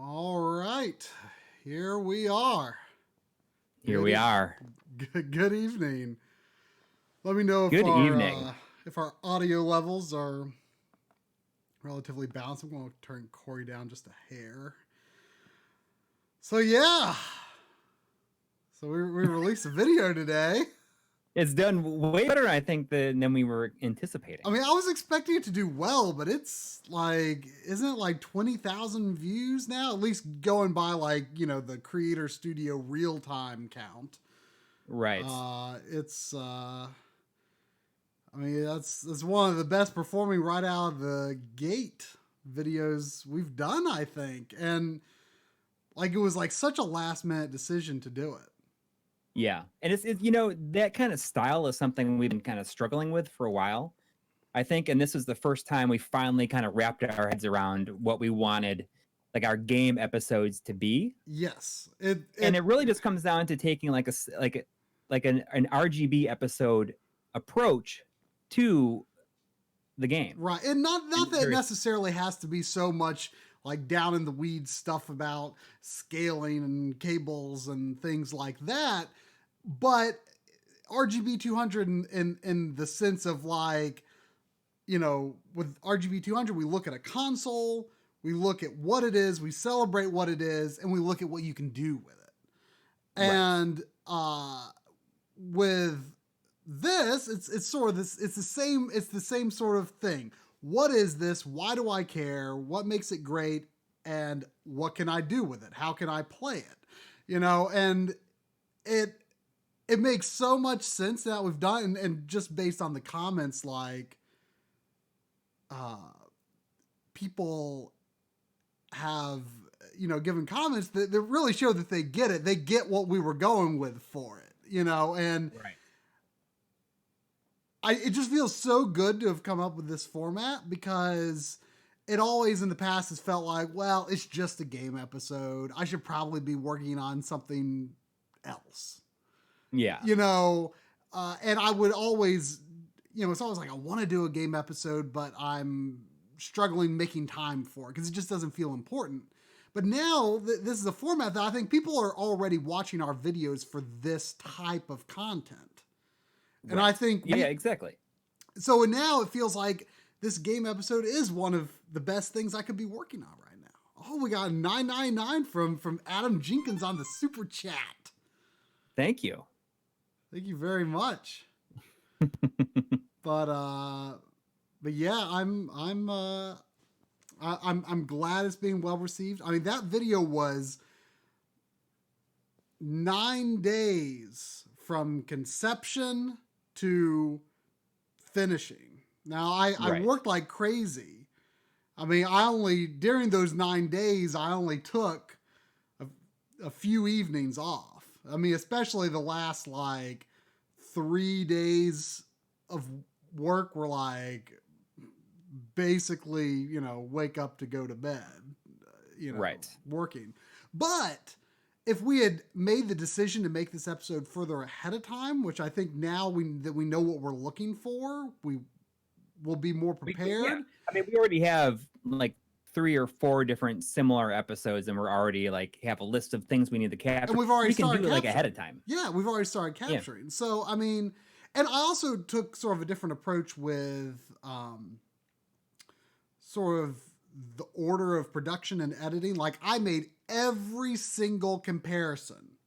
All right, here we are. Here we are. Good evening. Let me know Good evening. If our audio levels are relatively balanced. I'm going to turn Coury down just a hair. So yeah, so we released a video today. It's done way better, I think, than we were anticipating. I mean, I was expecting it to do well, but it's like, isn't it like 20,000 views now? At least going by like, the Creator Studio real-time count. Right. I mean, that's one of the best performing right out of the gate videos we've done, I think. And like, it was like such a last minute decision to do it. Yeah. And it's that kind of style is something we've been kind of struggling with for a while, I think. And this is the first time we finally kind of wrapped our heads around what we wanted, like, our game episodes to be. Yes. And it really just comes down to taking an RGB episode approach to the game. Right. And not that it necessarily has to be so much like down in the weeds stuff about scaling and cables and things like that. But RGB 200 in the sense of like, with RGB 200, we look at a console, we look at what it is, we celebrate what it is, and we look at what you can do with it. Right. And with this, it's sort of this, it's the same sort of thing. What is this? Why do I care? What makes it great? And what can I do with it? How can I play it? And it makes so much sense that we've done, and just based on the comments, like, people have, given comments that really show that they get it. They get what we were going with for it, and right. It just feels so good to have come up with this format, because it always in the past has felt like, well, it's just a game episode. I should probably be working on something else. Yeah. And I would always, it's always like, I want to do a game episode, but I'm struggling making time for it because it just doesn't feel important. But now this is a format that I think people are already watching our videos for this type of content. And right. I think... Yeah, exactly. So now it feels like this game episode is one of the best things I could be working on right now. Oh, we got 999 from Adam Jenkins on the super chat. Thank you. Thank you very much. But yeah, I'm glad it's being well received. I mean, that video was 9 days from conception to finishing. Now, I worked like crazy. I mean, during those 9 days, I only took a few evenings off. I mean, especially the last like 3 days of work were like basically, wake up to go to bed, right. working. But if we had made the decision to make this episode further ahead of time, which I think now that we know what we're looking for, we will be more prepared. Yeah. I mean, we already have like 3 or 4 different similar episodes, and we're already like have a list of things we need to capture. And we've already started do it like ahead of time. Yeah, we've already started capturing. Yeah. So, I mean, and I also took sort of a different approach with sort of the order of production and editing. Like, I made every single comparison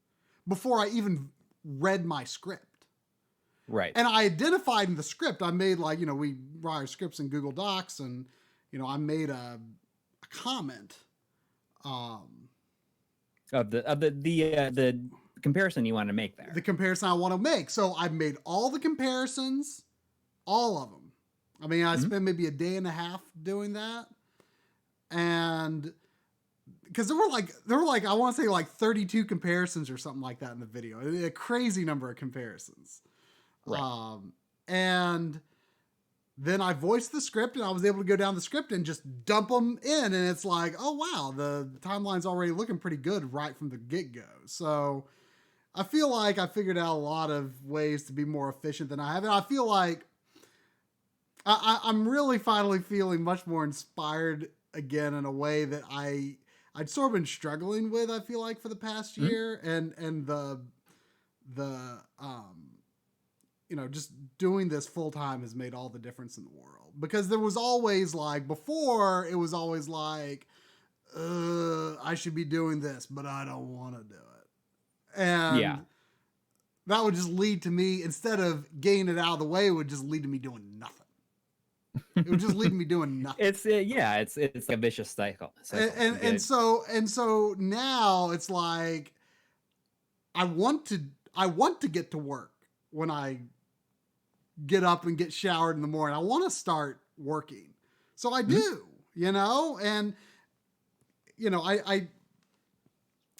before I even read my script. Right. And I identified in the script, I made like, we write our scripts in Google Docs, and, I made a comment of the comparison you want to make there. The comparison I want to make. So I made all the comparisons, all of them. I mean, I spent maybe a day and a half doing that. And because there were like, I want to say like 32 comparisons or something like that in the video, a crazy number of comparisons. Right. And then I voiced the script, and I was able to go down the script and just dump them in. And it's like, oh, wow, the timeline's already looking pretty good right from the get-go. So I feel like I figured out a lot of ways to be more efficient than I have. And I feel like I'm really finally feeling much more inspired again in a way that I I'd sort of been struggling with, I feel like, for the past year, and the just doing this full time has made all the difference in the world, because there was always like, before it was always like, I should be doing this, but I don't want to do it. And that would just lead to me, instead of getting it out of the way, it would just lead to me doing nothing. It would just lead to me doing nothing. It's a vicious cycle. And so now it's like, I want to get to work when I get up and get showered in the morning. I want to start working. So I do, and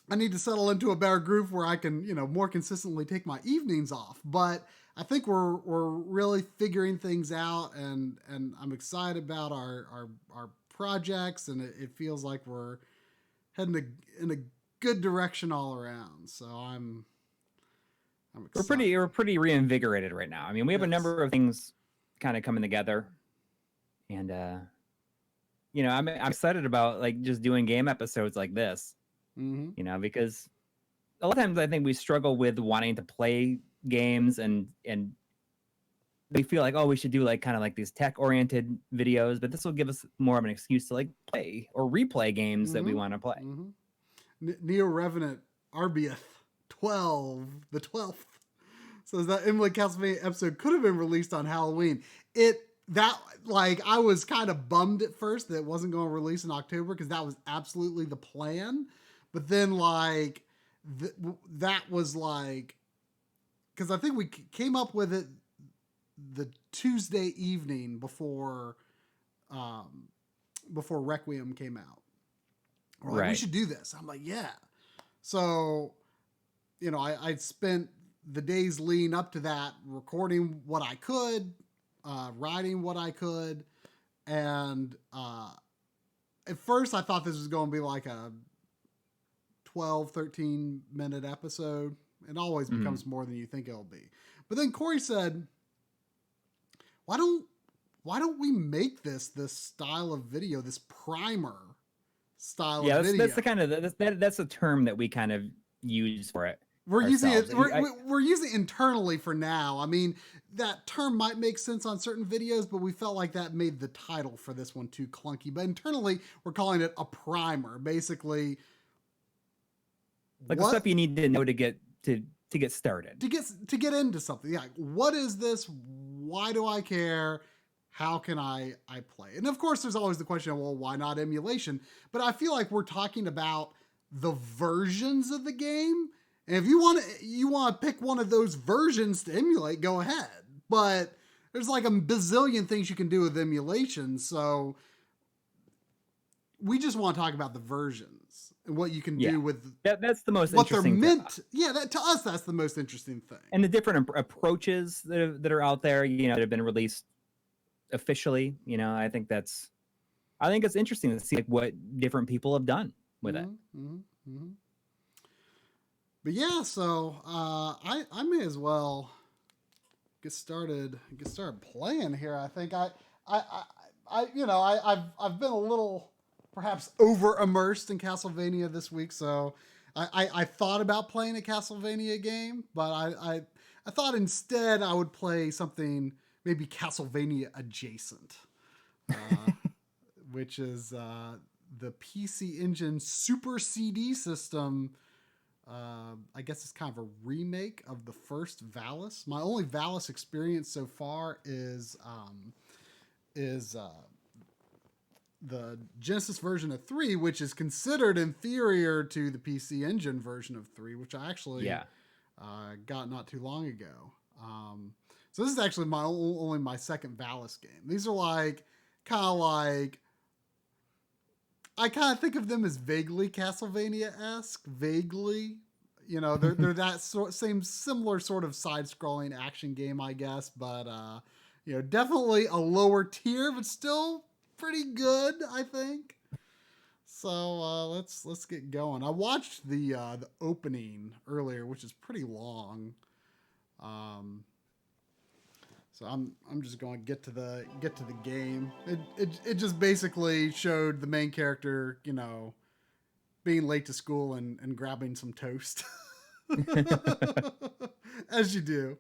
I need to settle into a better groove where I can, more consistently take my evenings off. But I think we're really figuring things out, and I'm excited about our projects, and it feels like we're heading in a good direction all around. So I'm excited. We're pretty reinvigorated right now. I mean, we have a number of things kind of coming together, and I'm excited about like just doing game episodes like this. Because a lot of times I think we struggle with wanting to play games, and we feel like, oh, we should do like kind of like these tech oriented videos, but this will give us more of an excuse to like play or replay games that we want to play. Neo Revenant Arbieth 12, the 12th, says that MLiG Castlevania episode could have been released on Halloween. I was kind of bummed at first that it wasn't going to release in October, because that was absolutely the plan. But then like that was like, because I think we came up with it the Tuesday evening before Requiem came out. We're like, we should do this. I'm like, yeah. So, I spent the days leading up to that recording what I could, writing what I could. And at first I thought this was going to be like a 12, 13 minute episode. It always becomes more than you think it'll be. But then Coury said, why don't we make this style of video, this primer style of video? That's the kind of that's a term that we kind of use for it. We're using it. We're using it internally for now. I mean, that term might make sense on certain videos, but we felt like that made the title for this one too clunky. But internally, we're calling it a primer, basically. Like the stuff you need to know to get started. To get into something. Yeah. What is this? Why do I care? How can I play? And of course, there's always the question of, well, why not emulation? But I feel like we're talking about the versions of the game. And if you want to pick one of those versions to emulate, go ahead. But there's like a bazillion things you can do with emulation. So we just want to talk about the versions and what you can do with that's the most interesting thing. To us, that's the most interesting thing. And the different approaches that are out there, that have been released officially. I think it's interesting to see like what different people have done with it. But yeah, so I may as well get started playing here. I think I've been a little perhaps over immersed in Castlevania this week, so I thought about playing a Castlevania game, but I thought instead I would play something maybe Castlevania adjacent, which is the PC Engine Super CD system. I guess it's kind of a remake of the first Valis. My only Valis experience so far is the Genesis version of 3, which is considered inferior to the PC Engine version of 3, which I actually got not too long ago. So this is actually only my second Valis game. These are like I kind of think of them as vaguely Castlevania-esque, vaguely. They're that similar sort of side-scrolling action game, I guess, but definitely a lower tier, but still pretty good, I think. So let's get going. I watched the opening earlier, which is pretty long. So I'm just going to get to the game. It just basically showed the main character, being late to school and grabbing some toast. As you do.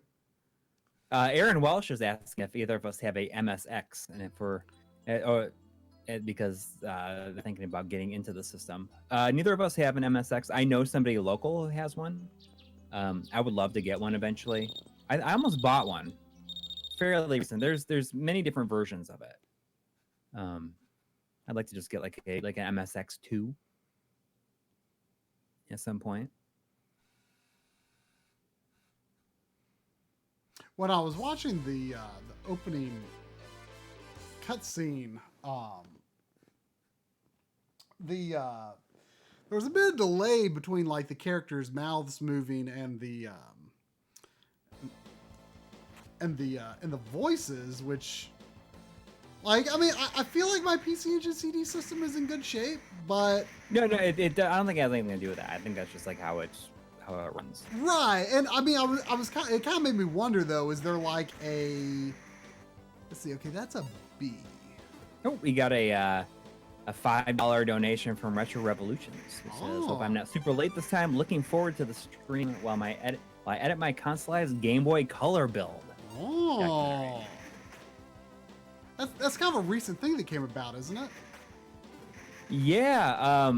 Aaron Welsh is asking if either of us have a MSX, and if we're, because they're thinking about getting into the system. Neither of us have an MSX. I know somebody local who has one. I would love to get one eventually. I almost bought one fairly recent. There's many different versions of it. I'd like to just get like an MSX2 at some point. When I was watching the opening cutscene, there was a bit of delay between like the characters' mouths moving and the voices, which, like, I mean, I feel like my PC Engine CD system is in good shape, but no, I don't think it has anything to do with that. I think that's just like how it runs. Right, and I mean, it kind of made me wonder though. Is there like a? Let's see. Okay, that's a B. Oh, we got a $5 donation from Retro Revolutions. It says, "Hope I'm not super late this time. Looking forward to the stream while I edit my consoleized Game Boy Color build." Oh, that's kind of a recent thing that came about, isn't it? Yeah,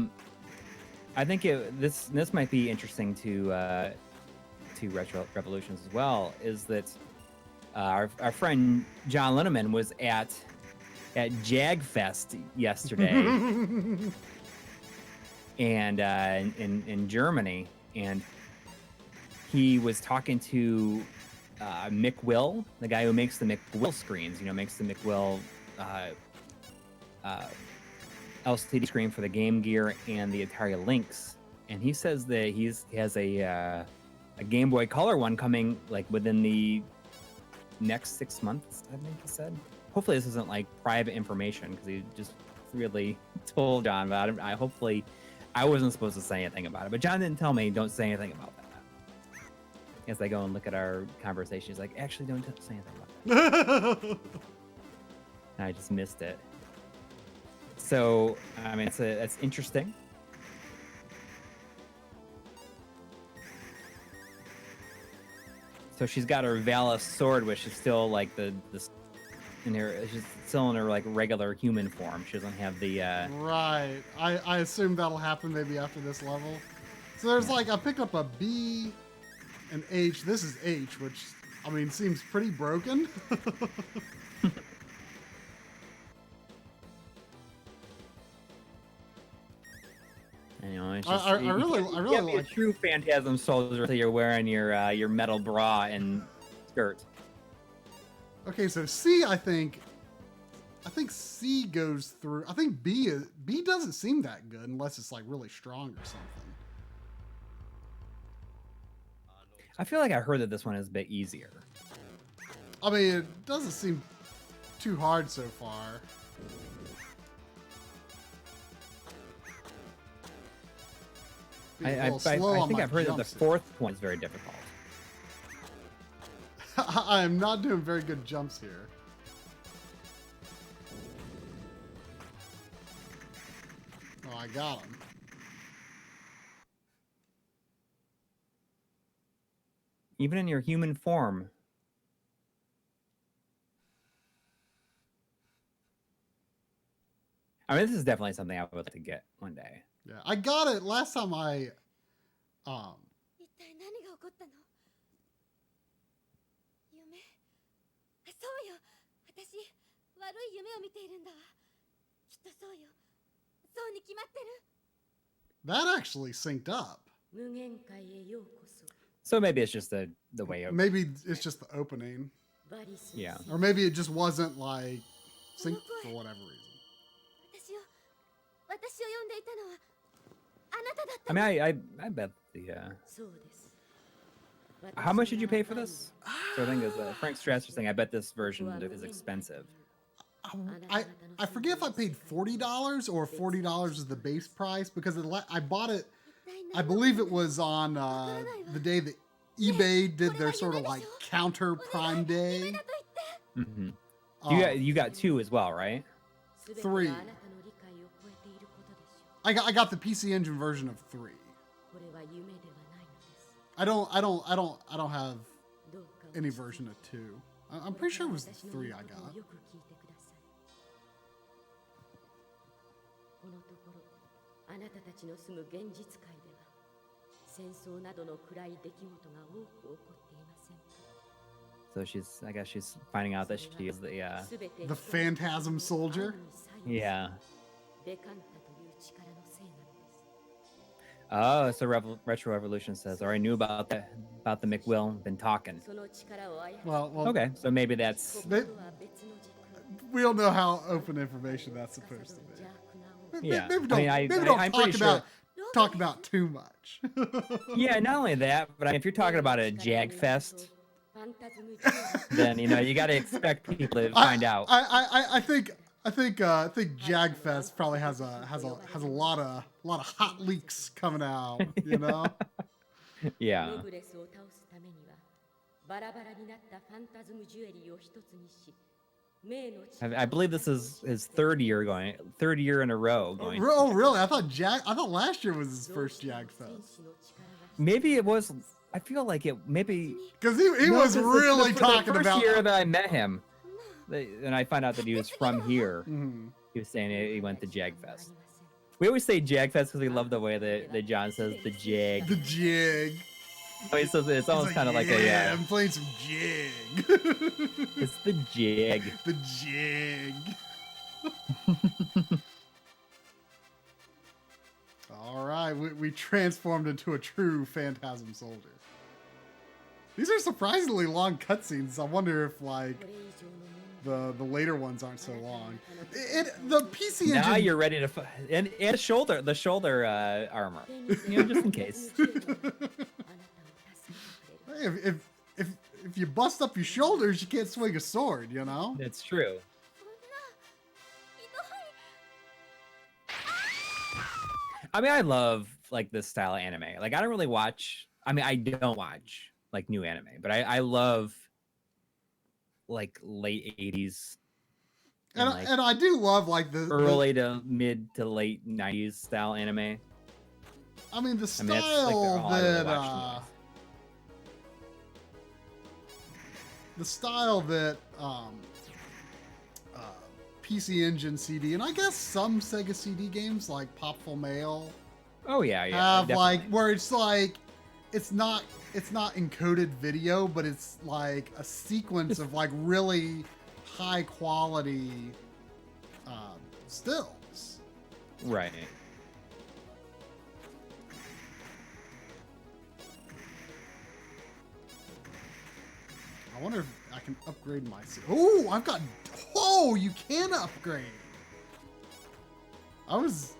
I think this might be interesting to Retro Revolutions as well. Is that our friend John Linneman was at JagFest yesterday, and in Germany, and he was talking to Mick Will, the guy who makes the Mick Will screens. Makes the Mick Will LCD screen for the Game Gear and the Atari Lynx, and he says that he has a Game Boy Color one coming like within the next 6 months. I think he said. Hopefully this isn't like private information, because he just really told John about it. Hopefully I wasn't supposed to say anything about it, but John didn't tell me don't say anything about that. As I go and look at our conversation, he's like, actually don't say anything about that. I just missed it. So, I mean, that's interesting. So she's got her Valis sword, which is still like she's still in her like regular human form. She doesn't have the Right. I assume that'll happen maybe after this level. So there's like, I picked up a B and H. This is H, which, I mean, seems pretty broken. It's just, I really like a true Phantasm soldier until you're wearing your metal bra and skirt. Okay, so C, I think C goes through. I think B doesn't seem that good unless it's like really strong or something. I feel like I heard that this one is a bit easier. I mean, it doesn't seem too hard so far. I think I've heard that the fourth one is very difficult. I am not doing very good jumps here. Oh, I got him. Even in your human form. I mean, this is definitely something I would like to get one day. Yeah, I got it last time I that actually synced up. So maybe it's just the way it... Maybe it's just the opening. Yeah. Or maybe it just wasn't like synced for whatever reason. I mean, I bet the... How much did you pay for this? So I think as Frank Strasser saying, I bet this version is expensive. I forget if I paid $40 or $40 is the base price, because I bought it, I believe it was on the day that eBay did their sort of like counter Prime Day. Mm-hmm. You got two as well, right? 3. I got the PC Engine version of 3. I don't have any version of 2. I'm pretty sure it was the 3 I got. So I guess she's finding out that she is the Phantasm soldier. Yeah. Oh, so Retro Evolution says, or I knew about the McWill, been talking. Well, okay, so maybe that's... We don't know how open information that's supposed to be. Yeah. Maybe don't talk about too much. Yeah, not only that, but if you're talking about a Jag Fest, then you got to expect people to find out. I think Jagfest probably has a lot of hot leaks coming out, Yeah. I believe this is his third year in a row going. Oh, really? I thought last year was his first Jagfest. Maybe it was. I feel like it maybe because he was really talking the about first year that I met him, and I found out that he was from here. Mm-hmm. He was saying he went to Jagfest. We always say Jagfest because we love the way that John says the Jag. The Jag. It's almost kind of like a. I'm playing some Jag. It's the Jag. The Jag. All right, we transformed into a true Phantasm soldier. These are surprisingly long cutscenes. I wonder if the later ones aren't so long. The PC engine. Now you're ready to and the shoulder armor, just in case. If you bust up your shoulders, you can't swing a sword. It's true. I mean, I love this style of anime. I don't really watch. I mean, I don't watch new anime, but I love late 80s and I do love the early to mid to late 90s style anime. I mean, the style that PC Engine CD and I guess some Sega CD games like Popful Mail. Oh yeah, have where it's not encoded video, but it's a sequence of really high quality stills. Right. I wonder if I can upgrade my... Oh, you can upgrade. I was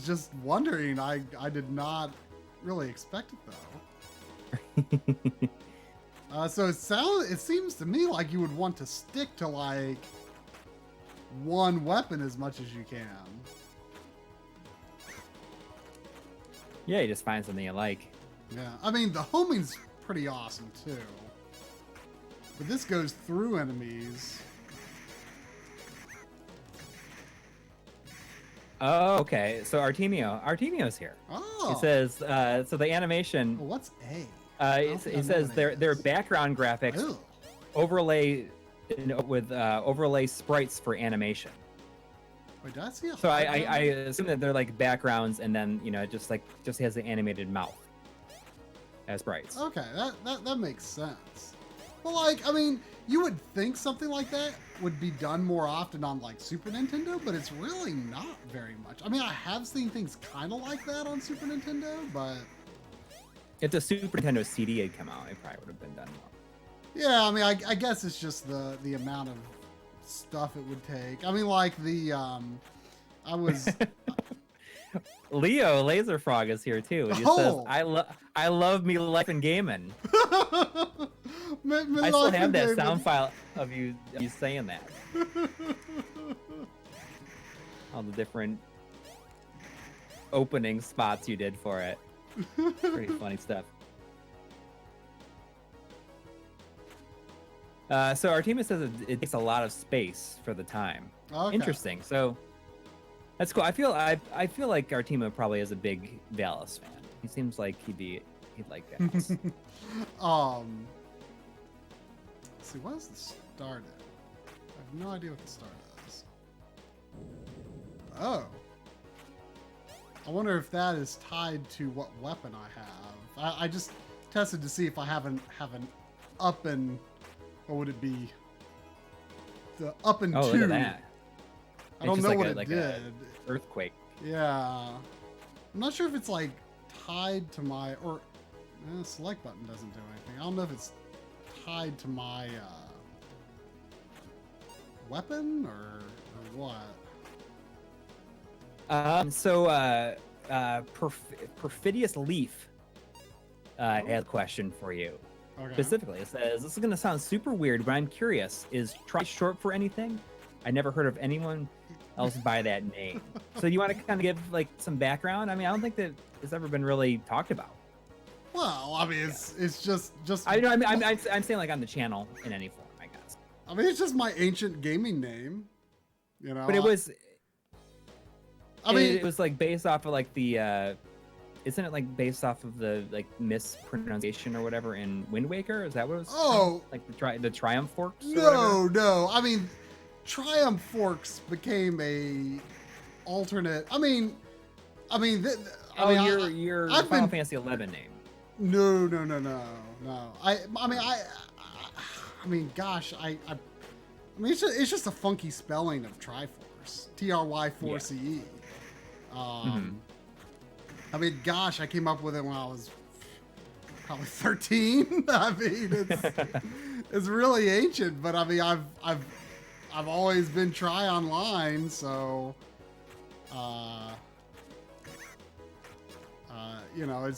just wondering. I did not really expect it though. So it seems to me like you would want to stick to one weapon as much as you can. Yeah, you just find something you like. Yeah, I mean the homing's pretty awesome too. But this goes through enemies. Oh, okay. So Artemio's here. Oh. It says so the animation. Well, what's A? It says their background graphics overlay with overlay sprites for animation. Wait, did I see a So I assume that they're backgrounds, and then it just has the animated mouth as sprites. Okay, that makes sense. Well, I mean, you would think something like that would be done more often on Super Nintendo, but it's really not very much. I mean, I have seen things kind of like that on Super Nintendo, but if the Super Nintendo CD had come out, it probably would have been done more. Yeah, I mean, I guess it's just the amount of stuff it would take. I mean, I was. Leo Laserfrog is here too. He says, "I love me life and gaming." I still have that sound file of you saying that. All the different opening spots you did for it. Pretty funny stuff. So Artemis says it takes a lot of space for the time. Okay. Interesting. So That's cool. I feel like Artemo probably is a big Valis fan. He seems like he'd like Valis. Let's see, what is the start at? I have no idea what the start is. Oh. I wonder if that is tied to what weapon I have. I just tested to see if I have an up and, what would it be? The up and Oh, two. look at that. I don't know what it did. Earthquake. Yeah. I'm not sure if it's like tied to my, or select button doesn't do anything. I don't know if it's tied to my weapon or what. Perfidious Leaf had a question for you. Okay. Specifically, it says, this is going to sound super weird, but I'm curious. Is try short for anything? I never heard of anyone else by that name. So you want to kind of give like some background? I mean, I don't think that it's ever been really talked about. Well, I mean, it's just. I'm saying like on the channel in any form, I guess. I mean, it's just my ancient gaming name, you know. But it was. I mean, it was like based off of like the. Isn't it like based off of the like mispronunciation or whatever in Wind Waker? Is that what it was? Oh, like the Triumph Forks? No. I mean, Triumph Forks became a alternate. Your Final Fantasy 11 name. No. Gosh, it's just a funky spelling of Triforce. TRY4CE. I mean, gosh, I came up with it when I was probably 13. I mean, it's really ancient, but I mean, I've always been Try Online, so you know,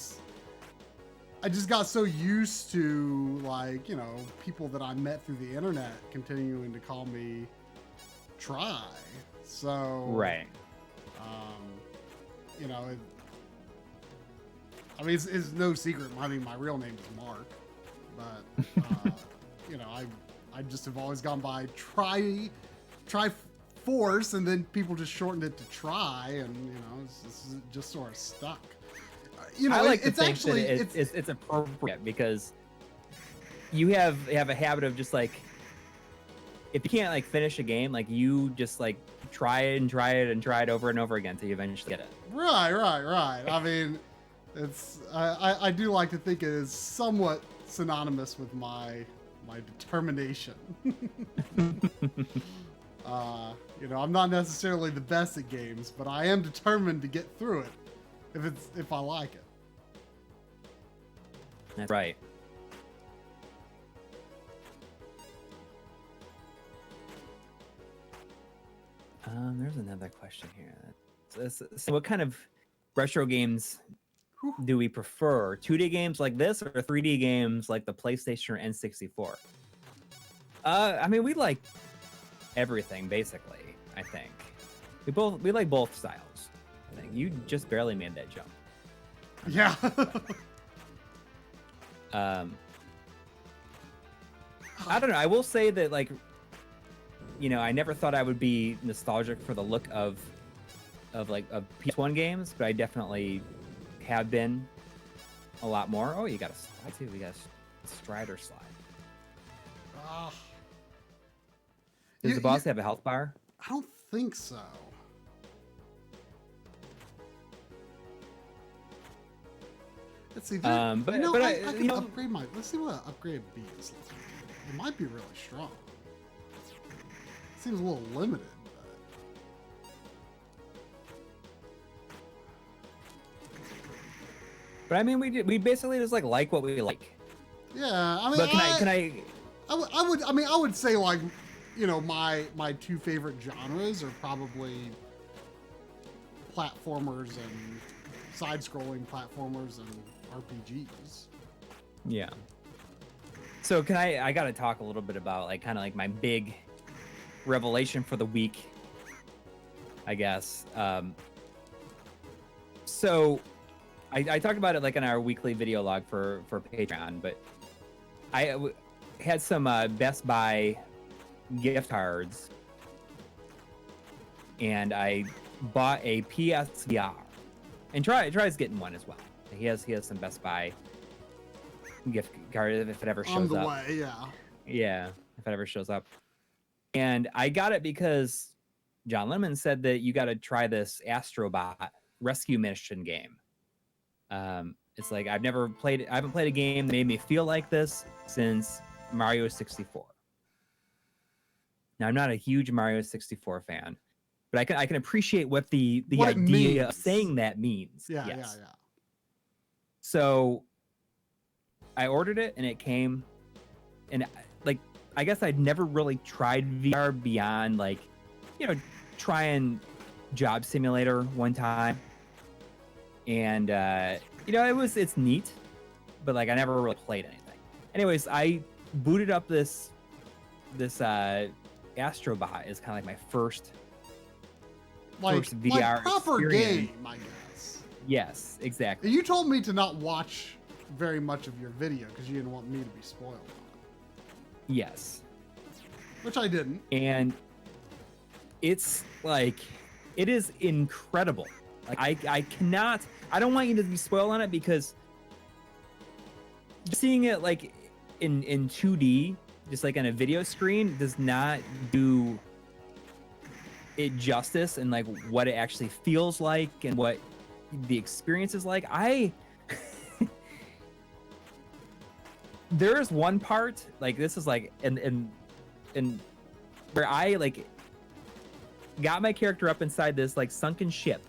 I just got so used to, like, you know, people that I met through the internet continuing to call me Try. So right. You know, I mean, it's no secret. I mean, my real name is Marc, but you know, I just have always gone by Triforce, and then people just shortened it to Try, and you know, it's just sort of stuck. You know, I like it's actually it's appropriate because you have a habit of just like, if you can't like finish a game, like you just like try it over and over again until you eventually get it. Right. I mean, it's I do like to think it is somewhat synonymous with my determination. You know, I'm not necessarily the best at games, but I am determined to get through it if I like it. That's right. There's another question here. So what kind of retro games do we prefer? 2D games like this or 3D games like the PlayStation or N64? I mean, we like everything basically. I think we like both styles. I think you just barely made that jump. Yeah. I don't know. I will say that, like, you know, I never thought I would be nostalgic for the look of PS1 games, but I definitely have been a lot more. Oh, you got a slide too. We got a strider slide. Does the boss have a health bar? I don't think so. Let's see. I can upgrade my. Let's see what upgrade B is. It might be really strong. Seems a little limited. But I mean, we basically just like what we like. Yeah, I mean, but I would say, like, you know, my two favorite genres are probably platformers and side-scrolling platformers and RPGs. Yeah. So I got to talk a little bit about like kind of like my big revelation for the week, I guess. So I talked about it like in our weekly video log for Patreon, but I had some Best Buy gift cards, and I bought a PSVR and tries getting one as well. He has some Best Buy gift card if it ever shows on the up. way, yeah. Yeah, if it ever shows up. And I got it because John Lemon said that you got to try this Astrobot rescue mission game. It's like I haven't played a game that made me feel like this since Mario 64. Now I'm not a huge Mario 64 fan, but I can appreciate what the idea of saying that means. Yeah, yes. yeah. So I ordered it and it came, and like I guess I'd never really tried VR beyond like, trying Job Simulator one time, and it's neat, but like I never really played anything. Anyways, I booted up this Astrobot is kind of like my first VR proper experience. game, I guess. Yes, exactly. You told me to not watch very much of your video because you didn't want me to be spoiled on it. Yes. Which I didn't. And it's like, it is incredible. Like I don't want you to be spoiled on it because seeing it like in 2D, just like on a video screen, does not do it justice and like what it actually feels like and what the experience is like. There's one part, like this is like and where I like got my character up inside this like sunken ship,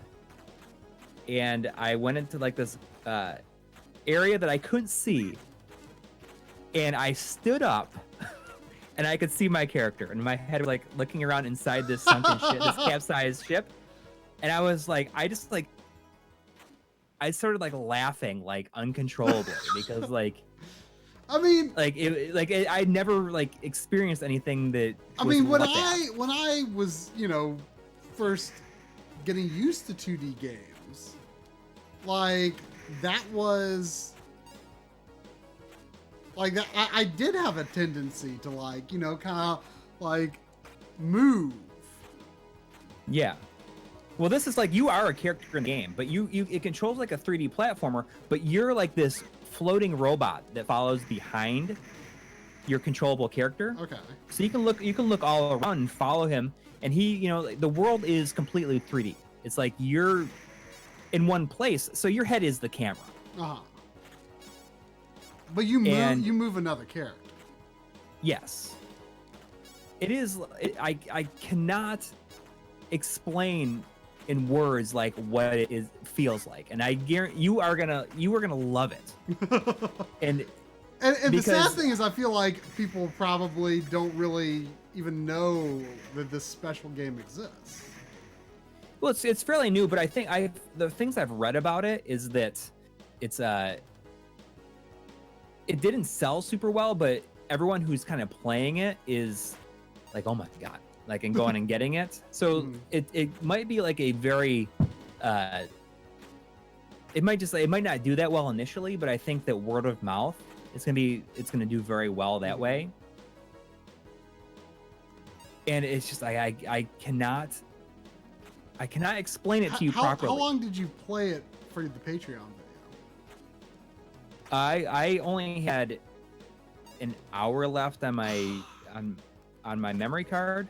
and I went into like this area that I couldn't see, and I stood up and I could see my character, and my head was like looking around inside this sunken ship, this capsized ship, and I was like, I started like laughing like uncontrollably because like I mean, I never like experienced anything that. I mean, when I was first getting used to 2D games, like that was like that. I did have a tendency to like kind of like move. Yeah. Well, this is like you are a character in the game, but it controls like a 3D platformer, but you're like this floating robot that follows behind your controllable character. Okay. So you can look all around and follow him, and he, the world is completely 3D. It's like you're in one place, so your head is the camera. Uh-huh. But you move another character. Yes. It is. I cannot explain in words like what it feels like, and I guarantee you are gonna love it. and the sad thing is, I feel like people probably don't really even know that this special game exists. Well, it's fairly new, but I think the things I've read about it is that it's it didn't sell super well, but everyone who's kind of playing it is like, oh my god, like, and going and getting it. So it might be like a very it might not do that well initially, but I think that word of mouth it's gonna do very well that way. And it's just I cannot explain it to you properly. How long did you play it for the Patreon video? I only had an hour left on my on my memory card.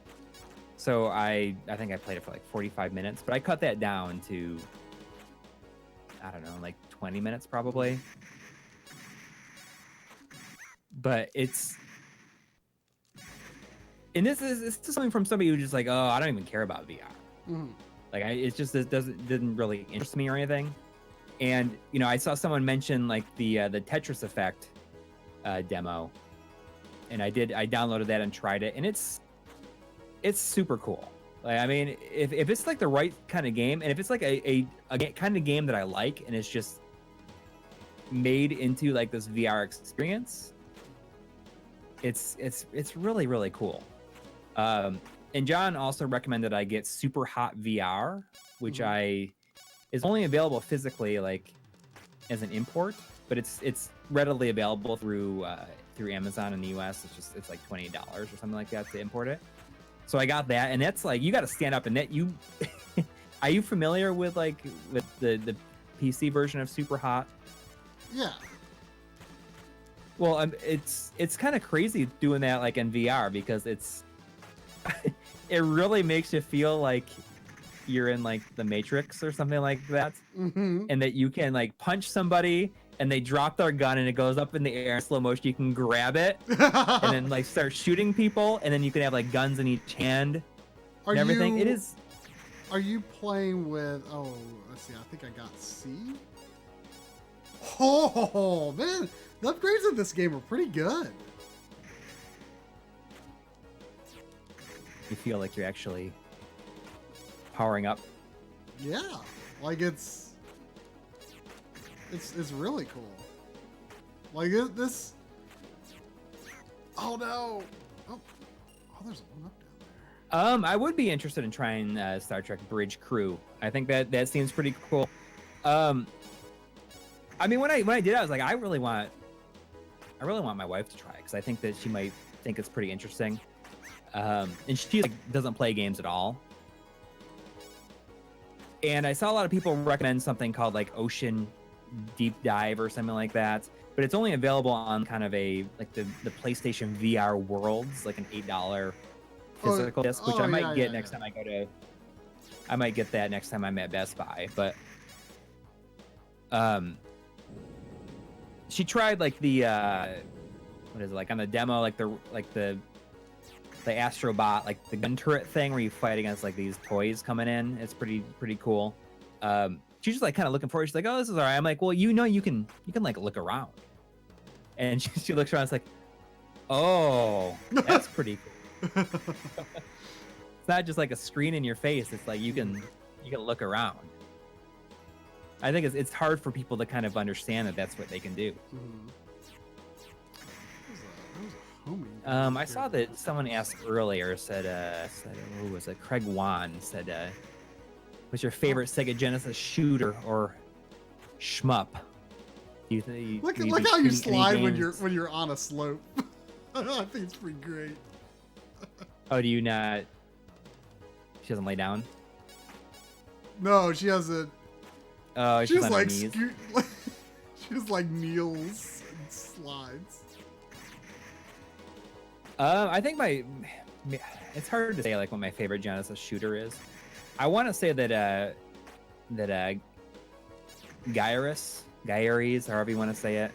So I think I played it for like 45 minutes, but I cut that down to, I don't know, like 20 minutes probably. But this is something from somebody who just like, oh, I don't even care about VR. Mm-hmm. Like it didn't really interest me or anything. And I saw someone mention like the Tetris Effect demo, and I downloaded that and tried it, and it's super cool. Like, I mean, if it's like the right kind of game, and if it's like a kind of game that I like, and it's just made into like this VR experience, it's really, really cool. And John also recommended I get Super Hot VR, which is only available physically, like as an import, but it's readily available through Amazon in the US. It's like $28 or something like that to import it. So I got that, and that's like, you got to stand up, and that Are you familiar with like with the PC version of Super Hot? Yeah. Well, it's kind of crazy doing that like in VR because it's it really makes you feel like you're in like the Matrix or something like that, and that you can like punch somebody and they drop their gun and it goes up in the air in slow motion. You can grab it and then like start shooting people, and then you can have like guns in each hand and everything. It is. Are you playing with? Oh, let's see. I think I got C. Oh man, the upgrades in this game are pretty good. You feel like you're actually powering up. Yeah, like it's really cool. Like this. Oh no! Oh, there's one up down there. I would be interested in trying Star Trek Bridge Crew. I think that seems pretty cool. I mean, when I did it, I was like, I really want my wife to try it because I think that she might think it's pretty interesting. And she like doesn't play games at all. And I saw a lot of people recommend something called like Ocean Deep Dive or something like that, but it's only available on kind of a like the PlayStation VR Worlds, like an $8 physical disc, which I might get next time I go to. I might get that next time I'm at Best Buy, but she tried like the what is it, like on the demo, like the Astrobot, like the gun turret thing where you fight against like these toys coming in. It's pretty cool. She's just like kind of looking for it. She's like, oh, this is all right. I'm like, well, you can like look around. And she looks around. It's like, oh, that's pretty cool. It's not just like a screen in your face. It's like you can look around. I think it's hard for people to kind of understand that that's what they can do. I saw that someone asked earlier, said who was it? Craig Wan said, what's your favorite Sega Genesis shooter or shmup? Look how you slide when you're on a slope. I think it's pretty great. Oh, do you not? She doesn't lay down? No, she has a. Oh, she's on like her knees. She just like kneels and slides. I think it's hard to say like what my favorite Genesis shooter is. I want to say that Gyres, however you want to say it,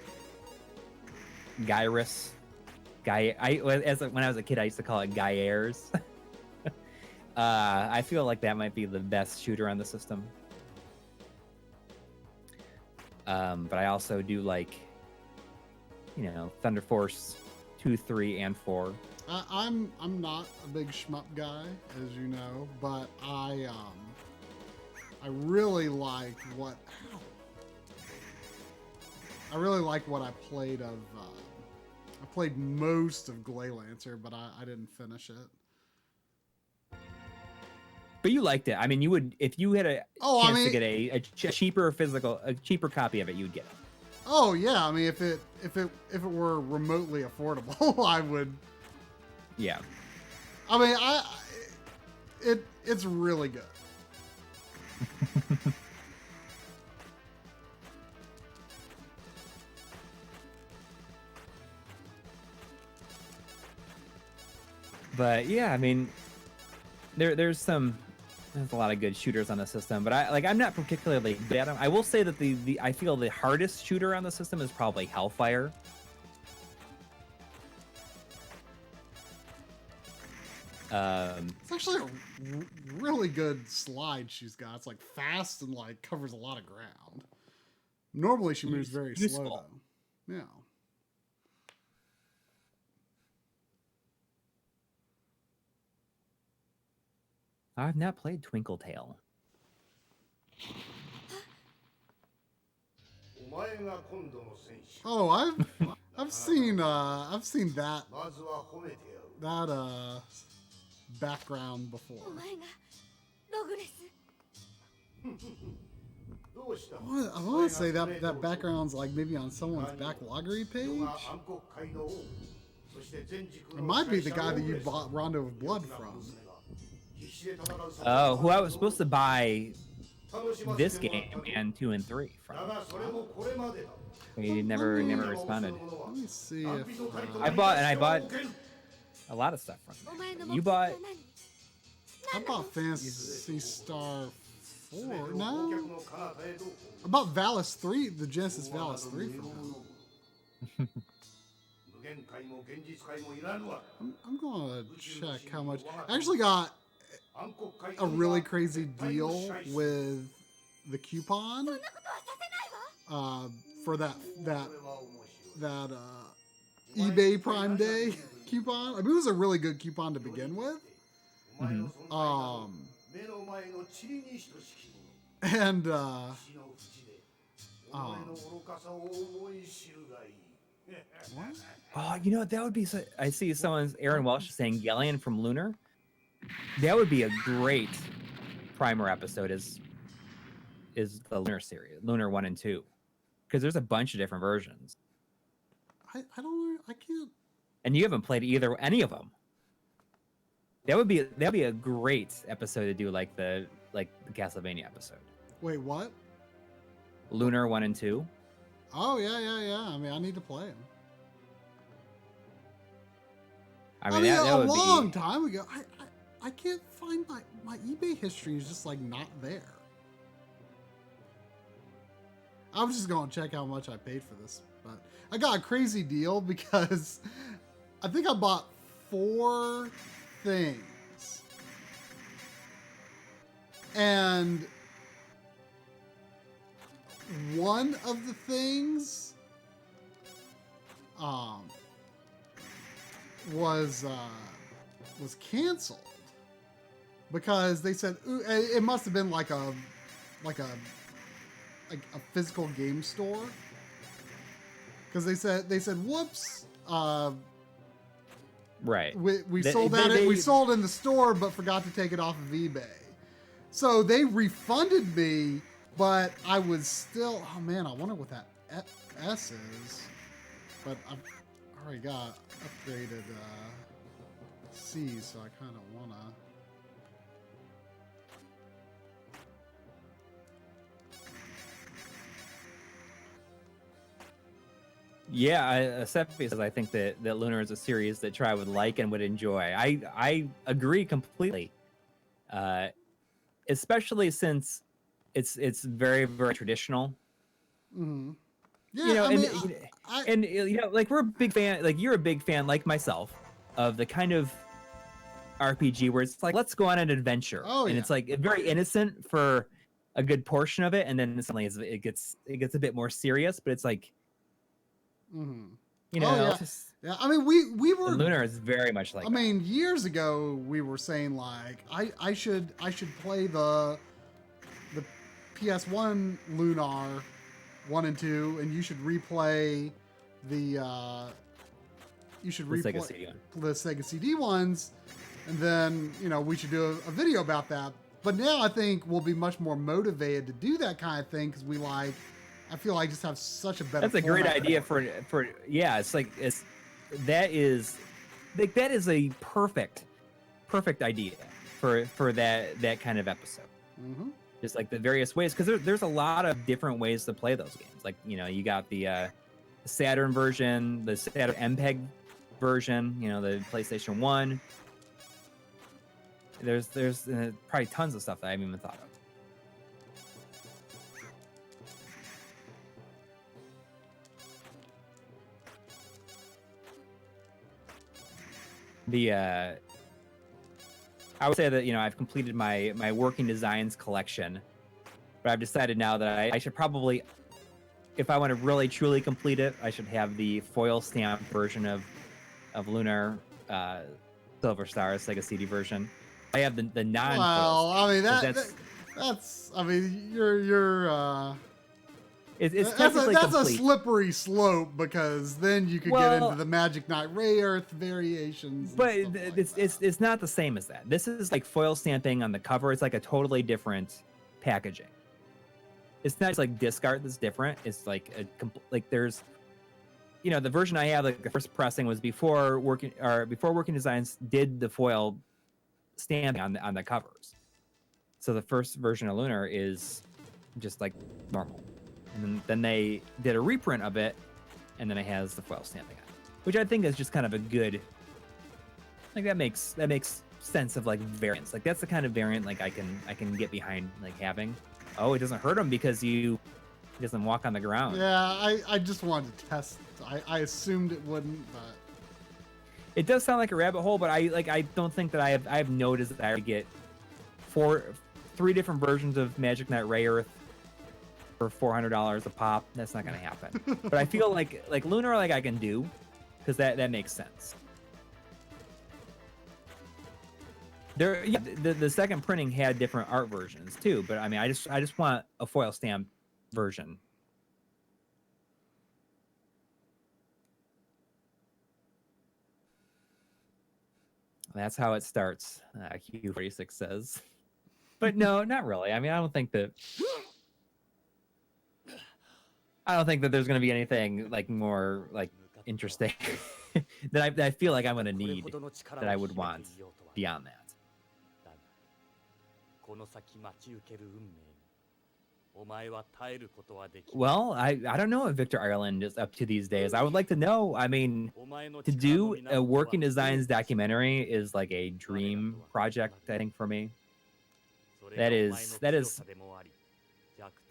Gyres, when I was a kid I used to call it Gyres. I feel like that might be the best shooter on the system. But I also do like, Thunder Force 2, 3, and 4. I'm not a big shmup guy, as you know, but I really like what I played of. I played most of Glaylancer, but I didn't finish it. But you liked it. I mean, you would if you had a chance to get a cheaper copy of it, you would get it. Oh yeah, I mean, if it were remotely affordable, I would. Yeah. I mean, it's really good. But yeah, I mean, there's a lot of good shooters on the system, but I'm not particularly good at them. I will say that I feel the hardest shooter on the system is probably Hellfire. It's actually a really good slide she's got. It's like fast and like covers a lot of ground. Normally she moves very slow though. Yeah. I've not played Twinkle Tail. Oh, I've seen that background before. I want to say that background's like maybe on someone's backloggery page. It might be the guy that you bought Rondo of Blood from. Oh, who I was supposed to buy this game and 2 and 3 from. He never responded. Let me see if I bought a lot of stuff from him. You bought. I bought Fantasy Star 4. No, I bought Valis 3, the Genesis Valis 3 from him. I'm gonna check how much. I actually got a really crazy deal with the coupon for that eBay Prime Day coupon. I mean, it was a really good coupon to begin with. Mm-hmm. And what? Oh, you know, that would be so, I see someone's Aaron Welsh saying Galleon from Lunar. That would be a great primer episode is the Lunar series, Lunar 1 and 2. Because there's a bunch of different versions. I can't. And you haven't played any of them. That'd be a great episode to do like the Castlevania episode. Wait, what? Lunar 1 and 2. Oh yeah. I mean, I need to play them. I mean that a would long time ago. I can't find my eBay history is just like not there. I'm just gonna check how much I paid for this, but I got a crazy deal because I think I bought 4 things, and one of the things was canceled because they said it must have been like a physical game store, because they said whoops, right, we sold in the store but forgot to take it off of eBay, so they refunded me, but I was still, oh man, I wonder what that S is, but I've already got upgraded C, so I kind of wanna. Yeah, Seppi says I think that Lunar is a series that Tri would like and would enjoy. I agree completely, especially since it's very, very traditional. Mm-hmm. Yeah, you know, I mean, you know, like we're a big fan, like you're a big fan, like myself, of the kind of RPG where it's like, let's go on an adventure, and it's like very innocent for a good portion of it, and then suddenly it gets a bit more serious, but it's like. Mm-hmm. You know, yeah. I mean, we were. Lunar is very much like. I mean, years ago we were saying like I should play the PS1 Lunar 1 and 2, and you should replay the Sega CD ones, and then we should do a video about that. But now I think we'll be much more motivated to do that kind of thing because I feel like I just have such a better. That's a great idea for yeah. It's like that is a perfect idea for that kind of episode. Mm-hmm. Just like the various ways, because there's a lot of different ways to play those games. Like you got the Saturn version, the Saturn MPEG version, the PlayStation 1. There's probably tons of stuff that I haven't even thought of. I would say that I've completed my working designs collection, but I've decided now that I should probably, if I want to really truly complete it, I should have the foil stamp version of Lunar Silver Star Sega CD version. I have the non. Well, I mean that's I mean you're. That's a slippery slope, because then you could get into the Magic Knight Ray Earth variations. But it's not the same as that. This is like foil stamping on the cover. It's like a totally different packaging. It's not just like disc art that's different. It's like there's, the version I have, like the first pressing was before Working Designs did the foil stamping on the covers. So the first version of Lunar is just like normal, and then they did a reprint of it, and then it has the foil stamping on it, which I think is just kind of a good, like that makes sense of like variants. Like that's the kind of variant like I can get behind like having. Oh, it doesn't hurt him because he doesn't walk on the ground. Yeah, I just wanted to test. I assumed it wouldn't, but it does sound like a rabbit hole. But I don't think that I have noticed that I would get 3 different versions of Magic Knight Ray Earth for $400 a pop. That's not gonna happen. But I feel like Lunar like I can do, because that makes sense. There, yeah, the second printing had different art versions too, but I mean, I just want a foil stamp version. That's how it starts. Q46 says, but no, not really. I mean, I don't think that there's going to be anything like more like interesting that I feel like I'm going to need, that I would want beyond that. Well, I don't know what Victor Ireland is up to these days. I would like to know. I mean, to do a Working Designs documentary is like a dream project, I think, for me. That is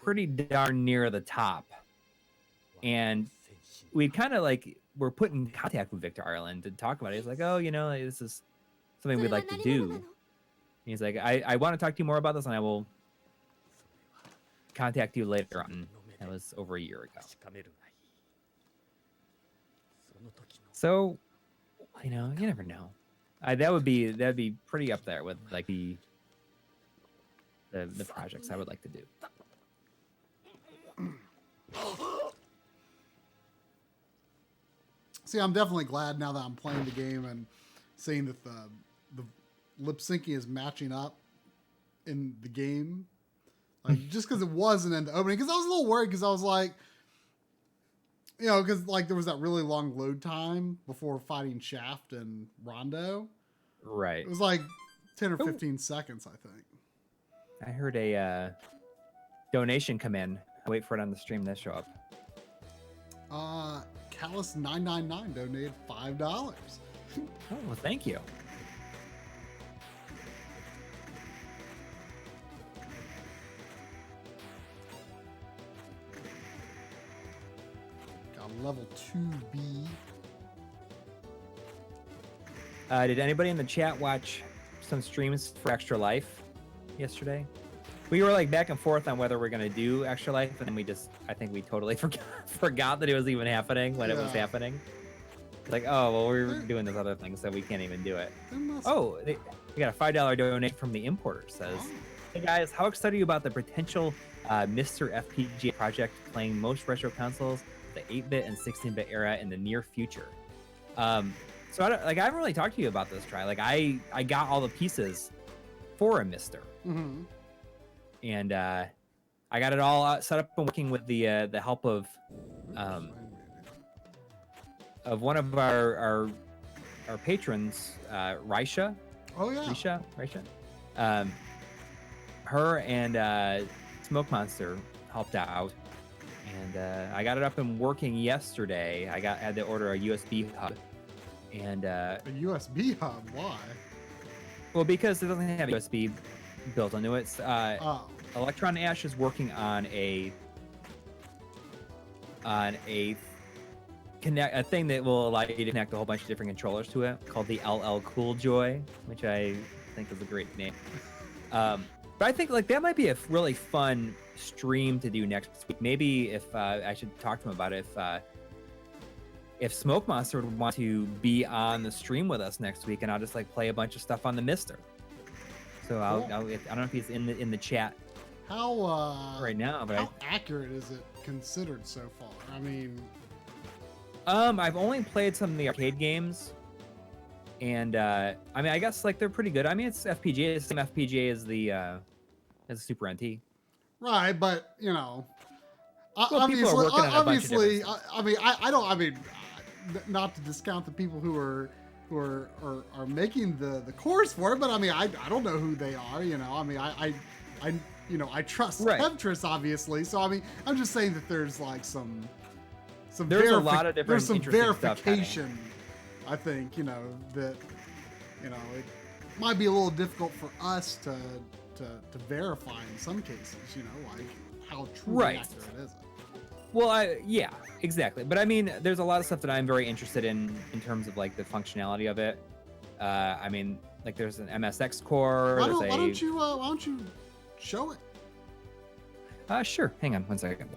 pretty darn near the top. And we kind of like were put in contact with Victor Ireland to talk about it. He's like, oh, you know, like, this is something we'd like to do. He's like, I want to talk to you more about this, and I will contact you later on. That was over a year ago. So, you know, you never know. That'd be pretty up there with like the projects I would like to do. See, I'm definitely glad now that I'm playing the game and seeing that the lip syncing is matching up in the game. Like, just because it wasn't in the opening, because I was a little worried, because I was like, you know, because like there was that really long load time before fighting Shaft and Rondo. Right. It was like 10 or 15 seconds, I think. I heard a donation come in. I'll wait for it on the stream to show up. Callus999 donated $5. Oh, well, thank you. Got level 2B. Did anybody in the chat watch some streams for Extra Life yesterday? We were like back and forth on whether we're gonna do Extra Life, and then I think we totally forgot that it was even happening when it was happening. Like, oh well, we're doing this other thing, so we can't even do it. Oh, we got a $5 donation from the importer. Says, hey guys, how excited are you about the potential Mr. FPGA project playing most retro consoles, the 8-bit and 16-bit era in the near future? So I haven't really talked to you about this, Try. Like I got all the pieces for a Mister. Mm-hmm. And I got it all set up and working with the help of one of our patrons, Raisha. Oh yeah. Raisha. Her and Smoke Monster helped out, and I got it up and working yesterday. I had to order a USB hub, and a USB hub. Why? Well, because it doesn't have USB built into it. Electron Ash is working on a thing that will allow you to connect a whole bunch of different controllers to it, called the LL Cool Joy, which I think is a great name. But I think like that might be a really fun stream to do next week. Maybe if I should talk to him about it. If Smoke Monster would want to be on the stream with us next week, and I'll just like play a bunch of stuff on the Mister. So I don't know if he's in the chat. How right now, but how accurate is it considered so far? I mean, I've only played some of the arcade games, and I mean, I guess like they're pretty good. I mean, it's FPGA, it's the same FPGA as the Super NT. Right, but you know, well, obviously, I mean, not to discount the people who are are making the cores for it, but I mean, I don't know who they are, you know. I mean, I I trust Temptress, obviously. So I mean, I'm just saying that there's like some there's a lot of different verification. I think that it might be a little difficult for us to verify in some cases. Like how true accurate is it? Well, yeah, exactly. But I mean, there's a lot of stuff that I'm very interested in terms of like the functionality of it. I mean, like there's an MSX core. Why don't you show it? Sure. Hang on 1 second.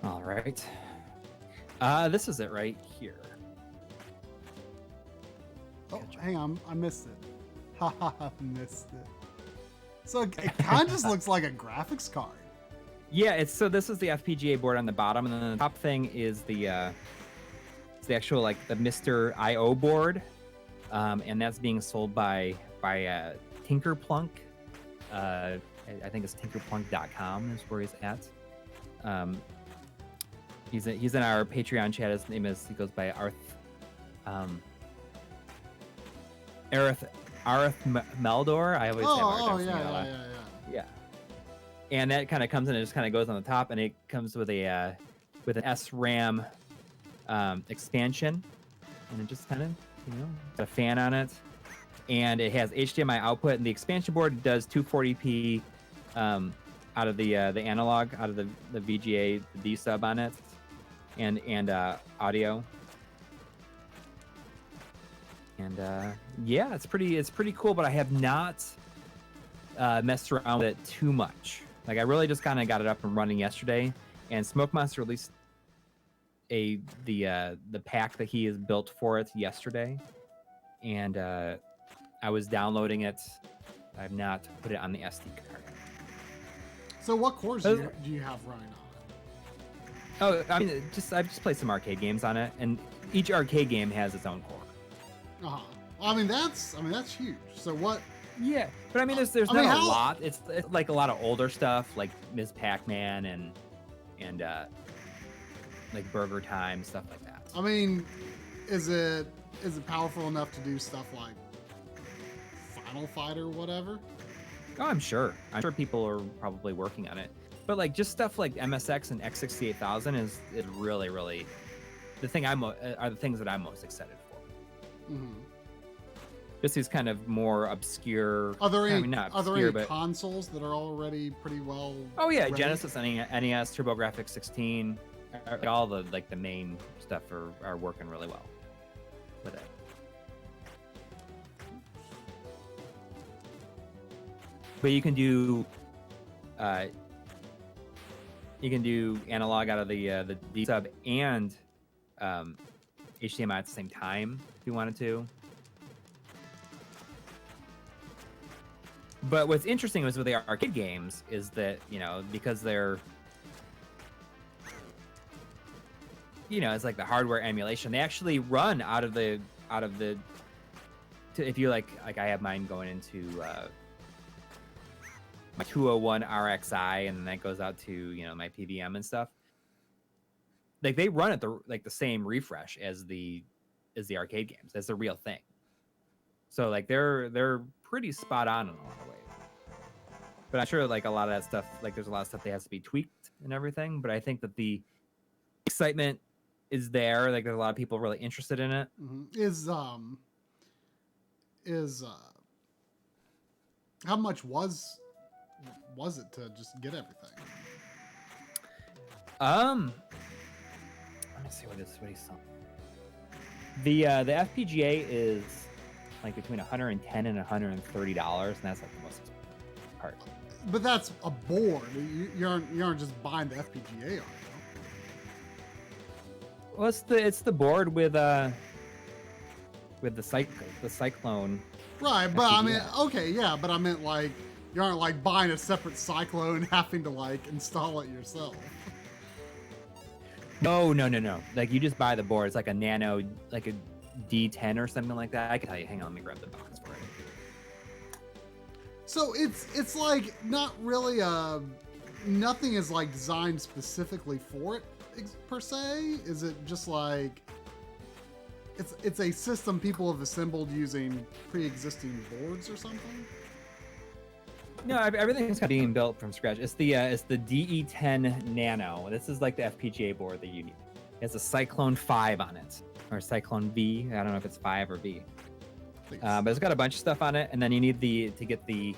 All right. This is it right here. Oh, hang on. I missed it. Haha, missed it. So it kind of just looks like a graphics card. Yeah, so this is the FPGA board on the bottom, and then the top thing is the actual like the Mr. I/O board, and that's being sold by Tinkerplunk. I think it's tinkerplunk.com is where he's at. He's in our Patreon chat. His name he goes by Arith Meldor. I always yeah. And that kind of comes in and just kind of goes on the top, and it comes with an SRAM expansion, and it just kind of got a fan on it, and it has HDMI output, and the expansion board does 240p out of the analog, out of the VGA, the D sub on it, and audio. And yeah, it's pretty cool, but I have not messed around with it too much. Like I really just kind of got it up and running yesterday, and Smoke Monster released the pack that he has built for it yesterday, and I was downloading it. I've not put it on the SD card. So what cores do you have running on it? Oh, I mean, I've just played some arcade games on it, and each arcade game has its own core. Well, I mean that's huge. So what? Yeah, but I mean, there's not a lot. It's like a lot of older stuff, like Ms. Pac-Man and like Burger Time, stuff like that. I mean, is it powerful enough to do stuff like Final Fight or whatever? Oh, I'm sure people are probably working on it. But like just stuff like MSX and X68000 is really, really the thing are the things that I'm most excited for. Mm-hmm. Just these kind of more obscure. Are there any consoles that are already pretty well? Oh yeah, ready? Genesis, NES, TurboGrafx 16, all the main stuff are working really well with it. But you can do analog out of the D sub and HDMI at the same time if you wanted to. But what's interesting is with the arcade games is that, because they're, it's like the hardware emulation. They actually run out of the if you like I have mine going into my 201 RXI, and then that goes out to, my PVM and stuff. Like they run at the same refresh as the arcade games. That's the real thing. So like they're pretty spot on in a lot of ways. But I'm sure like a lot of that stuff, like there's a lot of stuff that has to be tweaked and everything. But I think that the excitement is there. Like there's a lot of people really interested in it. Mm-hmm. How much was it to just get everything? Let me see what he's selling. The FPGA is like between $110 and $130, and that's like the most expensive part. But that's a board. You aren't just buying the FPGA, are you? Well, it's the board with the Cyclone Right, but I mean, okay, yeah, but I meant like you aren't like buying a separate Cyclone and having to like install it yourself. No. Like you just buy the board. It's like a Nano, like a D10 or something like that. I can tell you. Hang on, let me grab the box for it. So it's like not really nothing is like designed specifically for it per se. Is it just like it's a system people have assembled using pre-existing boards or something? No, everything's kind of being built from scratch. It's the DE10 Nano. This is like the FPGA board that you need. It has a Cyclone 5 on it, or Cyclone V. I don't know if it's 5 or V. But it's got a bunch of stuff on it, and then you need to get the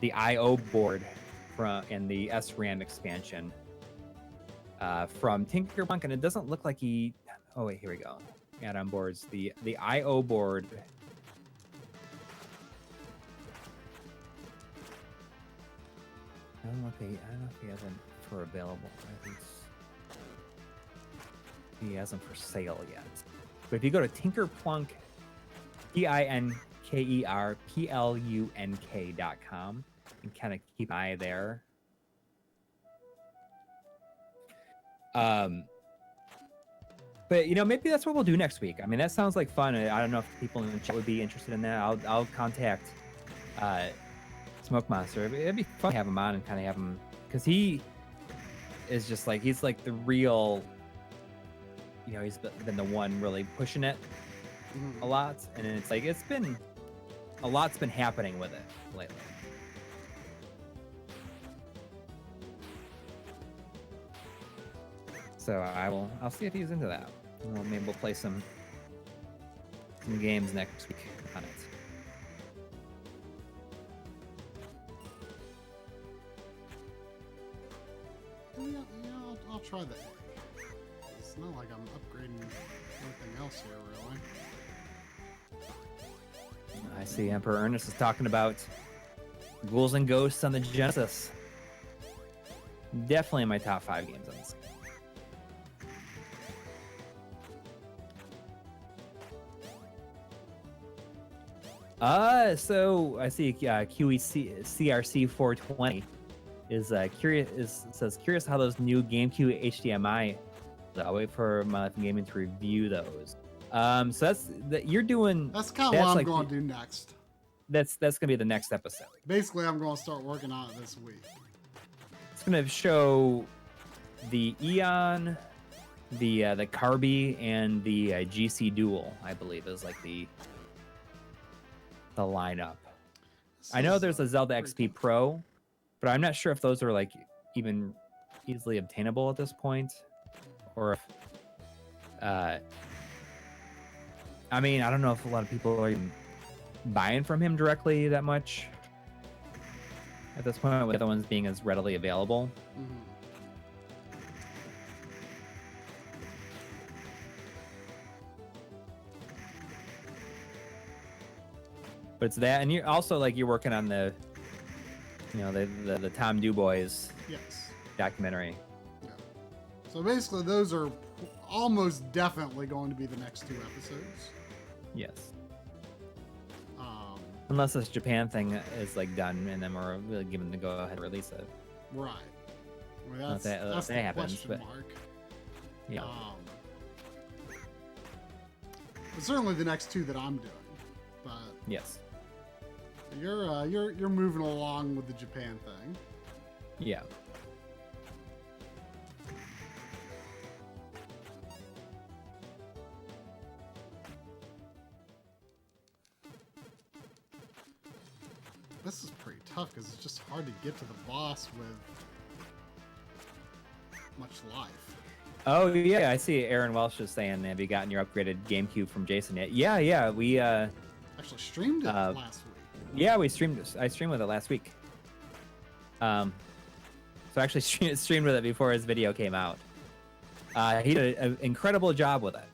I/O board and the SRAM expansion from Tinkerpunk, and it doesn't look like he. Oh wait, here we go. Add-on boards. The I/O board. I don't know if he has them for available. I think he has them for sale yet. But if you go to Tinkerplunk, TINKERPLUNK.com, and kind of keep an eye there. But maybe that's what we'll do next week. I mean, that sounds like fun. I don't know if people in the chat would be interested in that. I'll contact Smoke Monster. It'd be fun to have him on and kind of have him, because he is just like, he's like the real, he's been the one really pushing it a lot, and it's like a lot's been happening with it lately. So I'll see if he's into that. Well, maybe we'll play some games next week on it. Yeah, I'll try that. It's not like I'm upgrading anything else here, really. I see Emperor Ernest is talking about Ghouls and Ghosts on the Genesis. Definitely in my top 5 games on this. So I see CRC 420 is curious how those new GameCube HDMI. I'll wait for My Life in Gaming to review those. So you're doing. That's kind of what I'm going to do next. That's gonna be the next episode. Basically, I'm going to start working on it this week. It's gonna show the Eon, the Carby, and the GC Dual. I believe is like the lineup. I know there's a Zelda XP Pro, but I'm not sure if those are like even easily obtainable at this point, or if I mean, I don't know if a lot of people are even buying from him directly that much at this point, with the other ones being as readily available. But it's that, and you're also like you're working on the Tom DuBois documentary. Yeah. So basically, those are almost definitely going to be the next 2 episodes. Yes. Unless this Japan thing is like done, and then we're really given the go ahead to release it. Right. Well, that's the happens, question mark. Yeah. But certainly the next 2 that I'm doing. But yes. You're moving along with the Japan thing. Yeah. This is pretty tough because it's just hard to get to the boss with much life. Oh yeah, I see Aaron Welsh is saying, have you gotten your upgraded GameCube from Jason yet? Yeah, we actually streamed it last week. Yeah, I streamed with it last week. So I actually streamed with it before his video came out. He did an incredible job with it.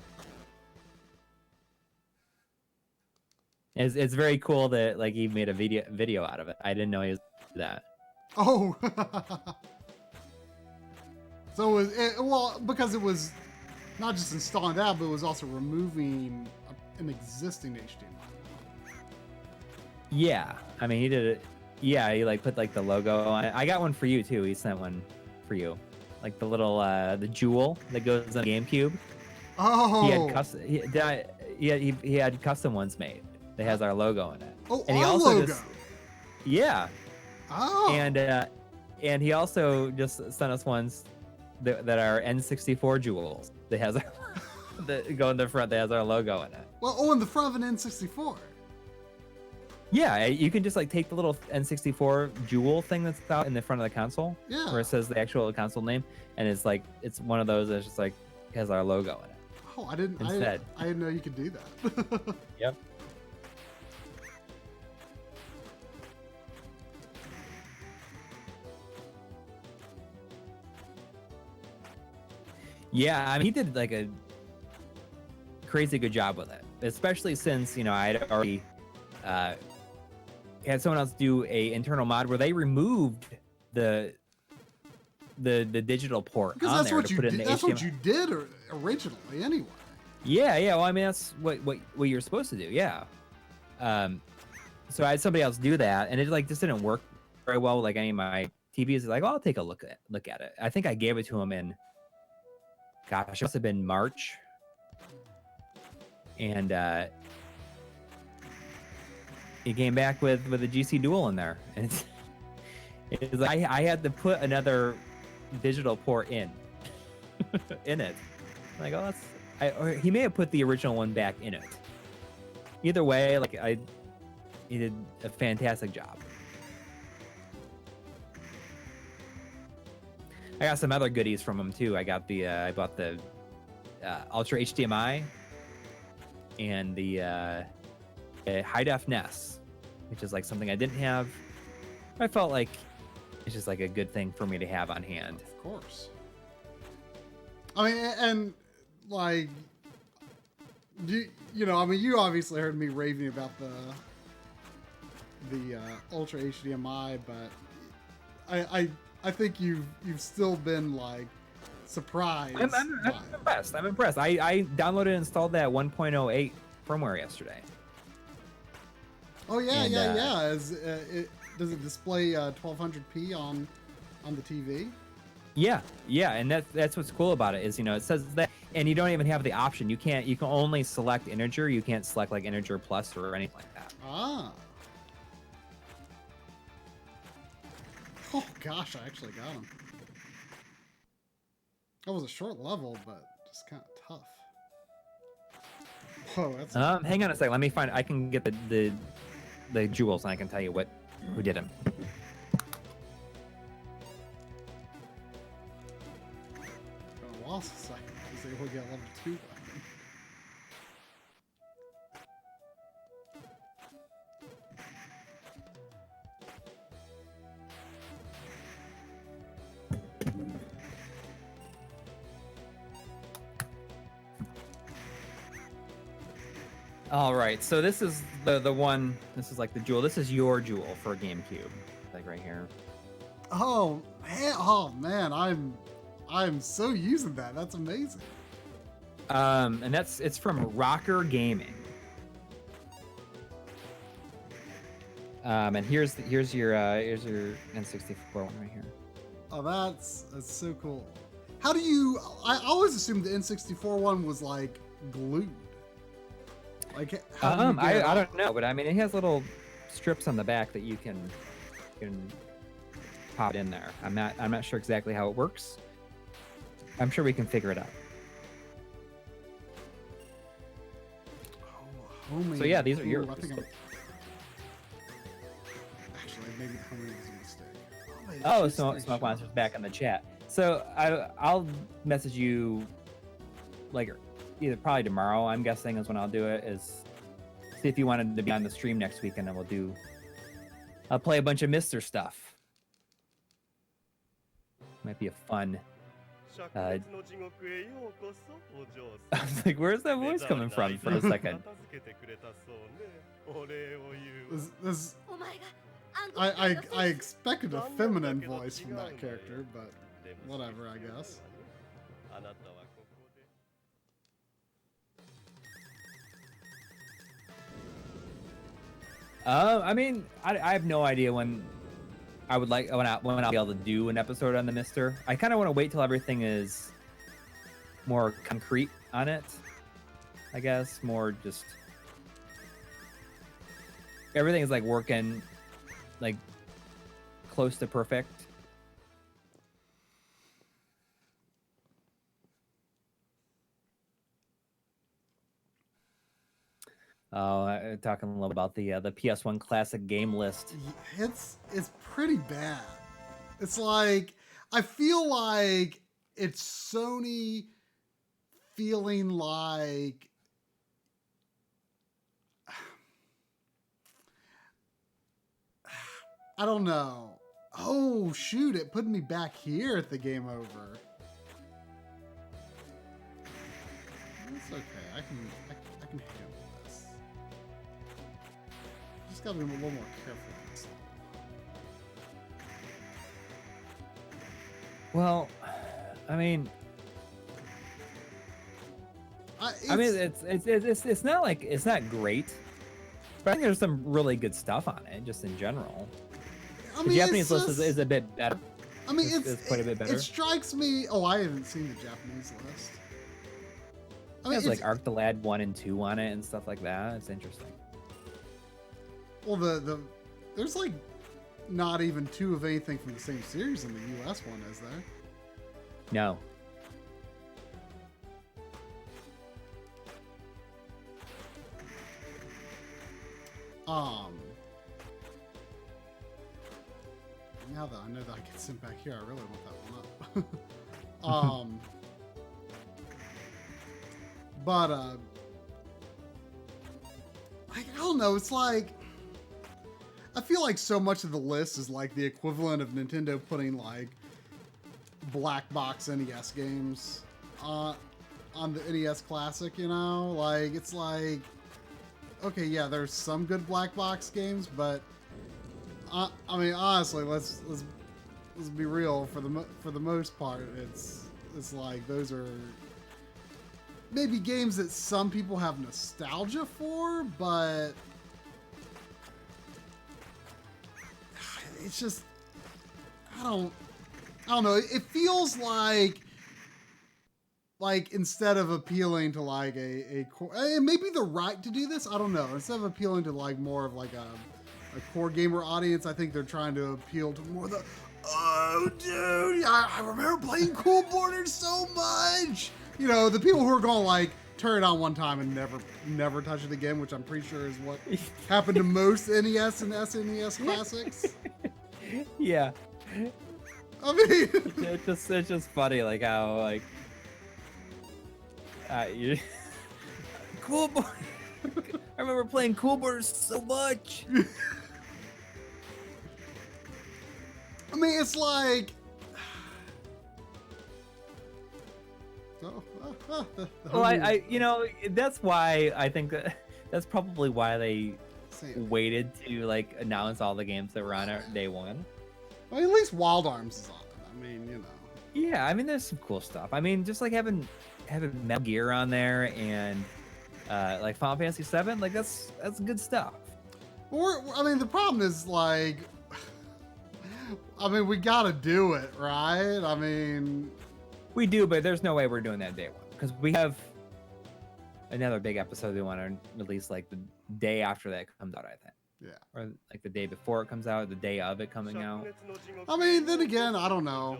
It's very cool that like he made a video out of it. I didn't know he was that. Oh. So because it was not just installing that, but it was also removing an existing HDMI. Yeah, I mean he did it. Yeah, he like put like the logo on it. I got one for you too. He sent one for you, like the little the jewel that goes on the GameCube. Oh. He had custom. He had custom ones made that has our logo in it. Oh, and he our also logo. just yeah. Oh. And he also just sent us ones that are N64 jewels. That has our that go in the front. That has our logo in it. Well, in the front of an N64. Yeah, you can just like take the little N64 jewel thing that's out in the front of the console, where it says the actual console name, and it's like it's one of those that's just like has our logo in it. Oh, I didn't know you could do that. Yep. Yeah, I mean, he did like a crazy good job with it, especially since I had already had someone else do a internal mod where they removed the digital port because on that's there what to you put it in did. the That's HDMI. what you did originally, anyway. Yeah. Well, I mean, that's what you're supposed to do. Yeah. So I had somebody else do that, and it like just didn't work very well with like any of my TVs. Like, I'll take a look at it. I think I gave it to him in, gosh, it must have been March, and he came back with a GC Dual in there, and it's like I had to put another digital port in it. Like, oh, or he may have put the original one back in it. Either way, like he did a fantastic job. I got some other goodies from him too. I got I bought the Ultra HDMI and the high def NES, which is like something I didn't have. I felt like it's just like a good thing for me to have on hand. Of course. I mean, and like, you obviously heard me raving about the Ultra HDMI, but I think you've still been like surprised. I'm impressed. I'm impressed. I downloaded and installed that 1.08 firmware yesterday. Oh yeah, yeah. Does it display 1200p on the TV? Yeah, and that's what's cool about it is it says that, and you don't even have the option. You can only select integer. You can't select like integer plus or anything like that. Ah. Oh gosh, I actually got him. That was a short level, but just kind of tough. Whoa, that's. Hang on a second. Let me find. I can get the jewels, and I can tell you who did them. Been a while since I was able to get level 2 weapon. All right, so this is the one. This is like the jewel. This is your jewel for GameCube, like right here. Oh man, I'm so using that. That's amazing. And it's from Rocker Gaming. And here's your N64 one right here. Oh, that's so cool. How do you? I always assumed the N64 one was like glued. Like, I don't know, but I mean, it has little strips on the back that you can pop in there. I'm not sure exactly how it works. I'm sure we can figure it out. Oh, so yeah, these are yours. I think actually, maybe the homemade is a mistake. Oh, Smoke Monster's back in the chat. So I'll message you like either probably tomorrow, I'm guessing, is when I'll do it, is see if you wanted to be on the stream next week, and then I'll play a bunch of Mr. stuff. Might be a fun. I was like, where's that voice coming from for a second? I expected a feminine voice from that character, but whatever, I guess. I mean, I have no idea when I would like when I'll be able to do an episode on the Mister. I kind of want to wait till everything is more concrete on it. I guess more just everything is like working like close to perfect. Oh, talking a little about the PS1 classic game list. It's pretty bad. It's like I feel like it's Sony feeling like I don't know. Oh shoot! It put me back here at the game over. It's okay. I can handle this. Just gotta be a little more careful with this. Well, I mean, it's not like it's not great, but I think there's some really good stuff on it, just in general. I mean, the Japanese list is a bit better. I mean, it's quite a bit better. It strikes me. Oh, I haven't seen the Japanese list. I mean, it's like Arc the Lad 1 and 2 on it and stuff like that. It's interesting. Well, there's like not even 2 of anything from the same series in the US one, is there? No. Now that I know that I can sit back here, I really want that one up. But I don't know. It's like I feel like so much of the list is like the equivalent of Nintendo putting like black box NES games on the NES Classic. You know, like it's like okay, yeah, there's some good black box games, but I mean, honestly, let's be real. For the most part, it's like those are maybe games that some people have nostalgia for, but it's just I don't know. It feels like instead of appealing to like a core, and maybe the right to do this, I don't know. Instead of appealing to like more of like a core gamer audience, I think they're trying to appeal to more the oh dude, I remember playing Cool Borders so much. You know, the people who are going to like turn it on one time and never touch it again, which I'm pretty sure is what happened to most NES and SNES classics. Yeah. I mean, it's just funny, like how like Cool Borders. I remember playing Cool Borders so much. I mean, it's like. Well, I you know, that's why I think that's probably why they waited to like announce all the games that were on it day one. Well, at least Wild Arms is on it. I mean, you know. Yeah, I mean, there's some cool stuff. I mean, just like having Metal Gear on there and like Final Fantasy VII, like that's good stuff. I mean, the problem is like, I mean, we gotta do it, right? I mean, we do, but there's no way we're doing that day one because we have another big episode we want to release like the day after that comes out, I think. Yeah. Or like the day before it comes out, the day of it coming out. I mean, then again, I don't know.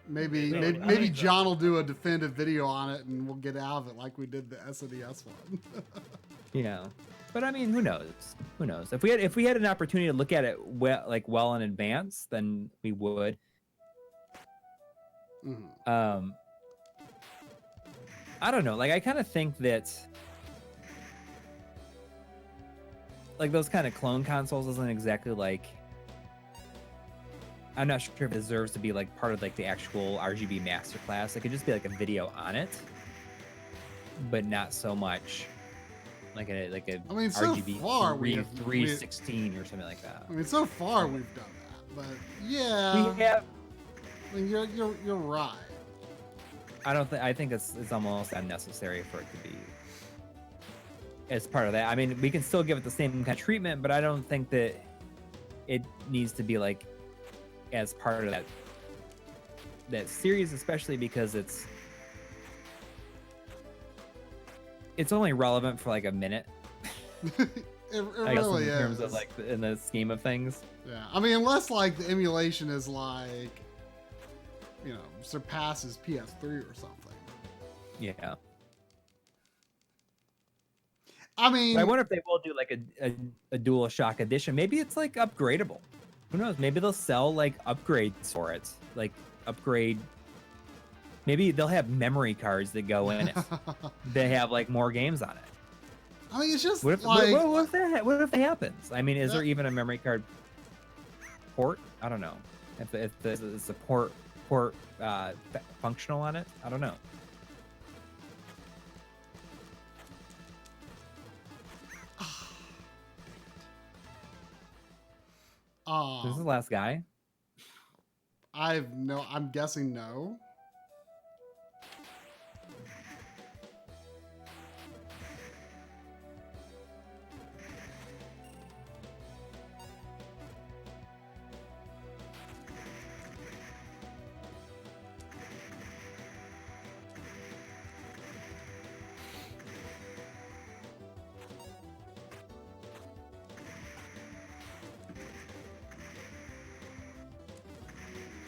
Maybe John will do a definitive video on it and we'll get out of it like we did the SNES one. Yeah. But I mean, who knows? Who knows? If we had an opportunity to look at it well in advance, then we would. Mm-hmm. I don't know. Like, I kind of think that like those kind of clone consoles isn't exactly like. I'm not sure if it deserves to be like part of like the actual RGB masterclass. It could just be like a video on it, but not so much like a I mean, RGB so far 316 or something like that. I mean, so far we've done that, but yeah, we have. I mean, you're right. I think it's almost unnecessary for it to be as part of that. I mean, we can still give it the same kind of treatment, but I don't think that it needs to be like as part of that series, especially because it's only relevant for like a minute. It I guess really in is. terms of like in the scheme of things. Yeah, I mean, unless like the emulation is like, you know, surpasses PS3 or something. Yeah. I mean, I wonder if they will do like a DualShock edition. Maybe it's like upgradable. Who knows? Maybe they'll sell like upgrades for it. Like upgrade. Maybe they'll have memory cards that go in it. They have like more games on it. I mean, it's just What if, like, what if that happens? I mean, is there even a memory card port? I don't know. If it's a port functional on it, I don't know. This is the last guy. I'm guessing no.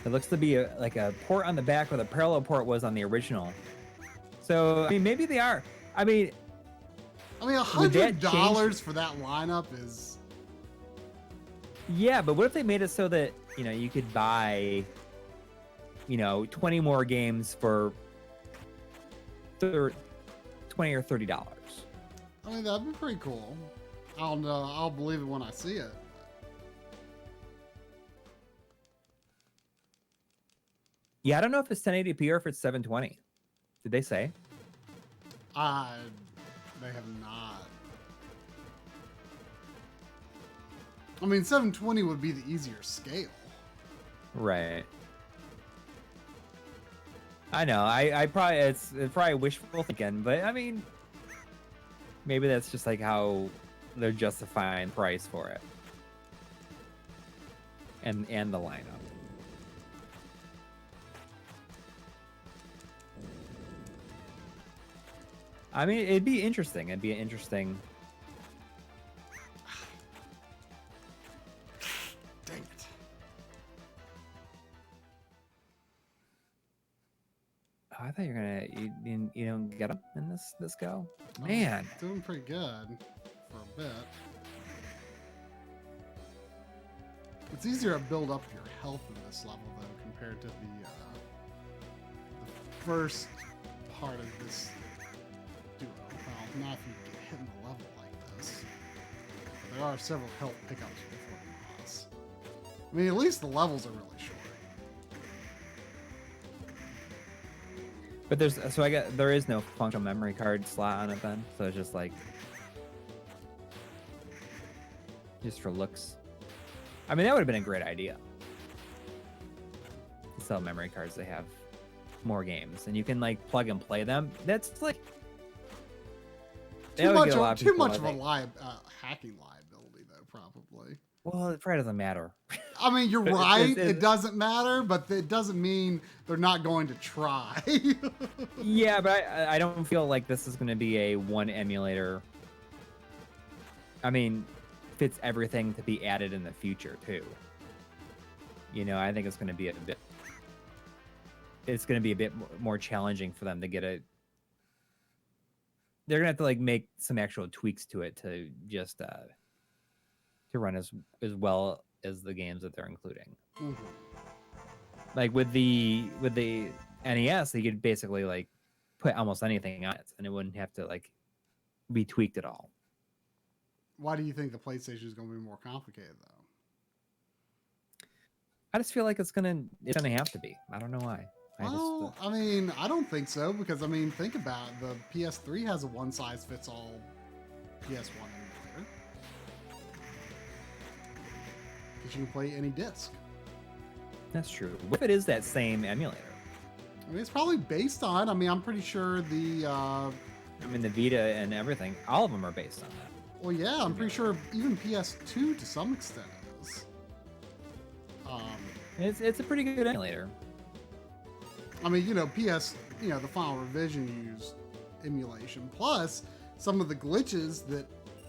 It looks to be like a port on the back where the parallel port was on the original. So I mean, maybe they are. I mean, $100 for that lineup is. Yeah, but what if they made it so that you could buy, 20 more games for $20 or $30? I mean, that'd be pretty cool. I don't know. I'll believe it when I see it. Yeah, I don't know if it's 1080p or if it's 720. Did they say? They have not. I mean, 720 would be the easier scale. Right. I know. I probably it's probably wishful thinking, but I mean, maybe that's just like how they're justifying price for it, and the lineup. I mean, it'd be interesting. It'd be an interesting. Dang it. Oh, I thought you were gonna you don't get them in this go. Well, Man, doing pretty good for a bit. It's easier to build up your health in this level though compared to the first part of this duo. Well, not if you get hit in the level like this. There are several health pickups before the boss. I mean, at least the levels are really short. but there is no functional memory card slot on it then, so it's just like for looks. I mean, that would have been a great idea. To sell memory cards that have more games, and you can like plug and play them. That's like Too much of a hacking liability, though, probably. Well, it probably doesn't matter. I mean, you're right. It doesn't matter, but it doesn't mean they're not going to try. Yeah, but I don't feel like this is going to be a one emulator. I mean, fits everything to be added in the future, too. I think it's going to be a bit... It's going to be a bit more challenging for them to get a... They're going to have to, like, make some actual tweaks to it to just... to run as well as the games that they're including. Mm-hmm. Like with the NES, they could basically like put almost anything on it, and it wouldn't have to like be tweaked at all. Why do you think the PlayStation is going to be more complicated, though? I just feel like it's gonna have to be. I don't know why. I mean, I don't think so because I mean, think about it. The PS3 has a one-size-fits-all PS1 emulator. Because you can play any disc. That's true. What if it is that same emulator? I mean, it's probably based on. I mean, I'm pretty sure the I mean, the Vita and everything, all of them are based on that. Well, yeah, I'm pretty sure even PS2 to some extent is. It's a pretty good emulator. I mean, you know, the final revision used emulation. Plus, some of the glitches that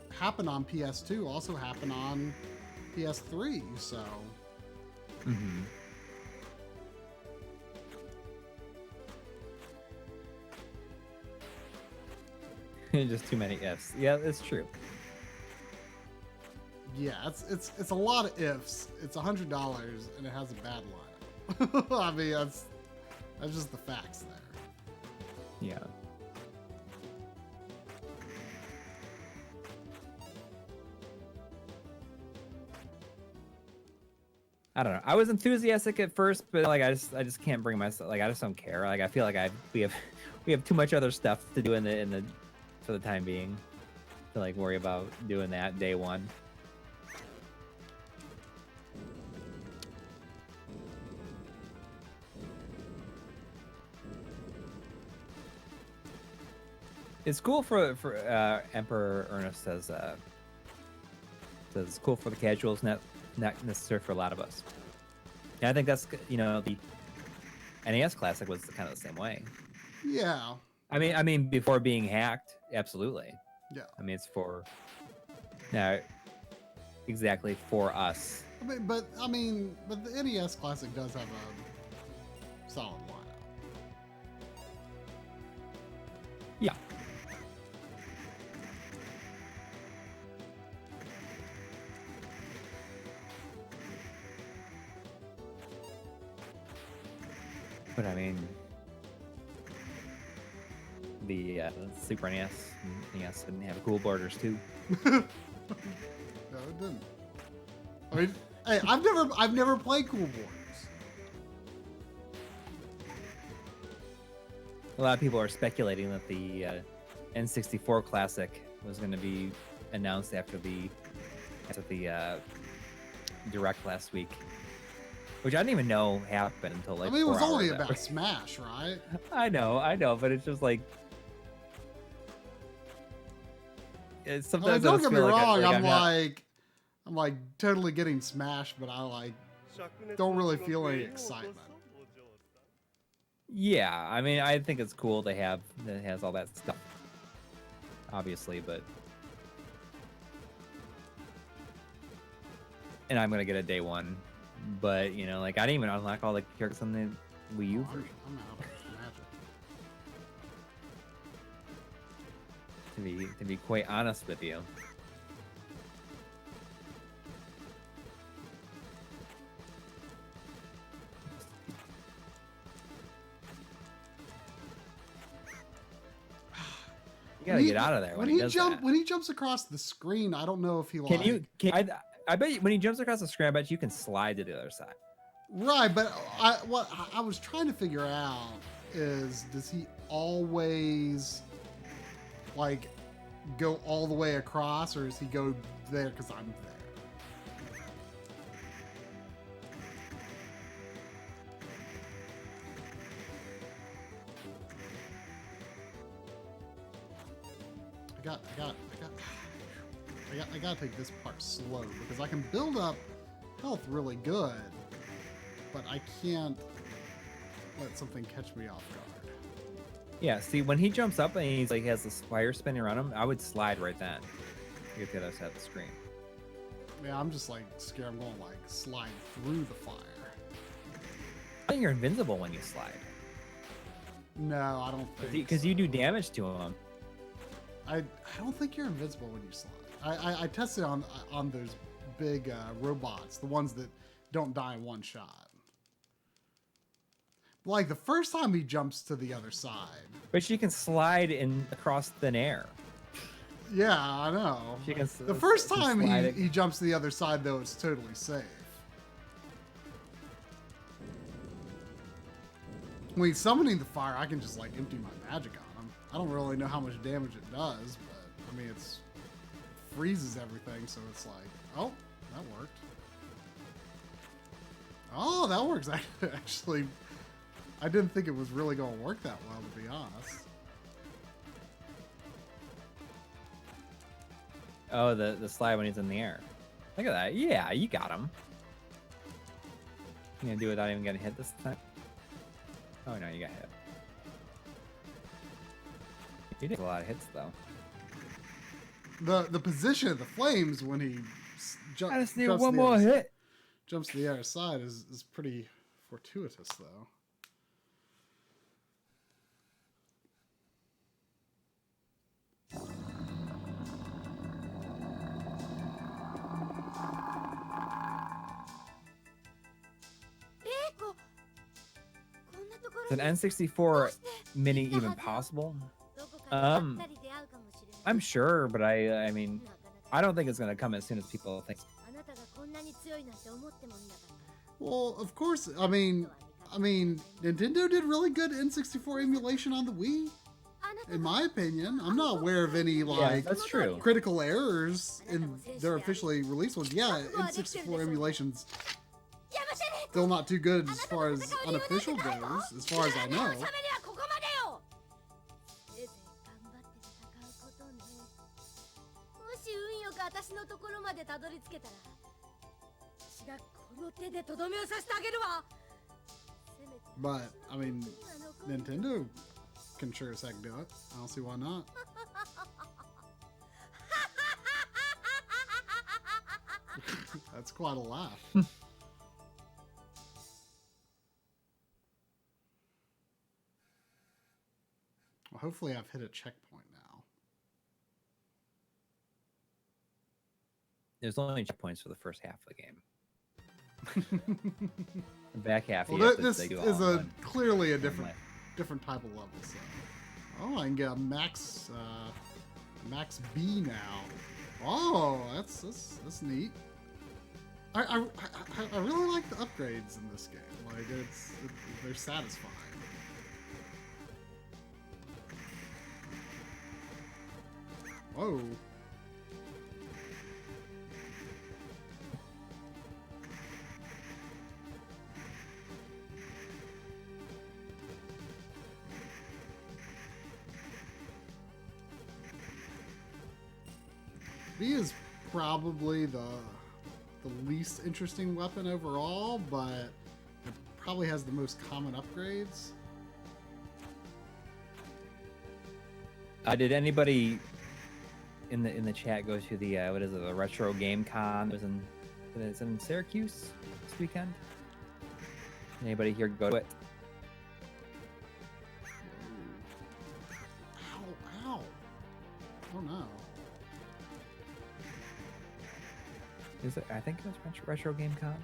happen on PS2 also happen on PS3, so. Mm-hmm. Just too many ifs. Yeah, it's true. Yeah, it's a lot of ifs. It's $100 and it has a bad lineup. I mean, that's just the facts there. Yeah. I don't know. I was enthusiastic at first, but like I just can't bring myself. Like I just don't care. Like I feel like we have too much other stuff to do in the for the time being to like worry about doing that day one. It's cool for Emperor Ernest says it's cool for the casuals, not necessary for a lot of us. And I think that's, you know, the NES Classic was kind of the same way. Yeah. I mean, before being hacked, absolutely. Yeah. I mean, it's for exactly for us. But the NES Classic does have a solid lineup. Yeah. But I mean, the Super NES and NES didn't have cool borders too. No, it didn't. I mean, hey, I've never played Cool Borders. A lot of people are speculating that the N64 Classic was going to be announced after the Direct last week, which I didn't even know happened until like. I mean, it was 4 only hours about after. Smash, right? I know, but it's just like. Sometimes don't I get me feel wrong. like I'm like totally getting Smash, but I like don't really feel any excitement. Yeah, I mean, I think it's cool to have that it has all that stuff, obviously, but and I'm gonna get a day one, but you know, like I didn't even unlock all the characters on the Wii U version. I'm out of Magic. To be quite honest with you. You gotta get out of there when he does that. When he jumps across the screen, I don't know if he I bet you, when he jumps across the screen, I bet you can slide to the other side. Right, but what I was trying to figure out is, does he always like go all the way across, or does he go there because I'm there? I gotta take this part slow because I can build up health really good, but I can't let something catch me off guard. Yeah, see, when he jumps up and he's like has this fire spinning around him, I would slide right then to get to the other side of the screen. Yeah, I'm just like scared I'm going to like slide through the fire. I think you're invincible when you slide. No, I don't think Because so. you do damage to him. I don't think you're invincible when you slide. I tested on those big robots, the ones that don't die in one shot. Like the first time he jumps to the other side. But she can slide in across thin air. Yeah, I know. She can the first time slide he jumps to the other side, though, it's totally safe. When he's summoning the fire, I can just like empty my magic on him. I don't really know how much damage it does, but I mean, it freezes everything, so it's like, oh, that worked. Oh, that works actually. I didn't think it was really going to work that well, to be honest. Oh, the slide when he's in the air. Look at that. Yeah, you got him. You gonna do it without even getting hit this time? Oh no, you got hit. He did a lot of hits though. The position of the flames when he I just need one more hit. Jumps to the other side is pretty fortuitous though. Is an N64 mini even possible? I'm sure, but I mean, I don't think it's gonna come as soon as people think. Well, of course. I mean, Nintendo did really good N64 emulation on the Wii. In my opinion, I'm not aware of any like that's true. critical errors in their officially released ones. Yeah, N64 emulation's still not too good as far as unofficial goes, as far as I know. But I mean, Nintendo can sure as heck do it. I don't see why not. That's quite a laugh. Well, hopefully I've hit a checkpoint now. There's only checkpoints for the first half of the game. The back half, well, this is clearly a different type of level. So, oh, I can get a max B now. Oh, that's neat. I really like the upgrades in this game. Like they're satisfying. Whoa. B is probably the least interesting weapon overall, but it probably has the most common upgrades. Did anybody in the chat go to the what is it, the Retro Game Con? It's in Syracuse this weekend. Anybody here go to it? Ow, ow. Oh no. Is it? I think it was Retro Game Con.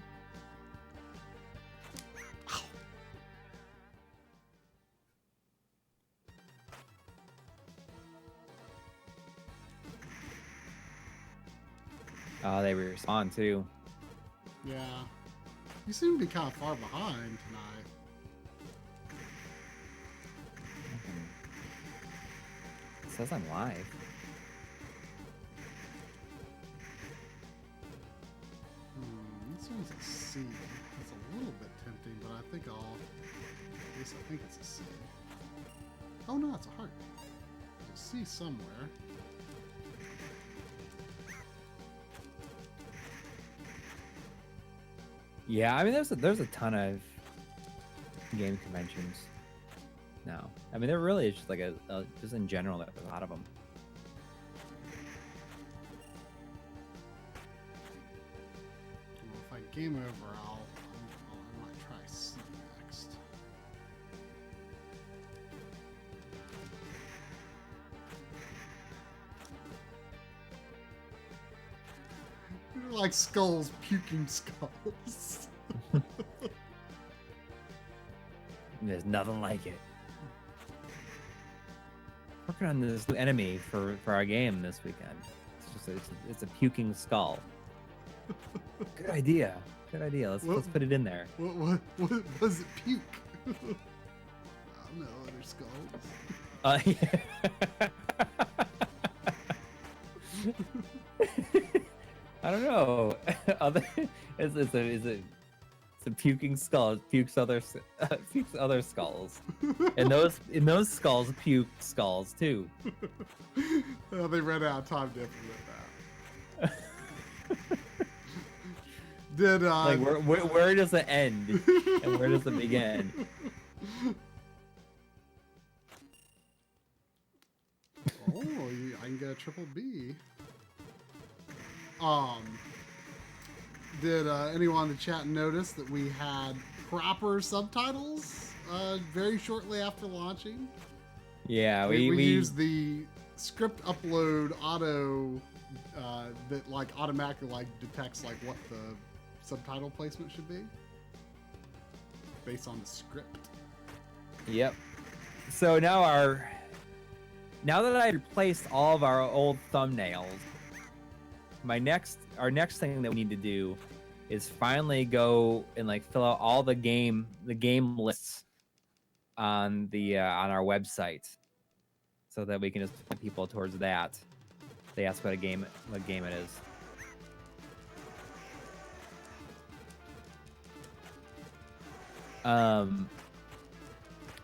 Oh, they respawn too. Yeah. You seem to be kind of far behind tonight. It says I'm live. This one's a C. It's a little bit tempting, but I think at least I think it's a C. Oh no, it's a heart. There's a C somewhere. Yeah, I mean, there's a ton of game conventions now. I mean, there really is just like just in general, there's a lot of them. Well, if I game over, I might try C next. You're like skulls, puking skulls. There's nothing like it. Working on this new enemy for our game this weekend. It's a puking skull. Good idea. Good idea. Let's put it in there. What was it? Puke? I don't know. Other skulls. Yeah. I don't know. It's a puking skull. It pukes other skulls. And in those skulls puke skulls too. Well, they ran out of time to implement that. Did like where does it end and where does it begin? Oh, I can get a triple B. Did anyone in the chat notice that we had proper subtitles very shortly after launching? Yeah, we used the script upload auto that like automatically like detects like what the subtitle placement should be based on the script. Yep. So now that I replaced all of our old thumbnails, our next thing that we need to do is finally go and like fill out all the game lists on on our website, so that we can just point people towards that. They ask what game it is.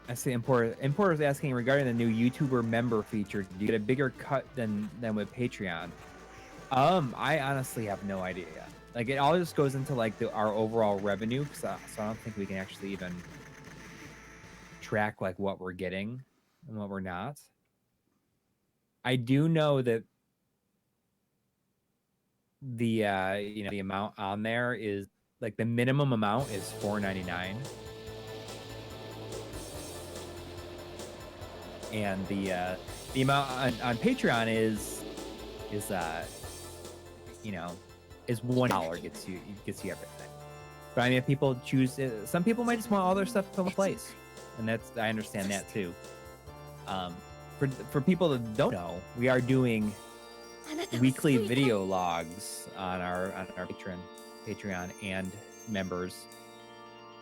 I see importers asking regarding the new YouTuber member feature. Do you get a bigger cut than with Patreon? I honestly have no idea yet. Like it all just goes into like our overall revenue, so I don't think we can actually even track like what we're getting and what we're not. I do know that the the amount on there is like the minimum amount is $4.99, and the amount on Patreon is is $1 gets you everything. But I mean, if people choose, some people might just want all their stuff in one place, and I understand that too. For people that don't know, we are doing weekly video logs on our Patreon and members,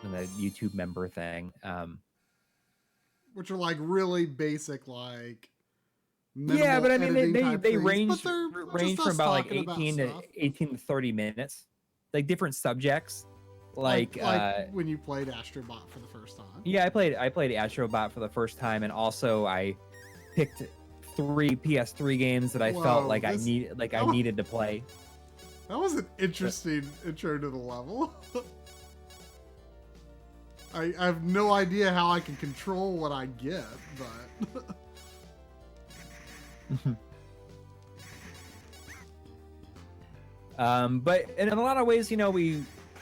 and the YouTube member thing. Which are like really basic, like yeah, but I mean they range from about like 18 to 30 minutes, like different subjects. Like when you played Astrobot for the first time. Yeah, I played Astrobot for the first time, and also I picked 3 PS3 games that I felt like I needed to play. That was an interesting intro to the level. I have no idea how I can control what I get, but but in a lot of ways,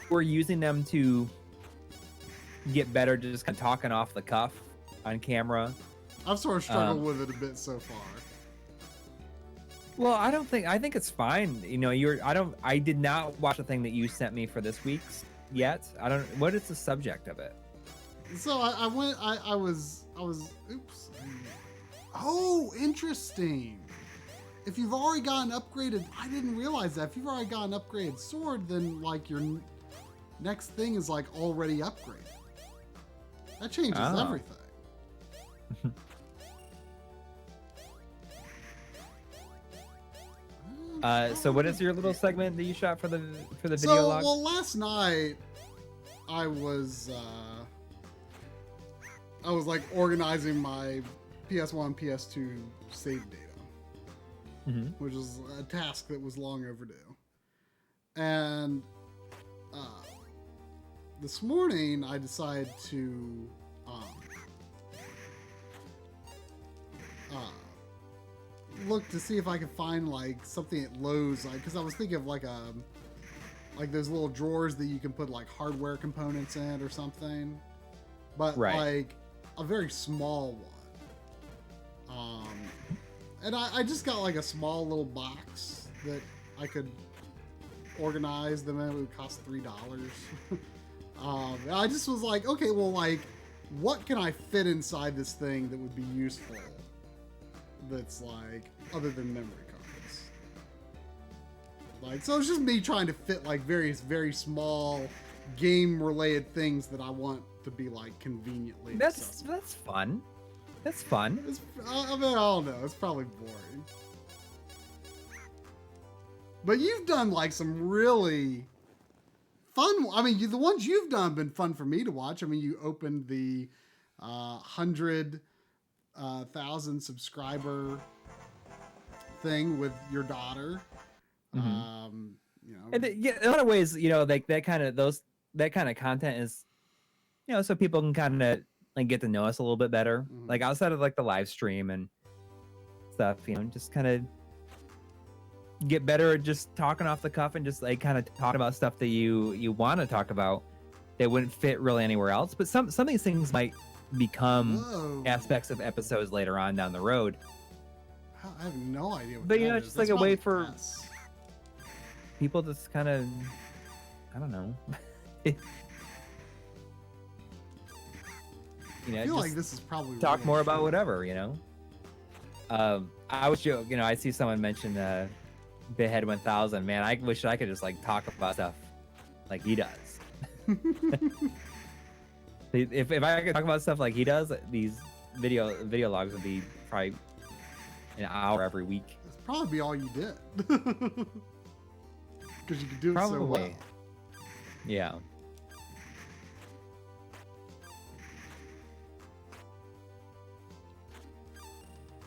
we're using them to get better, just kind of talking off the cuff on camera. I've sort of struggled with it a bit so far. Well, I think it's fine. I did not watch the thing that you sent me for this week's yet. What is the subject of it? So I was oops. Oh, interesting. If you've already got an upgraded, I didn't realize that. If you've already got an upgraded sword, then like your next thing is like already upgraded. That changes everything. So what is your little segment that you shot for the video log? Well, last night I was like organizing my PS1, PS2 save data, which is a task that was long overdue. And this morning I decided to look to see if I could find like something at Lowe's, like, because I was thinking of like those little drawers that you can put like hardware components in or something, but like a very small one. And I just got like a small little box that I could organize them in. It would cost $3. I just was like, okay, well, like, what can I fit inside this thing that would be useful? That's like other than memory cards. Like, so it's just me trying to fit like various very small game related things that I want to be like conveniently accessible. That's fun. That's fun. I mean, I don't know. It's probably boring. But you've done like some really fun. I mean, the ones you've done have been fun for me to watch. I mean, you opened the 100,000 subscriber thing with your daughter. you know. And yeah, in a lot of ways, you know, like that kind of content is, you know, so people can kind of like get to know us a little bit better, like outside of like the live stream and stuff, you know, just kind of get better at just talking off the cuff and just like kind of talk about stuff that you want to talk about that wouldn't fit really anywhere else. But some of these things might become aspects of episodes later on down the road. I have no idea what but you that know, is. it's just That's like a way probably for Tess. people just kind of, I don't know. You know, I feel just like this is probably talk really more about short. whatever, you know. I was joking, you know, I see someone mention Bithead 1000. Man, I wish I could just like talk about stuff like he does. if I could talk about stuff like he does, these video logs would be probably an hour every week. That's probably all you did. Because you could do it so well. Probably. Yeah.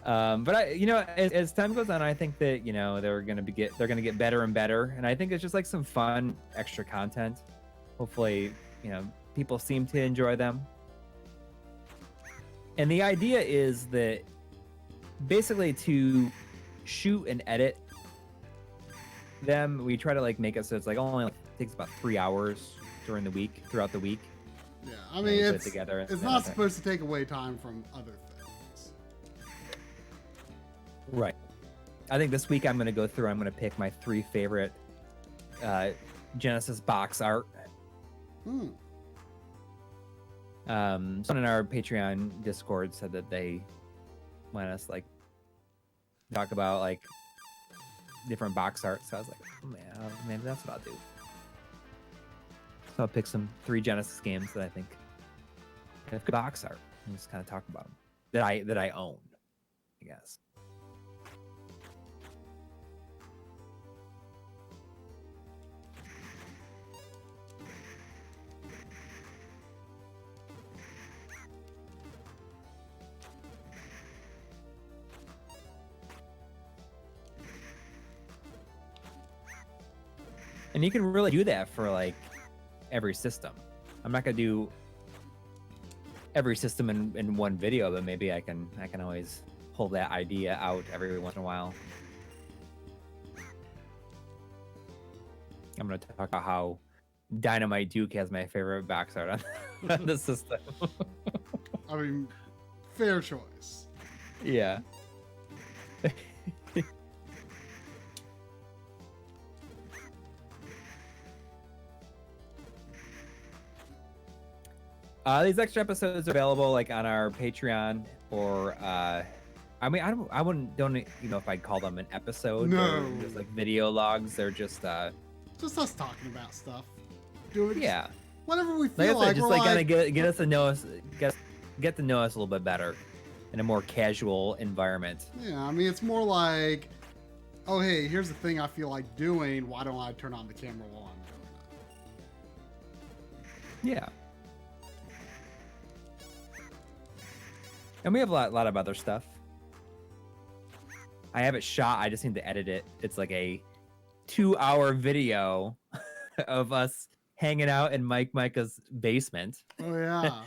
But you know, as time goes on, I think that, you know, they're gonna get better and better, and I think it's just like some fun extra content. Hopefully, you know, people seem to enjoy them. And the idea is that basically to shoot and edit them, we try to like make it so it's like only like, takes about 3 hours throughout the week. Yeah, I mean, put it it's together, it's not supposed to take away time from other things. Right. I think this week I'm going to go through, I'm going to pick my 3 favorite Genesis box art. Someone in our Patreon Discord said that they want us like talk about like different box art. So I was like, oh, man, maybe that's what I'll do. So I'll pick some 3 Genesis games that I think have good box art and just kind of talk about them that I own, I guess. And you can really do that for like every system. I'm not gonna do every system in one video, but maybe I can always pull that idea out every once in a while. I'm gonna talk about how Dynamite Duke has my favorite box art on the system. I mean, fair choice. Yeah. These extra episodes are available like on our Patreon or I mean I don't you know if I'd call them an episode. No. They're just like video logs. They're just us talking about stuff. Do it. Yeah. Whatever we Like feel I said, like. just We're like kind like, of get us to know us, get to know us a little bit better in a more casual environment. yeah, I mean, it's more like, oh, hey, here's the thing I feel like doing. Why don't I turn on the camera while I'm doing Yeah. And we have a lot of other stuff. I have it shot. I just need to edit it. It's like a 2-hour video of us hanging out in Micah's basement. it? Oh,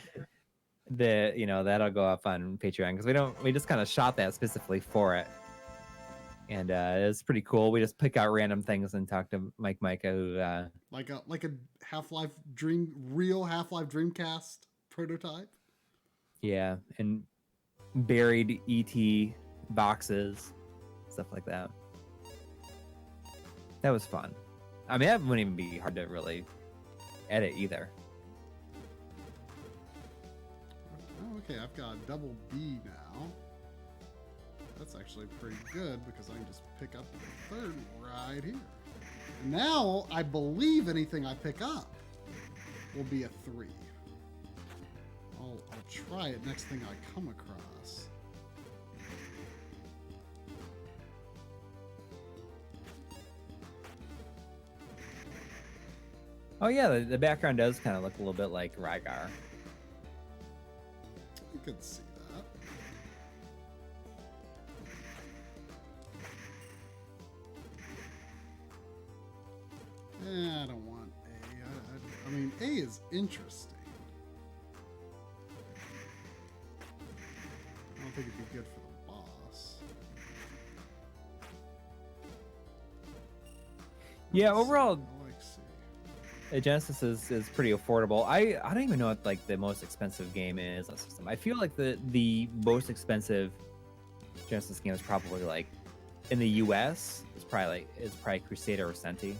yeah. You know, that'll go up on Patreon because we just kind of shot that specifically for it. And it's pretty cool. We just pick out random things and talk to Micah who like a real Half-Life Dreamcast prototype. yeah, and buried ET boxes, stuff like that. That was fun. I mean, that wouldn't even be hard to really edit either. Oh, okay, I've got double B now. That's actually pretty good because I can just pick up the 3rd right here. And now, I believe anything I pick up will be a 3. I'll try it next thing I come across. Oh yeah, the background does kind of look a little bit like Rygar. You could see that. is interesting. I don't think it'd be good for the boss. Yeah, overall, Genesis is pretty affordable. I don't even know what like the most expensive game is on the system. I feel like the most expensive Genesis game is probably like in the US. It's probably Crusader or Senti.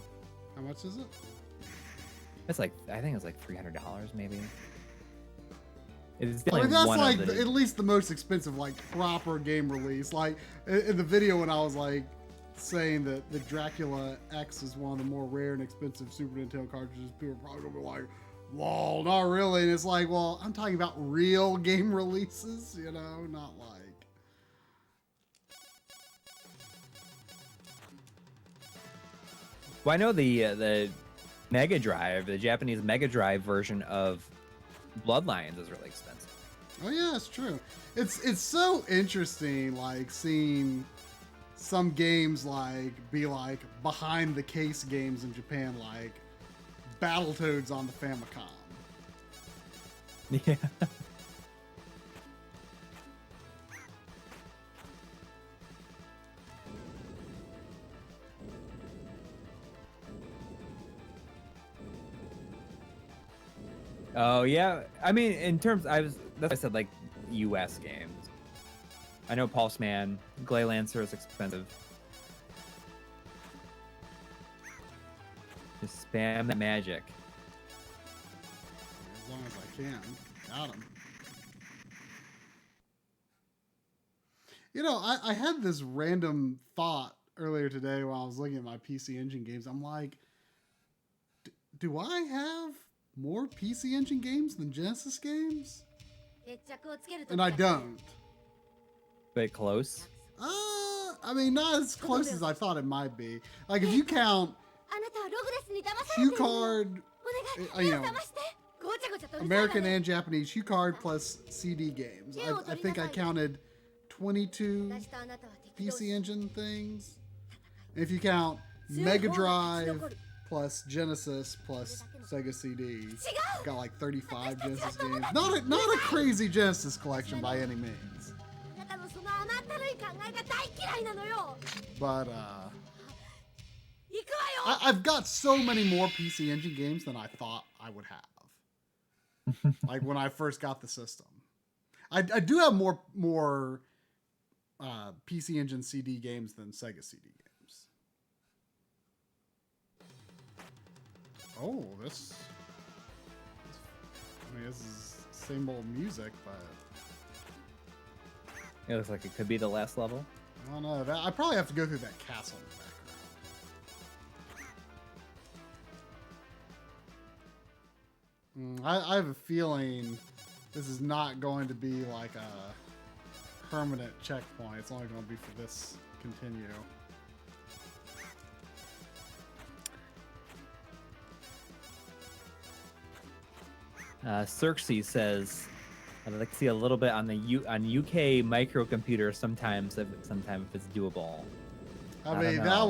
How much is it? It's like I think it's like $300 maybe. It's I mean, definitely that's one like of the, at least the most expensive like proper game release. Like in the video when I was like saying that the Dracula X is one of the more rare and expensive Super Nintendo cartridges, people are probably gonna be like, "Lol, not really." And it's like, well, I'm talking about real game releases, you know, not like. Well, I know the Mega Drive, the Japanese Mega Drive version of Bloodlines is really expensive. Oh yeah, it's true. It's so interesting, like seeing some games like be like behind the case games in Japan, like Battletoads on the Famicom. Yeah. Oh yeah, I mean, in terms, that's what I said, like U.S. games. I know Pulse Man, Glay Lancer is expensive. Just spam that magic. As long as I can, got him. You know, I had this random thought earlier today while I was looking at my PC Engine games. I'm like, do I have more PC Engine games than Genesis games? And I don't. Bit close. I mean, not as close as I thought it might be. Like, if you count Hue Card, you know, American and Japanese Hue Card plus CD games, I think I counted 22 PC Engine things. And if you count Mega Drive plus Genesis plus Sega CD, got like 35 Genesis games. Not a crazy Genesis collection by any means. But I've got so many more PC Engine games than I thought I would have. Like when I first got the system, I do have more PC Engine CD games than Sega CD games. Oh, this is same old music, but It looks like it could be the last level. I don't know. I probably have to go through that castle in the background. I have a feeling this is not going to be like a permanent checkpoint. It's only going to be for this continue. Circe says, I'd like to see a little bit on the UK microcomputer sometimes if it's doable. I mean, that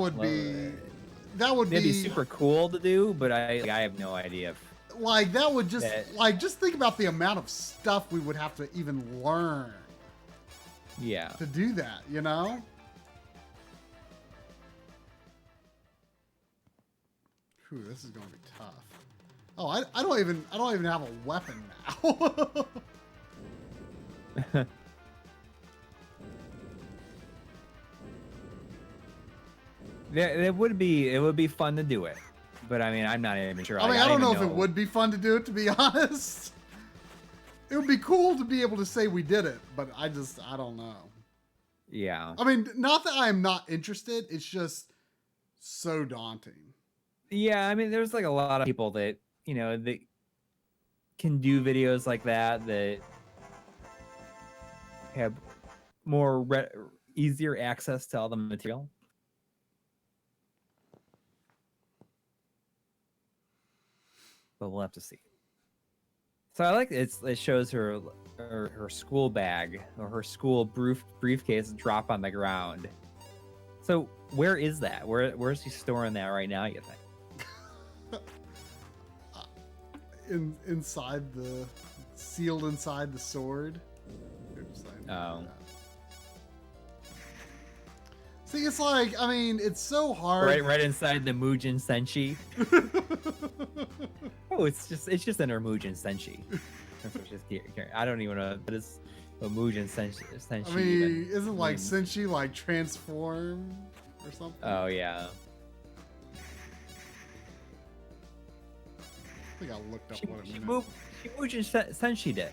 would be super cool to do, but I have no idea. Like that would just just think about the amount of stuff we would have to even learn. Yeah. To do that, you know? Whew, this is gonna be tough. Oh, I don't even have a weapon now. Yeah, it would be fun to do it, but I mean, I'm not even sure. I mean, I don't know if it would be fun to do it, to be honest. It would be cool to be able to say we did it, but I don't know. Yeah. I mean, not that I'm not interested. It's just so daunting. Yeah, I mean, there's like a lot of people that, you know, that can do videos like that have more easier access to all the material. But we'll have to see. So I like it shows her school bag or her school briefcase drop on the ground. So where is that? Where's she storing that right now, you think? inside the sealed inside the sword. Oh. See, it's like, I mean, it's so hard. Right inside the Mugen Senshi. Oh, it's just in her Mugen Senshi. That's what she's carrying. I don't even know what is a Mugen Senshi. I mean, isn't like Senshi like transform or something? Oh yeah. I think I looked up what it meant. She Mugen Senshi did.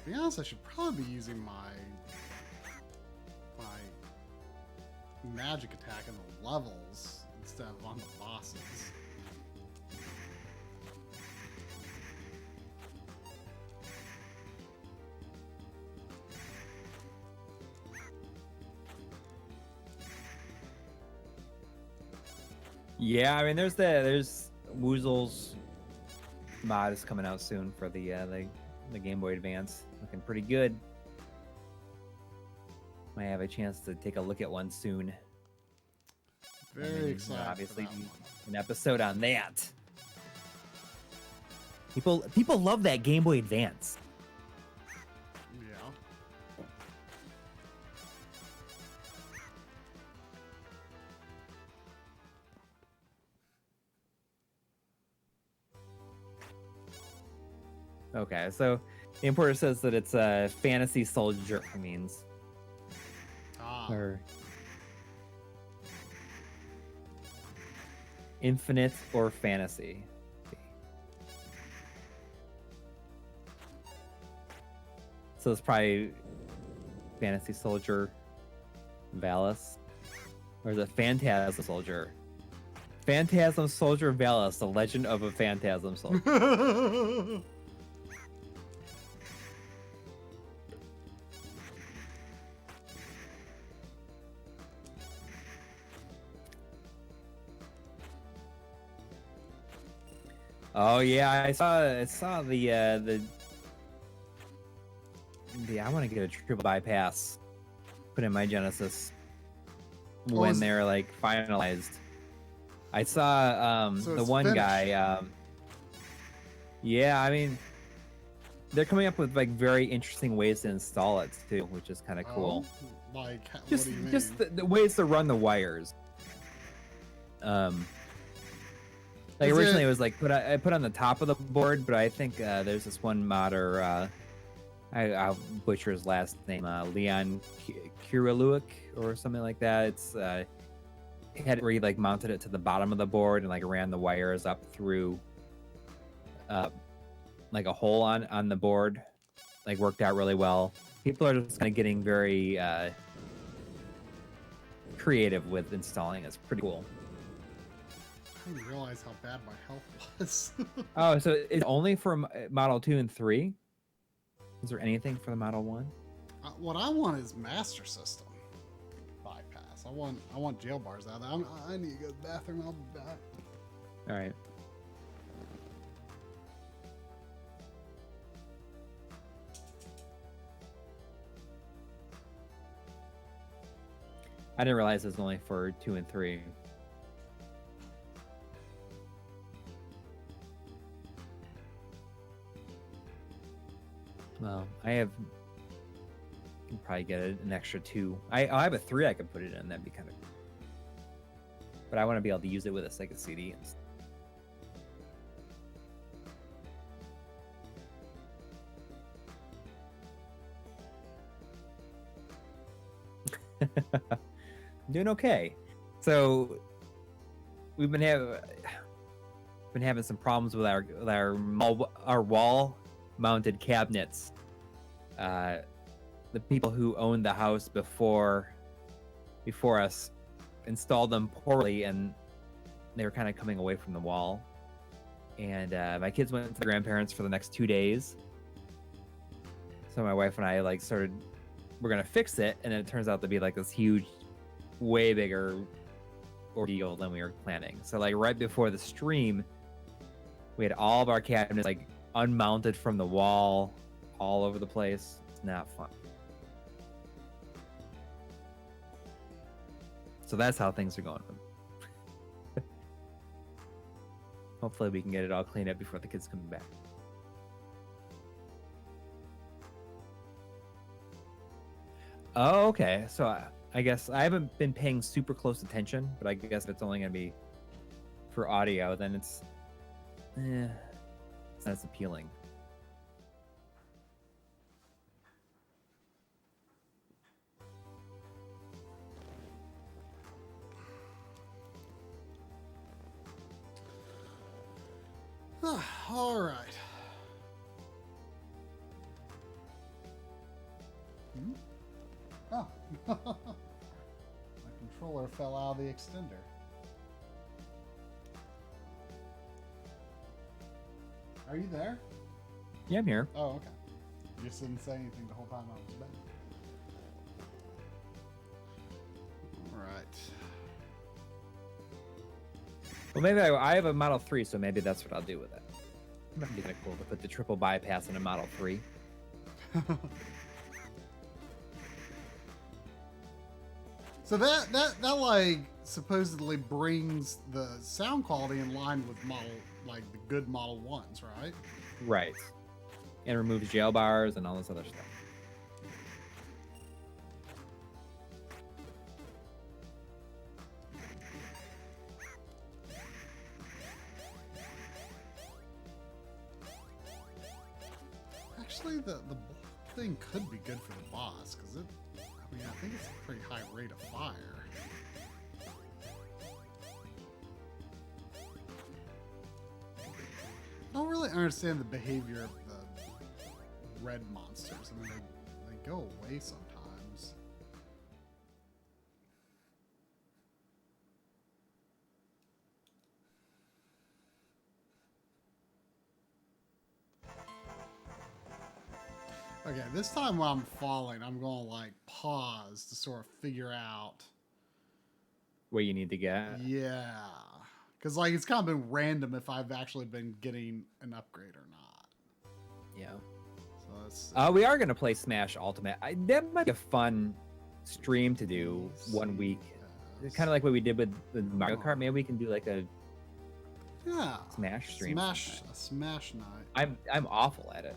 To be honest, I should probably be using my magic attack in the levels instead of on the bosses. Yeah, I mean, there's Woozle's mod is coming out soon for the Game Boy Advance. Looking pretty good. Might have a chance to take a look at one soon. Very excited. Obviously, an episode on that. People love that Game Boy Advance. Yeah. Okay, so the importer says that it's a fantasy soldier. Means. Or infinite or fantasy. So it's probably Fantasy Soldier Valis. Or is it Phantasm Soldier? Phantasm Soldier Valis, the legend of a Phantasm Soldier. Oh yeah, I saw the I want to get a triple bypass put in my Genesis when they're like finalized. I saw So the one finished. guy. Yeah, I mean, they're coming up with like very interesting ways to install it too, which is kind of cool. Like, Just what do you mean? just the ways to run the wires. Like originally it was like I put on the top of the board, but I think there's this one modder, I'll butcher his last name, Leon Kiriluik or something like that. It's he had where he like mounted it to the bottom of the board and like ran the wires up through like a hole on the board. Like worked out really well. People are just kind of getting very creative with installing. It's pretty cool. I didn't realize how bad my health was. Oh, so it's only for Model 2 and 3? Is there anything for the Model 1? What I want is Master System bypass. I want jail bars out of that. I need to go to the bathroom. I'll be back. All right. I didn't realize it was only for 2 and 3. Well, I can probably get an extra 2. I have a 3 I could put it in. That'd be kind of cool. But I want to be able to use it with a Sega CD. Doing okay. So we've been having some problems with our wall mounted cabinets. The people who owned the house before us installed them poorly, and they were kind of coming away from the wall. And my kids went to the grandparents for the next 2 days. So my wife and I we're gonna fix it, and then it turns out to be like this huge, way bigger ordeal than we were planning. So like right before the stream, we had all of our cabinets like unmounted from the wall all over the place. It's not fun. So that's how things are going. Hopefully we can get it all cleaned up before the kids come back. Oh, okay. So I guess I haven't been paying super close attention, but I guess if it's only going to be for audio, then it's that's appealing. All right. Oh. My controller fell out of the extender. Are you there? Yeah, I'm here. Oh, okay. You just didn't say anything the whole time I was back. All right. Well, maybe I have a Model 3, so maybe that's what I'll do with it. It might be kind of cool to put the triple bypass in a Model 3. So that like supposedly brings the sound quality in line with the good Model 1s, right? Right. And removes jail bars and all this other stuff. Actually, the thing could be good for the boss, because I think it's a pretty high rate of fire. I don't really understand the behavior of the red monsters. I mean, they go away sometimes. Okay, this time when I'm falling, I'm going to like pause to sort of figure out where you need to get. Yeah. Because like it's kind of been random if I've actually been getting an upgrade or not. Yeah. So let's we are going to play Smash Ultimate. That might be a fun stream to do one week. It's kind of like what we did with Mario Kart. Maybe we can do like a Smash stream. A Smash night. I'm awful at it.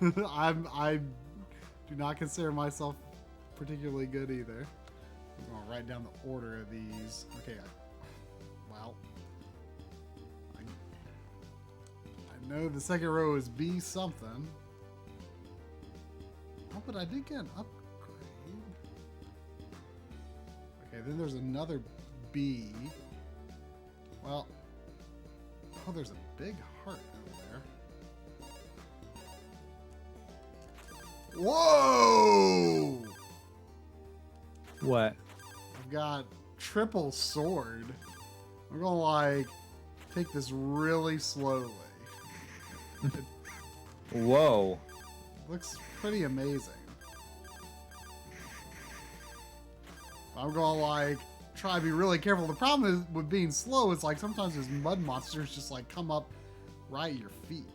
I do not consider myself particularly good either. I'm going to write down the order of these. Okay. Well, I know the second row is B something. Oh, but I did get an upgrade. Okay, then there's another B. Well, oh, there's a big heart over there. Whoa! What? I've got triple sword. I'm gonna like take this really slowly. Whoa. Looks pretty amazing. I'm gonna like try to be really careful. The problem is with being slow is like sometimes those mud monsters just like come up right at your feet.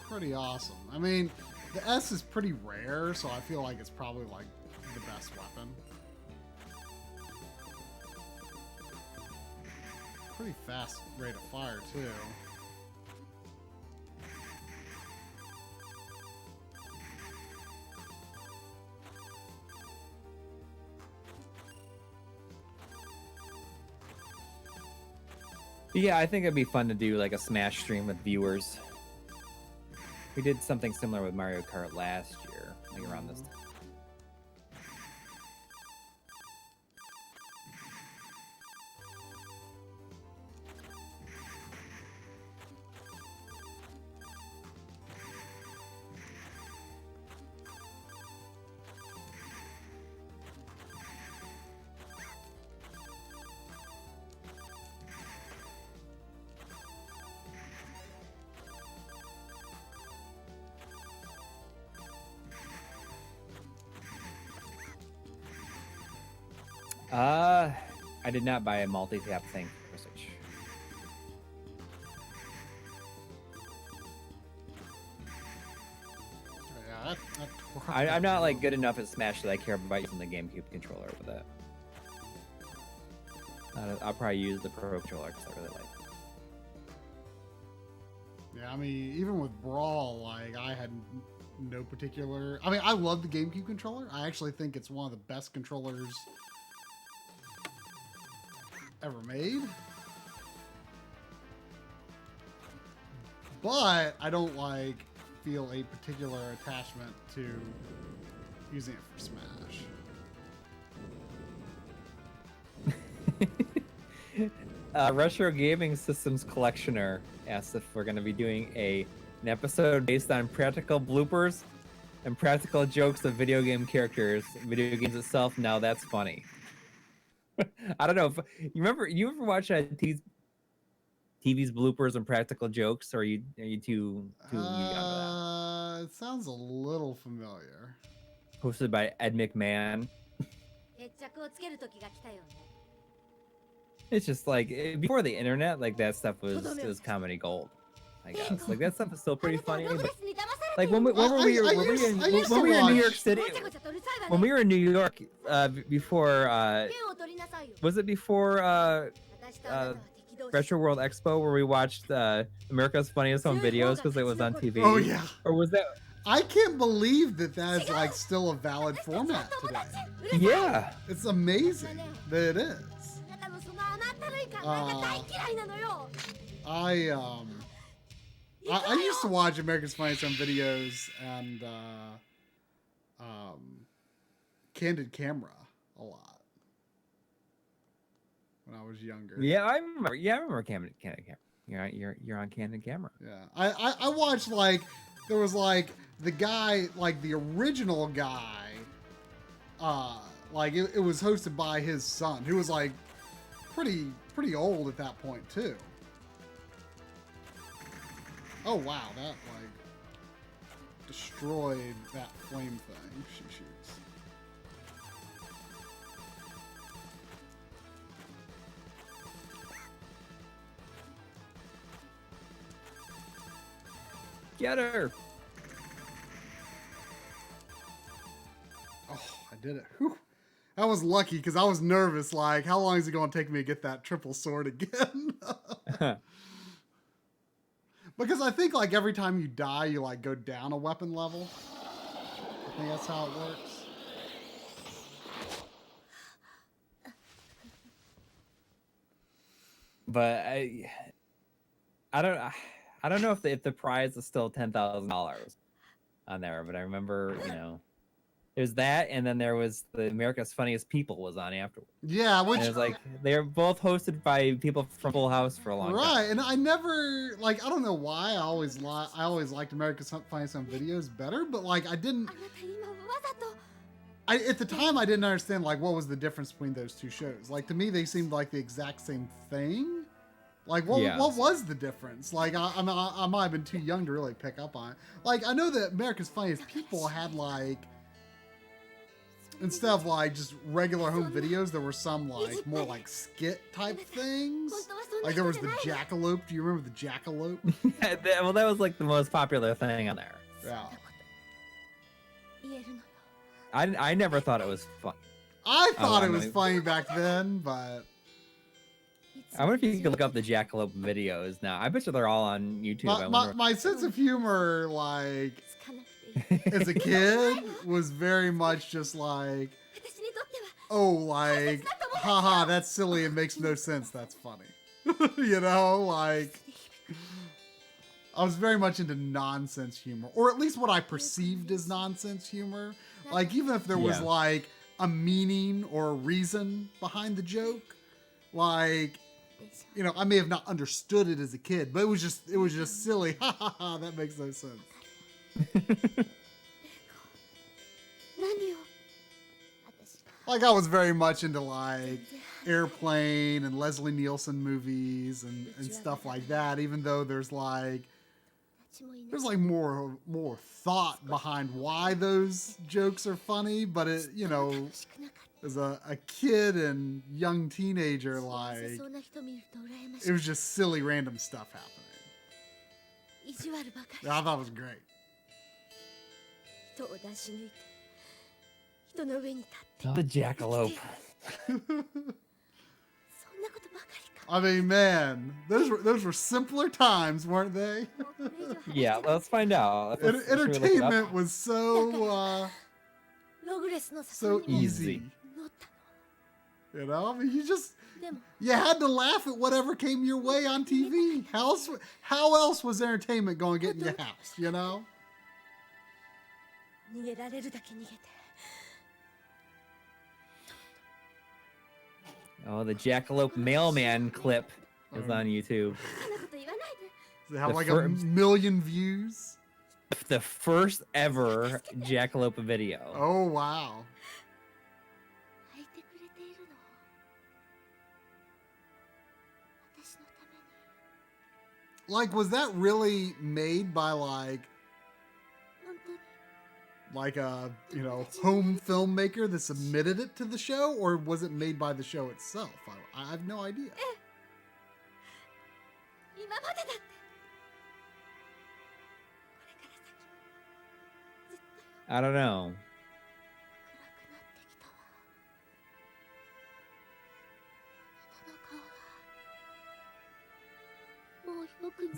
Pretty awesome. I mean, the S is pretty rare, so I feel like it's probably like the best weapon. Pretty fast rate of fire too. Yeah, I think it'd be fun to do like a Smash stream with viewers. We did something similar with Mario Kart last year, like around this time. I did not buy a multi-tap thing for Switch. Yeah, I'm not like good enough at Smash that I care about using the GameCube controller with it. I'll probably use the Pro controller because I really like it. Yeah, I mean, even with Brawl, like, I had no particular... I mean, I love the GameCube controller. I actually think it's one of the best controllers ever made. But I don't, like, feel a particular attachment to using it for Smash. Retro Gaming Systems Collectioner asks if we're going to be doing an episode based on practical bloopers and practical jokes of video game characters, video games itself. Now that's funny. I don't know if you ever watch TV's bloopers and practical jokes, or are you too young for that? It sounds a little familiar. Hosted by Ed McMahon. It's just like before the internet, like that stuff was comedy gold, I guess. Like that stuff is still pretty funny. But, like when we were in New York City, when we were in New York before was it before Retro World Expo where we watched America's Funniest Home Videos because it was on TV? Oh yeah. Or was that? I can't believe that is like still a valid format today. Yeah. It's amazing that it is. I used to watch America's Funniest Home Videos and Candid Camera a lot when I was younger. Yeah, I remember. Yeah, I remember Candid Camera. You're on Candid Camera. Yeah, I watched, like, there was like the guy, like the original guy, like it was hosted by his son, who was like pretty old at that point too. Oh wow, that like destroyed that flame thing she shoots. Get her! Oh, I did it. Whew. I was lucky because I was nervous. Like, how long is it going to take me to get that triple sword again? Because I think, like, every time you die, you, like, go down a weapon level. I think that's how it works. But I don't know if the prize is still $10,000 on there. But I remember, there's that, and then there was the America's Funniest People was on afterwards. Yeah, which and it was like they're both hosted by people from Full House for a long time. Right, and I never, like, I don't know why I always liked America's Funniest Home Videos better, but like at the time I didn't understand like what was the difference between those two shows. Like to me they seemed like the exact same thing. Like what was the difference? Like I might have been too young to really pick up on it. Like I know that America's Funniest People had like, instead of like just regular home videos, there were some like more like skit type things. Like there was the Jackalope. Do you remember the Jackalope? Well, that was like the most popular thing on there. Yeah. I never thought it was fun. I thought it was funny back then, but I wonder if you could look up the Jackalope videos now. I bet you they're all on YouTube. My sense of humor, like, as a kid, was very much just like, oh, like, haha, that's silly. It makes no sense. That's funny. Like, I was very much into nonsense humor, or at least what I perceived as nonsense humor. Like, even if there was like a meaning or a reason behind the joke, like, I may have not understood it as a kid, but it was just silly. Ha ha ha, that makes no sense. Like, I was very much into like Airplane and Leslie Nielsen movies and stuff like that, even though there's like more thought behind why those jokes are funny, but it, as a kid and young teenager, like, it was just silly random stuff happening. I thought it was great. The jackalope. I mean, man, those were simpler times, weren't they? Yeah, let's find out. Entertainment was so so easy. You know, I mean, you had to laugh at whatever came your way on TV. How else was entertainment going to get in your house? You know. Oh, the jackalope mailman clip is on YouTube. Does it have like a million views? The first ever jackalope video. Oh, wow. Like, was that really made by like a, you know, home filmmaker that submitted it to the show, or was it made by the show itself? I have no idea. I don't know.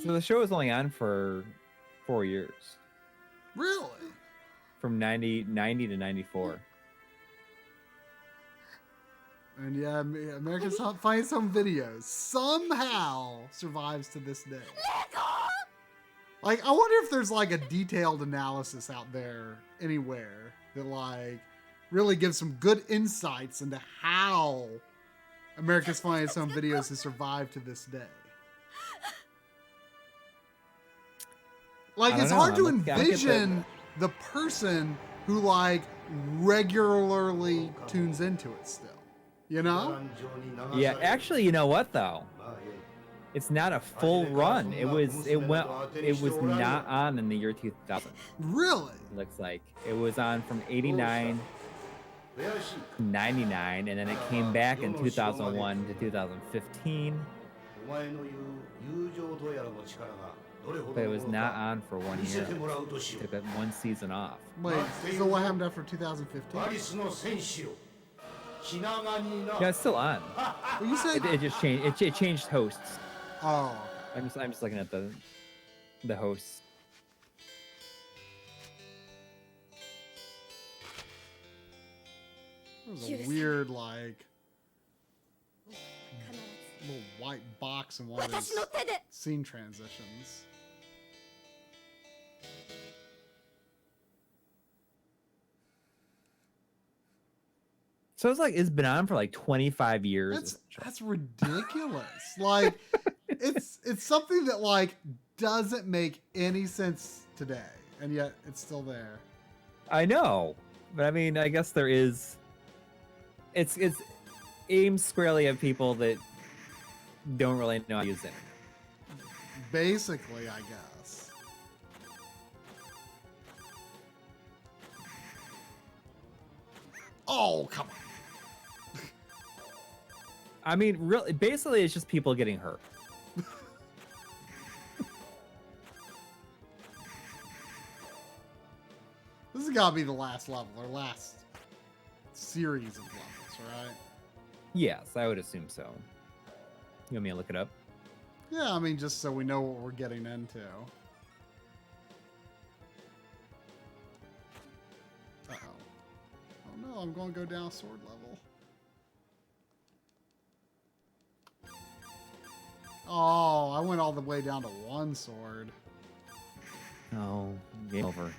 So the show was only on for 4 years. Really? From 90 to 94. And yeah, America's Funniest Home Videos somehow survives to this day. Like, I wonder if there's like a detailed analysis out there anywhere that like really gives some good insights into how America's Funniest Home Videos has survived to this day. Like, it's hard to envision the person who like regularly tunes into it still, you know? Yeah, actually, you know what though? It's not a full run. It was not on in the year 2000. Really? It looks like it was on from 89 to 99, and then it came back in 2001 to 2015. But it was not on for 1 year. Took one season off. Wait, so what happened after 2015? Yeah, it's still on. Well, you said it just changed. It changed hosts. Oh. I'm just looking at the hosts. It was a weird like little white box in one of those scene transitions. So it's been on for like 25 years. That's ridiculous. Like it's something that like doesn't make any sense today, and yet it's still there. I know, but I mean, I guess there is. It's aimed squarely at people that don't really know how to use it. Basically, I guess. Oh, come on. I mean, really, basically, it's just people getting hurt. This has got to be the last level, or last series of levels, right? Yes, I would assume so. You want me to look it up? Yeah, I mean, just so we know what we're getting into. Uh-oh. Oh no, I'm going to go down sword level. Oh, I went all the way down to one sword. Oh, game over.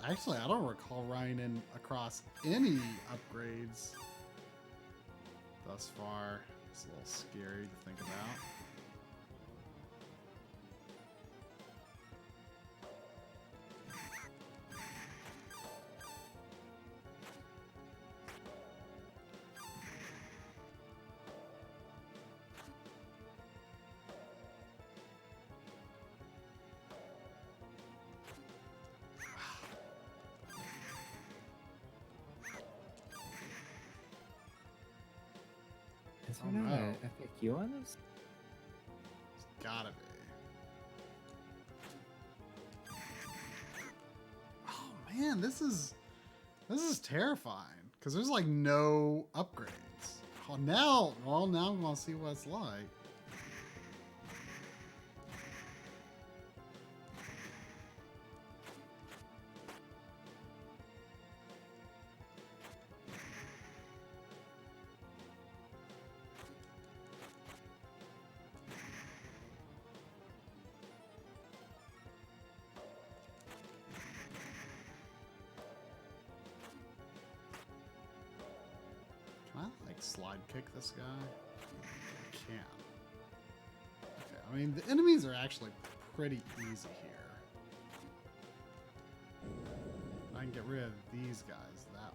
Actually, I don't recall running across any upgrades thus far. It's a little scary to think about. Is there not a FAQ on this? It's gotta be. Oh man, this is terrifying because there's like no upgrades. Oh, now I'm gonna see what it's like. Slide kick this guy? I can. Okay, I mean, the enemies are actually pretty easy here. I can get rid of these guys that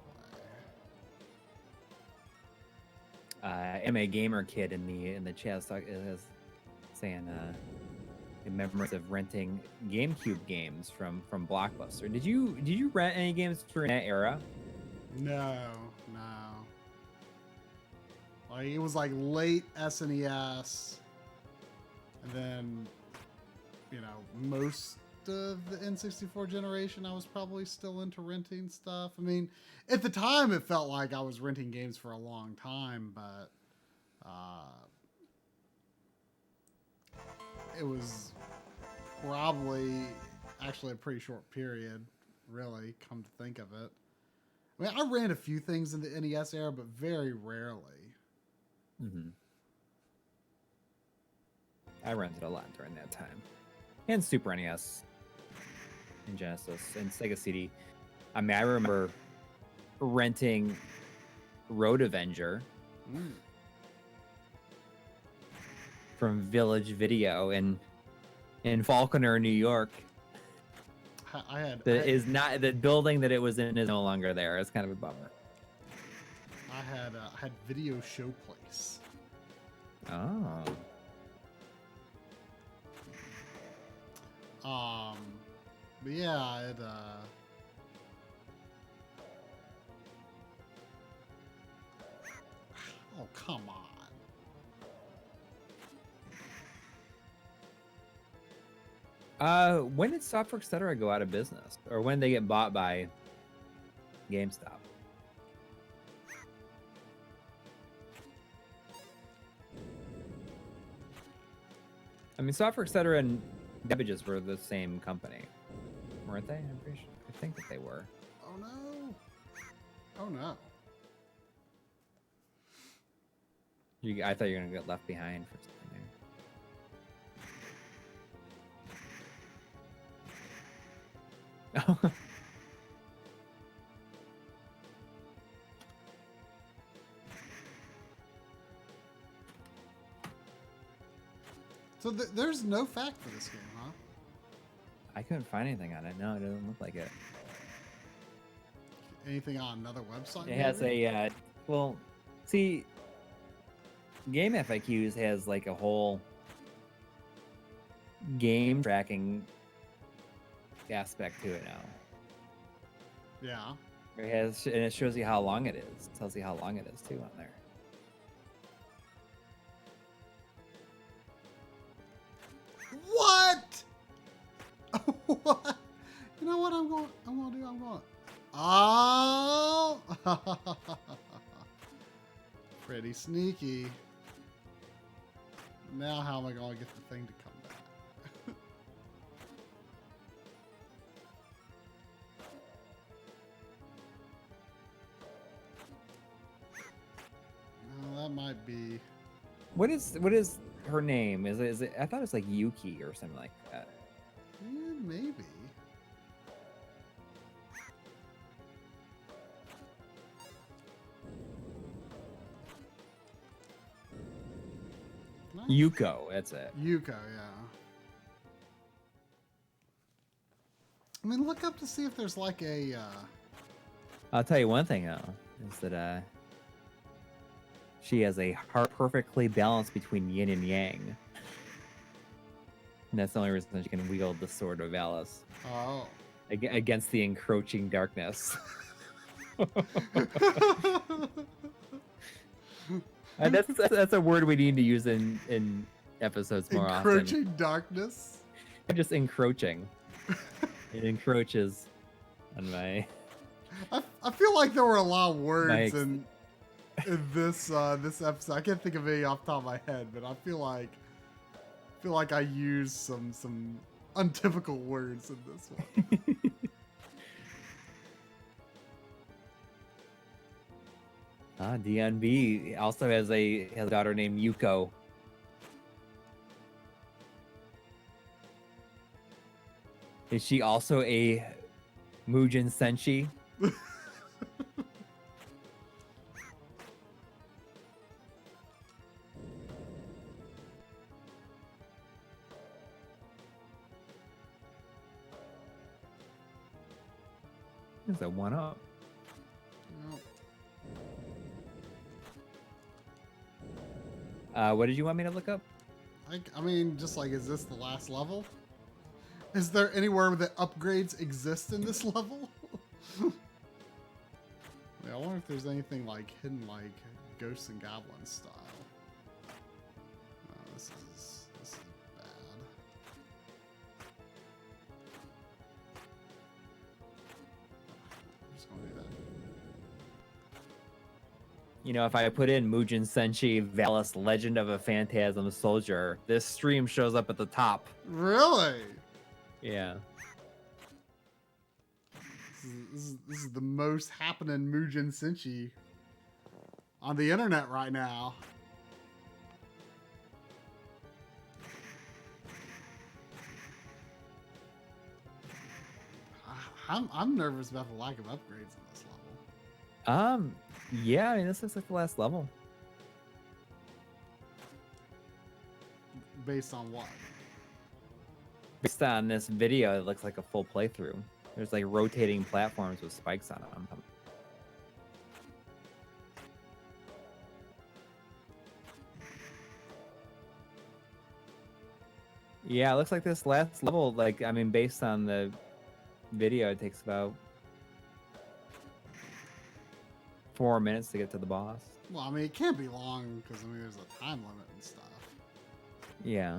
way. MA Gamer Kid in the chat is saying memories of renting GameCube games from Blockbuster. Did you rent any games during that era? No. Like, it was like late SNES, and then, you know, most of the N64 generation, I was probably still into renting stuff. I mean, at the time, it felt like I was renting games for a long time, but it was probably actually a pretty short period, really, come to think of it. I mean, I ran a few things in the NES era, but very rarely. Mm-hmm. I rented a lot during that time, and Super NES, and Genesis, and Sega CD. I mean, I remember renting Road Avenger from Village Video in Falconer, New York. The building that it was in is no longer there. It's kind of a bummer. I had Video Show Place. Oh. But yeah, it oh, come on. When did Software Etc. go out of business, or when did they get bought by GameStop? I mean, Software Etc. and Debbages were the same company, weren't they? I'm pretty sure. I think that they were. Oh no! Oh no! I thought you were gonna get left behind for something there. Oh. So there's no fact for this game, huh? I couldn't find anything on it. No, it doesn't look like it. Anything on another website? It has a, well, see, Game FAQs has like a whole game tracking aspect to it now. Yeah. It has, and it shows you how long it is. It tells you how long it is too on there. What? What? You know what I'm going to do? Oh! Pretty sneaky. Now how am I going to get the thing to come back? No, that might be... What is her name? Is it? I thought it was like Yuki or something like that. Yeah, maybe. Yuko, that's it. Yuko, yeah. I mean, look up to see if there's like a... I'll tell you one thing though, is that she has a heart perfectly balanced between yin and yang. And that's the only reason she can wield the Sword of Valis. Oh. Against the encroaching darkness. That's a word we need to use in episodes more Encroaching often. darkness. I'm just encroaching. It encroaches on my. I feel like there were a lot of words in this this episode. I can't think of any off the top of my head, but I feel like I used some untypical words in this one. DNB also has a daughter named Yuko. Is she also a Mugen Senshi? There's a 1-up. What did you want me to look up? I mean, just like, is this the last level? Is there anywhere that upgrades exist in this level? I wonder if there's anything like hidden, like Ghosts and Goblins style. Oh, this is bad. I'm just gonna do that. You know, if I put in Mugen Senshi Valis Legend of a Phantasm Soldier, this stream shows up at the top. Really? Yeah. This is the most happening Mugen Senshi on the internet right now. I'm nervous about the lack of upgrades in this level. Yeah, I mean, this is like the last level. Based on what? Based on this video, it looks like a full playthrough. There's like rotating platforms with spikes on them. Yeah, it looks like this last level, like, I mean, based on the video, it takes about 4 minutes to get to the boss. Well, I mean, it can't be long because, I mean, there's a time limit and stuff. Yeah.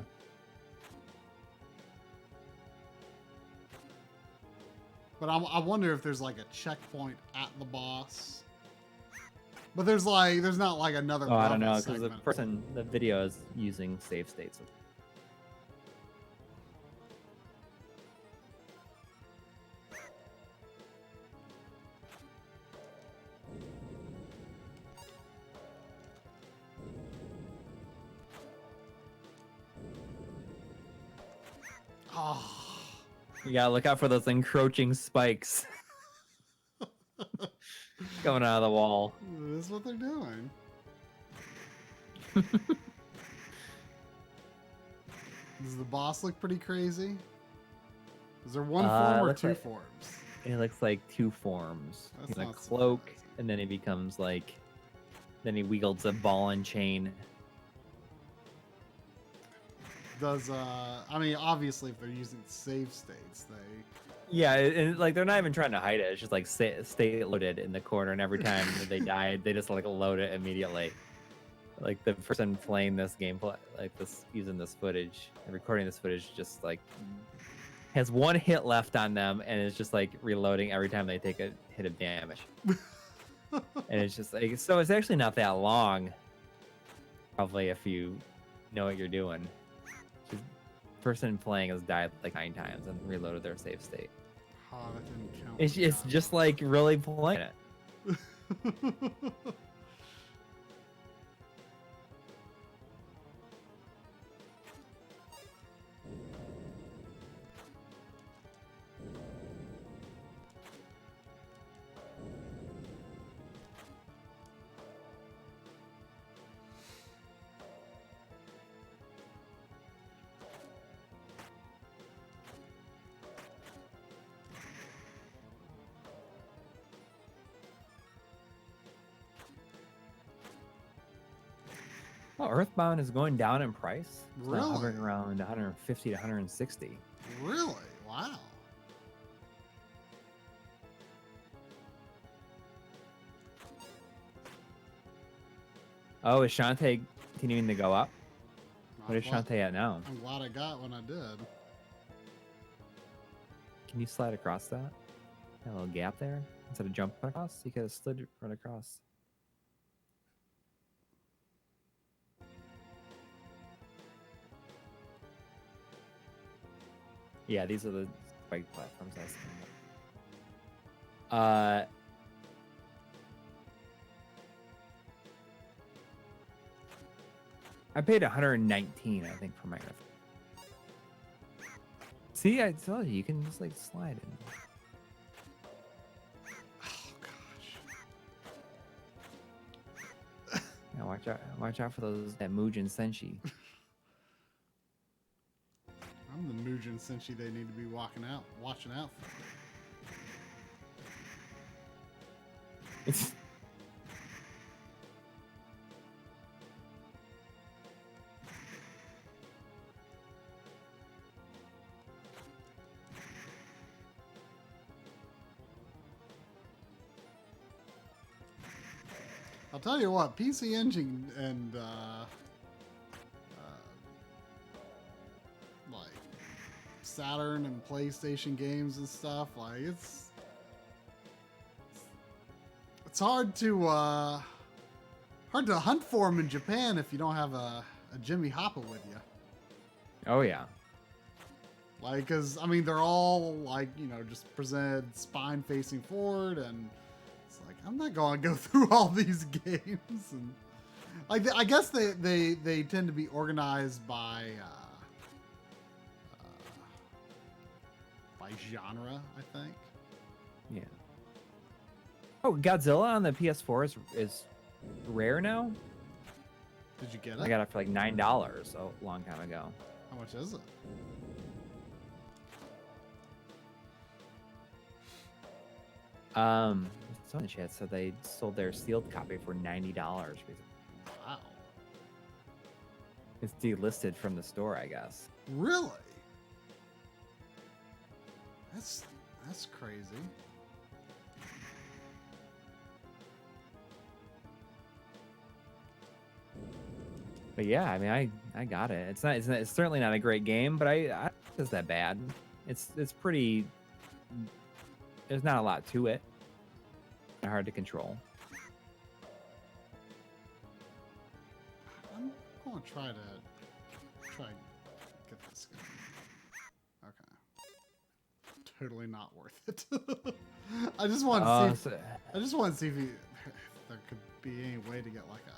But I wonder if there's like a checkpoint at the boss. But there's not like another. Oh, I don't know, because the video is using save states. Oh. You gotta look out for those encroaching spikes coming out of the wall. This is what they're doing. Does the boss look pretty crazy? Is there one form or two forms? It looks like two forms. He's a cloak, and then he becomes like, then he wields a ball and chain. Does I mean, obviously if they're using save states, they yeah, and like they're not even trying to hide it. It's just like stay loaded in the corner, and every time they die, they just like load it immediately. Like the person playing this gameplay, like this, using this footage and recording this footage, just like has one hit left on them, and is just like reloading every time they take a hit of damage. And it's just like, so it's actually not that long. Probably if you know what you're doing. The person playing has died like 9 times and reloaded their save state. Oh, that didn't count. It's just like really playing it. Oh, Earthbound is going down in price. It's Really? hovering around 150 to 160. Really? Wow. Oh, is Shantae continuing to go up? I'm What is glad- Shantae at now? I'm glad I got when I did. Can you slide across that? That little gap there? Instead of jumping across, you could have slid right across. Yeah, these are the spike platforms I was thinking about. I paid 119, I think, for my graphic. See, I told you can just like slide in. Oh gosh. Yeah, watch out for that Mugen Senshi. I'm the Mugen Senshi they need to be watching out for. It's I'll tell you what, PC Engine and like Saturn and PlayStation games and stuff, like it's hard to hunt for them in Japan if you don't have a Jimmy Hoppa with you. oh yeah. Like, cause I mean they're all like, you know, just presented spine facing forward, and it's like I'm not going to go through all these games. And like I guess they tend to be organized by genre, I think. Yeah. Oh, Godzilla on the PS4 is rare now. Did you get it? I got it for like $9 a long time ago. How much is it? Someone in the chat said they sold their sealed copy for $90. Wow. It's delisted from the store, I guess. Really? That's crazy. But yeah, I mean, I got it. It's certainly not a great game, but I don't think it's that bad. It's pretty. There's not a lot to it. Hard to control. I'm going to try get this going. Okay. Totally not worth it. I just want to see. I just want to see if there could be any way to get like an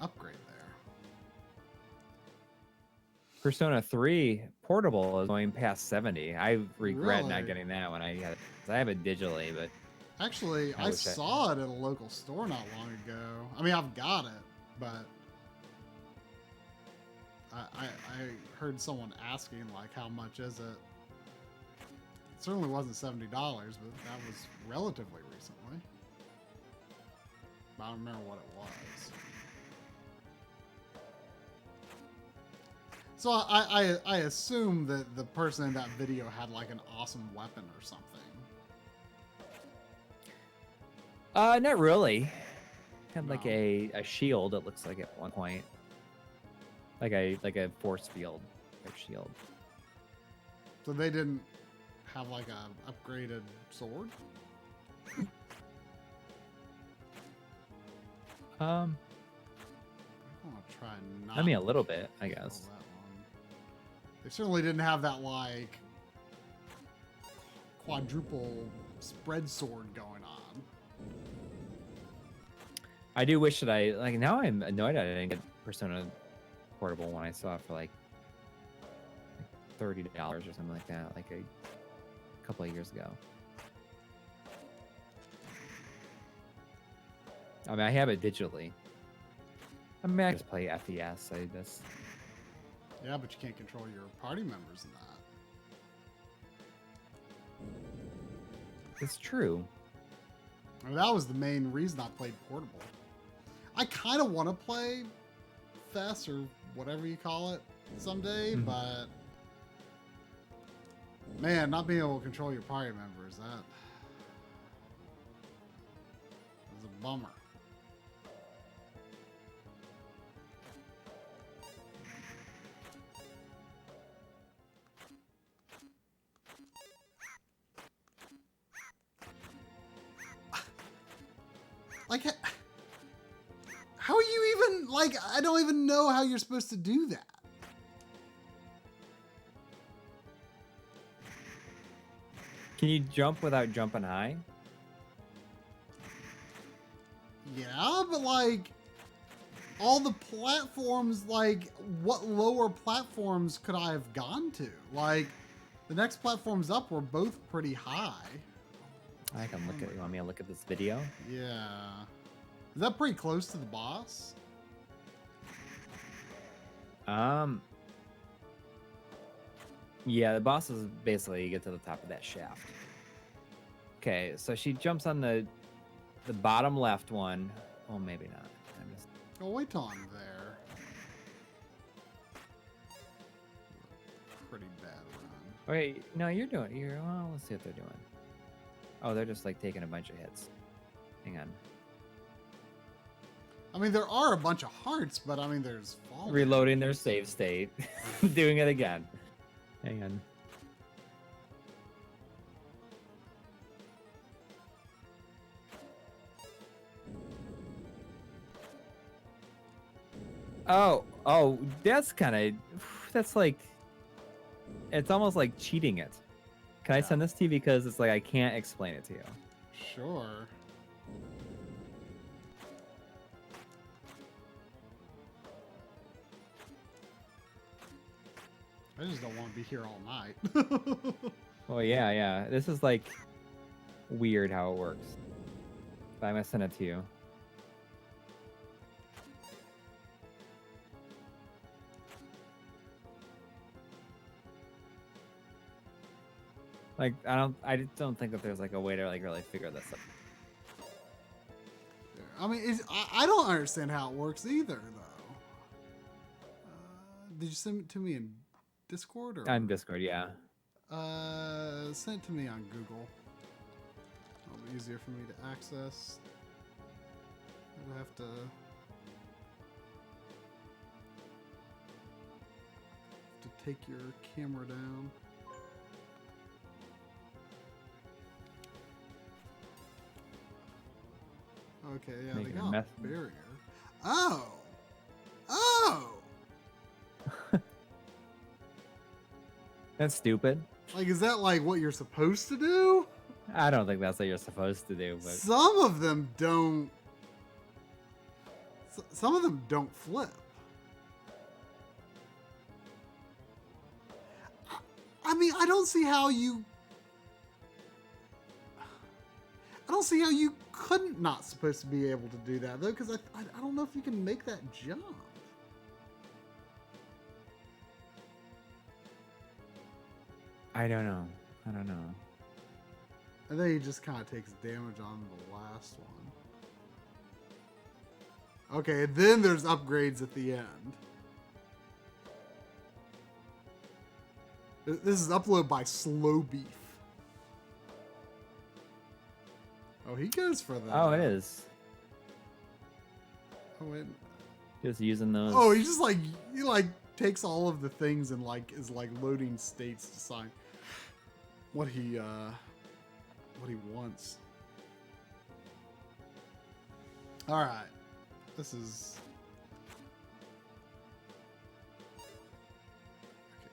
upgrade there. Persona 3 Portable is going past 70. I regret Really? not getting that one. I have it digitally, but actually, I saw it at a local store not long ago. I mean, I've got it, but I heard someone asking like, how much is it? It certainly wasn't $70, but that was relatively recently. I don't remember what it was. So I assume that the person in that video had like an awesome weapon or something. Not really. Had like a shield, it looks like at one point. Like a force field type shield. So they didn't have like a upgraded sword? I want to try not. I mean, a little bit, I guess. That one. They certainly didn't have that like quadruple spread sword going on. I do wish that now I'm annoyed I didn't get Persona Portable when I saw it for like $30 or something like that, like a couple of years ago. I mean, I have it digitally. I mean, I just play FES. Yeah, but you can't control your party members in that. It's true. I mean, that was the main reason I played Portable. I kind of want to play FES or whatever you call it someday, but man, not being able to control your party members, that is a bummer. Like, how are you even, like, I don't even know how you're supposed to do that. Can you jump without jumping high? Yeah, but like, all the platforms, like, what lower platforms could I have gone to? Like, the next platforms up were both pretty high. I can look at. You want me to look at this video? Yeah. Is that pretty close to the boss? Yeah, the boss is basically you get to the top of that shaft. Okay, so she jumps on the bottom left one. Oh, maybe not. I'm just. Oh, wait till I'm there. Pretty bad run. Wait, no, you're doing. Well, let's see what they're doing. Oh, they're just like taking a bunch of hits. Hang on. I mean, there are a bunch of hearts, but I mean, there's fall Reloading their save state. Doing it again. Hang on. Oh, that's like, it's almost like cheating it. Can I send this to you? Because it's like, I can't explain it to you. Sure. I just don't want to be here all night. Well, yeah. This is like weird how it works. But I'm gonna send it to you. Like, I just don't think that there's like a way to like really figure this out. I mean, I don't understand how it works either, though. Did you send it to me in Discord or? On Discord, yeah. Send it to me on Google. It'll be easier for me to access. I'll have to take your camera down. Okay, yeah, they got a barrier. Oh! That's stupid. Like, is that like what you're supposed to do? I don't think that's what you're supposed to do, but Some of them don't. Some of them don't flip. I mean, I don't see how you couldn't not supposed to be able to do that, though, because I don't know if you can make that jump. I don't know. And then he just kind of takes damage on the last one. Okay, and then there's upgrades at the end. This is uploaded by Slow Beef. Oh, he goes for that. Oh, it is. Oh, wait. Just using those. Oh, he just like takes all of the things and like is like loading states to sign what he wants. All right, this is okay.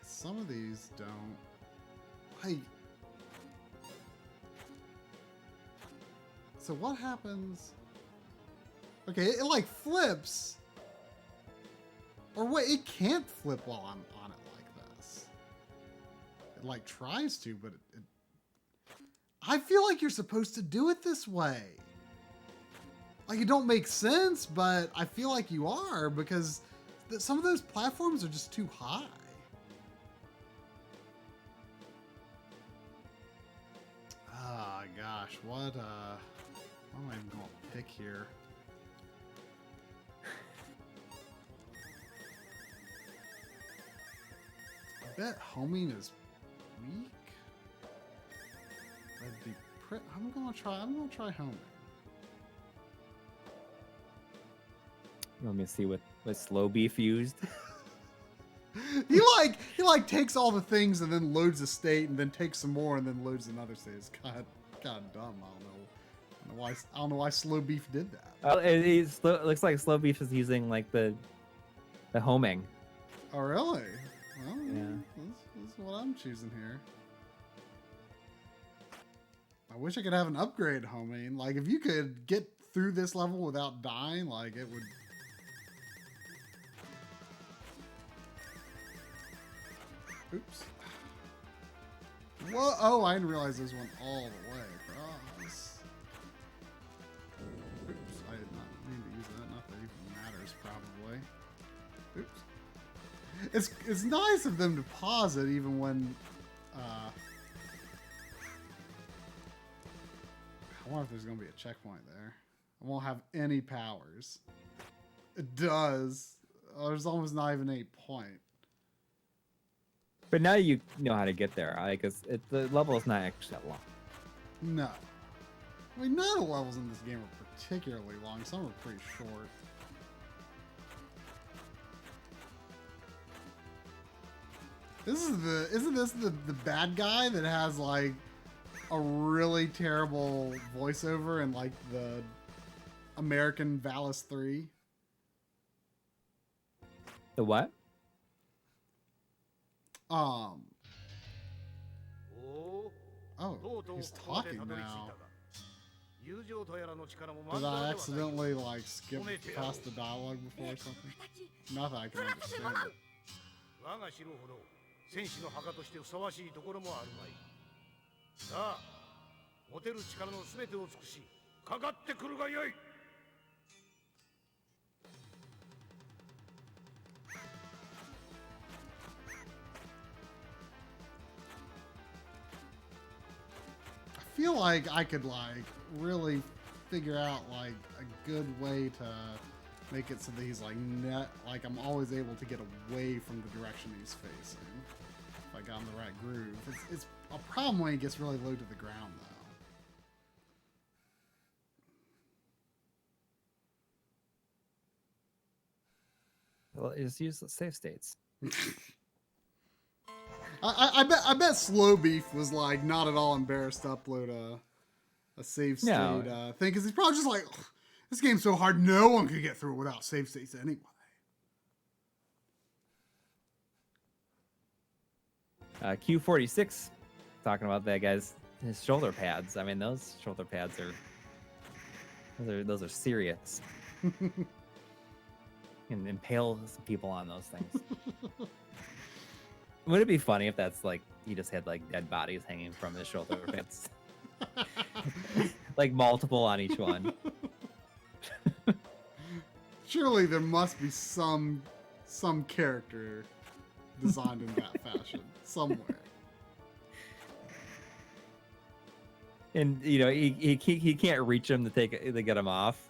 Some of these don't like. So what happens? Okay, it like flips. Or wait, it can't flip while I'm on it like this. It like tries to, but it I feel like you're supposed to do it this way. Like, it don't make sense, but I feel like you are, because some of those platforms are just too high. Ah, gosh, what am I even going to pick here? I bet homing is weak. I'm gonna try homing. You want me to see what Slow Beef used? He takes all the things and then loads a state and then takes some more and then loads another state. It's kind of dumb. I don't know I don't know why Slow Beef did that. It looks like Slow Beef is using like the homing. Oh really? Well, Yeah. This is what I'm choosing here. I wish I could have an upgrade homing. Like if you could get through this level without dying, like it would. Oops. Whoa! Oh, I didn't realize this went all the way across. Oops, I did not mean to use that. Not that it even matters, probably. Oops. It's nice of them to pause it even when. I wonder if there's gonna be a checkpoint there. I won't have any powers. It does. Oh, there's almost not even a point. But now you know how to get there. Because the level is not actually that long. No. I mean, none of the levels in this game are particularly long. Some are pretty short. Isn't this the bad guy that has like a really terrible voiceover in like the American Valis 3? The what? Oh, he's talking now. Did I accidentally like skip past the dialogue before or something? Not that I can understand it. 我が城ほど戦士の墓としてふさわしいところもあるまい。さあ、持てる力のすべてを尽くし、かかってくるがよい。I feel like I could like really figure out like a good way to make it so that he's like like I'm always able to get away from the direction he's facing. If I got in the right groove. It's a problem when he gets really low to the ground though. Well, just use the save states. I bet Slow Beef was like not at all embarrassed to upload a save state thing because he's probably just like, this game's so hard no one could get through it without save states anyway. Q46 talking about that guy's his shoulder pads. I mean, those shoulder pads those are serious. And impale some people on those things. Would it be funny if that's like he just had like dead bodies hanging from his shoulder pads? Like multiple on each one. Surely there must be some character designed in that fashion somewhere. And you know he can't reach him to get him off.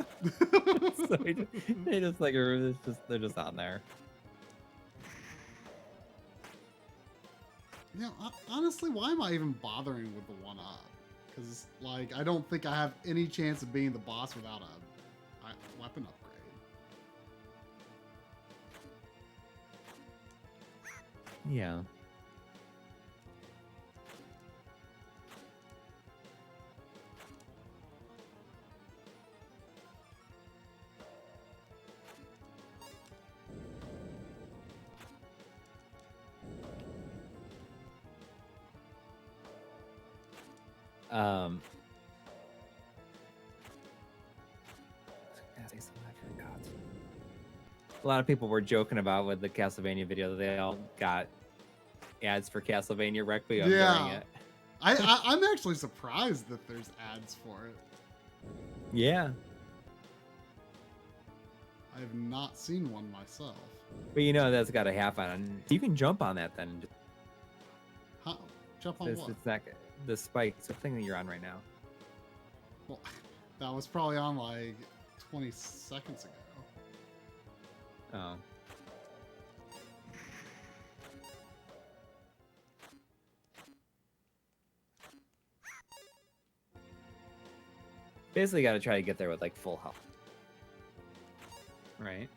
So they just like they're just on there. You know, honestly, why am I even bothering with the 1-up? Because like I don't think I have any chance of being the boss without a weapon upgrade. Yeah. A lot of people were joking about with the Castlevania video that they all got ads for Castlevania Requiem during it. I'm actually surprised that there's ads for it. Yeah. I have not seen one myself. But you know that's got a half on. You can jump on that then. Huh? Jump on what? It's not the spike. It's the thing that you're on right now. Well, that was probably on like 20 seconds ago. Oh. Basically got to try to get there with like full health. Right?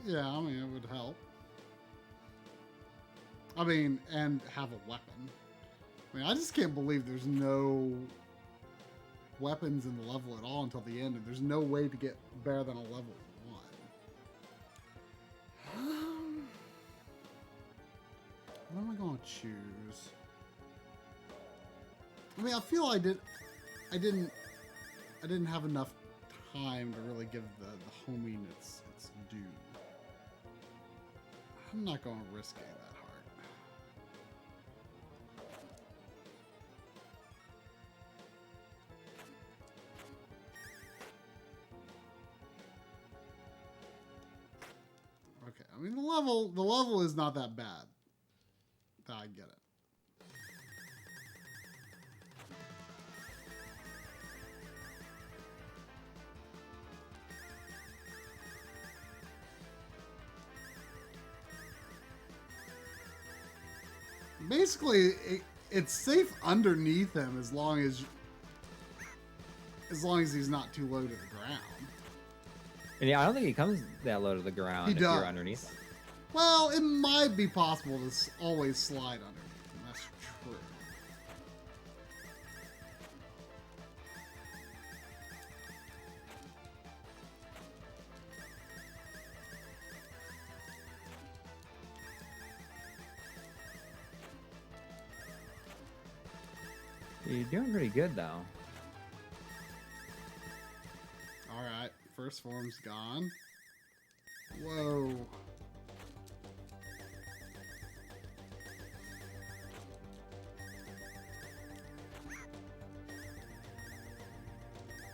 Yeah, I mean, it would help. I mean, and have a weapon. I mean, I just can't believe there's no weapons in the level at all until the end, and there's no way to get better than a level 1. What am I going to choose? I mean, I feel I didn't have enough time to really give the homing its due. I'm not going to risk it that hard. Okay, I mean the level is not that bad. I get it. Basically, it's safe underneath him as long as he's not too low to the ground. And yeah, I don't think he comes that low to the ground if you're underneath him. Well, it might be possible to always slide underneath him. That's true. You're doing pretty good, though. Alright, first form's gone. Whoa.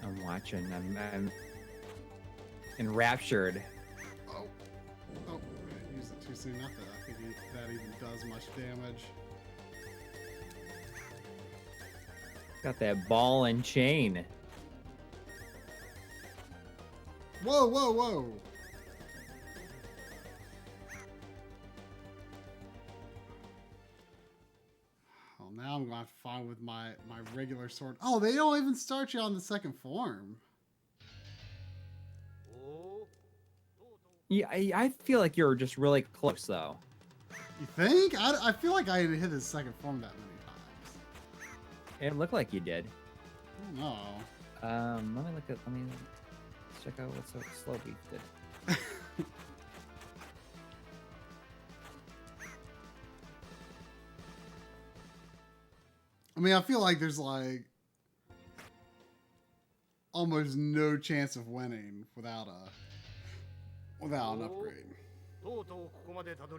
I'm watching. I'm enraptured. Oh, I used it too soon. Not that I think that even does much damage. Got that ball and chain. Whoa, whoa, whoa. Well, now I'm going to have to find with my regular sword. Oh, they don't even start you on the second form. Yeah, I feel like you're just really close, though. You think? I feel like I hit his second form that many times. It looked like you did. I don't know. Let me check out what Slow Beat did. I mean, I feel like there's like almost no chance of winning without an upgrade.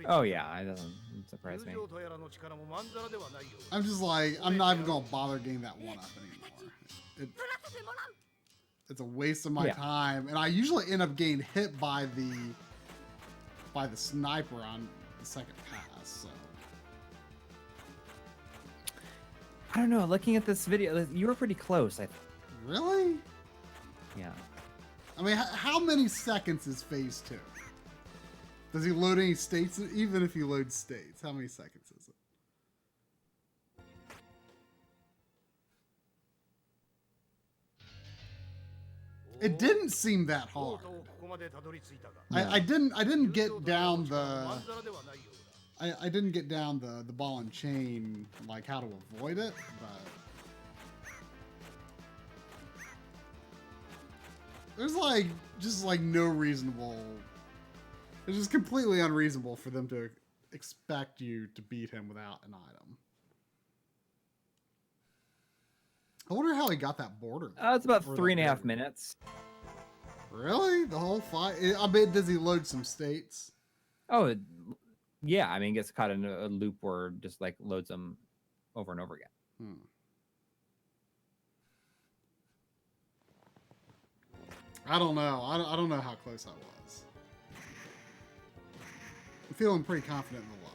Oh yeah, it doesn't surprise me. I'm just like, I'm not even gonna bother getting that one up anymore. It's a waste of my time, and I usually end up getting hit by the sniper on the second pass. So I don't know. Looking at this video, you were pretty close. Really? Yeah. I mean, how many seconds is phase 2? Does he load any states? Even if he loads states, how many seconds is it? It didn't seem that hard. I didn't get down the I didn't get down the ball and chain, like how to avoid it, but there's like just like no reasonable. It's just completely unreasonable for them to expect you to beat him without an item. I wonder how he got that border. It's about 3.5 minutes. Really? The whole fight? I bet, does he load some states? Oh, yeah. I mean, gets caught in a loop where just like loads them over and over again. I don't know. I don't know how close I was. I'm feeling pretty confident in the level.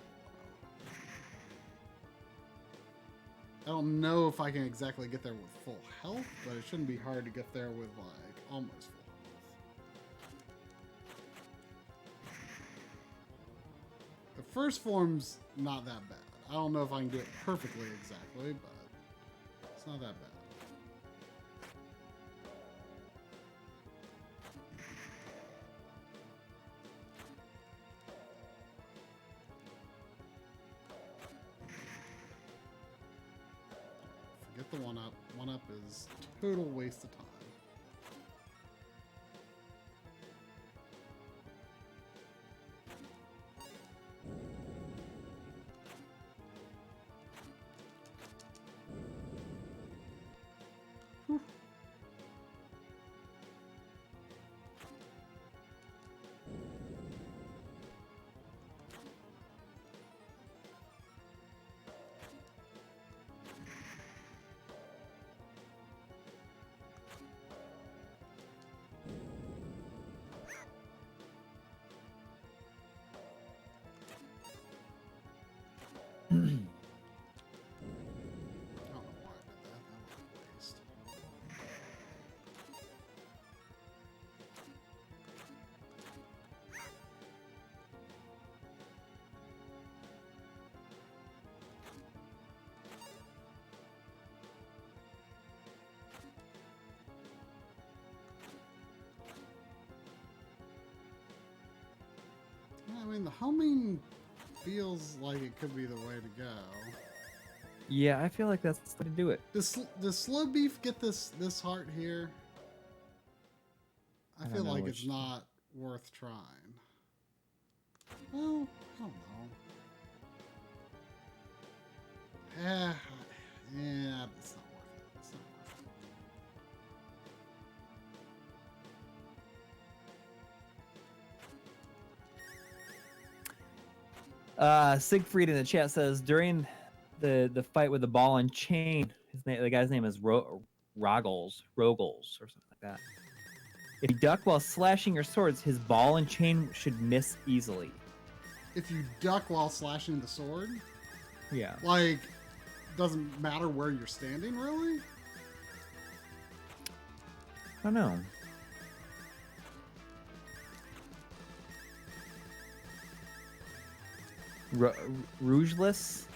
I don't know if I can exactly get there with full health, but it shouldn't be hard to get there with like almost full health. The first form's not that bad. I don't know if I can do it perfectly exactly, but it's not that bad. Get the one up. 1-up is total waste of time. I don't know why I did that. That was a waste. I mean, the homing feels like it could be the way to go. Yeah, I feel like that's the way to do it. Does slow beef get this heart here? I feel like it's not worth trying. Well, I don't know. Yeah, it's not worth it. It's not worth it. Siegfried in the chat says during the fight with the ball and chain, the guy's name is Rogels or something like that. If you duck while slashing your swords, his ball and chain should miss easily. If you duck while slashing the sword, Yeah. like, doesn't matter where you're standing, really? I don't know. Rougeless?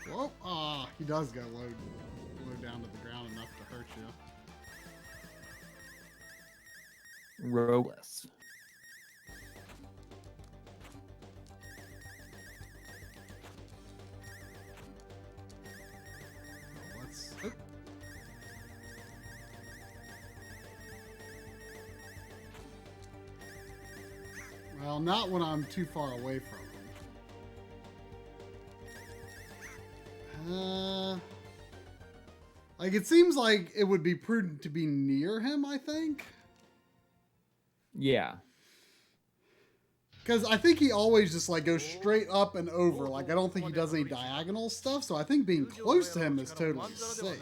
Whoa. Ah, he does go low down to the ground enough to hurt you. Rogueless. Well, not when I'm too far away from him. Like, it seems like it would be prudent to be near him, I think. Yeah. Because I think he always just, like, goes straight up and over. Like, I don't think he does any diagonal stuff, so I think being close to him is totally safe.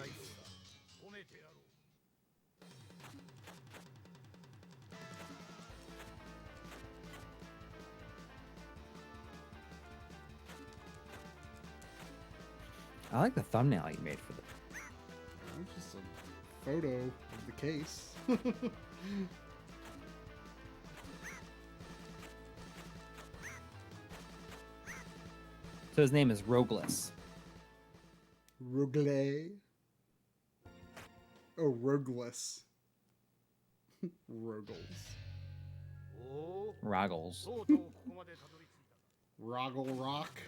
I like the thumbnail you made for this. It's just a photo of the case. So his name is Rogueless. Rogle. Oh, Rogueless. Rogles. Roggles. Roggle Rock.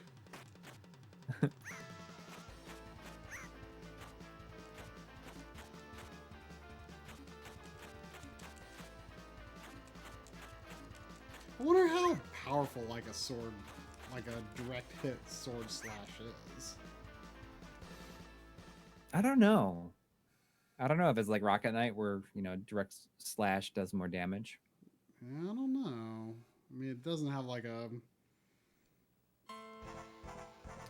I wonder how powerful like a sword, like a direct hit sword slash is. I don't know. I don't know if it's like Rocket Knight where, you know, direct slash does more damage. I don't know. I mean, it doesn't have like a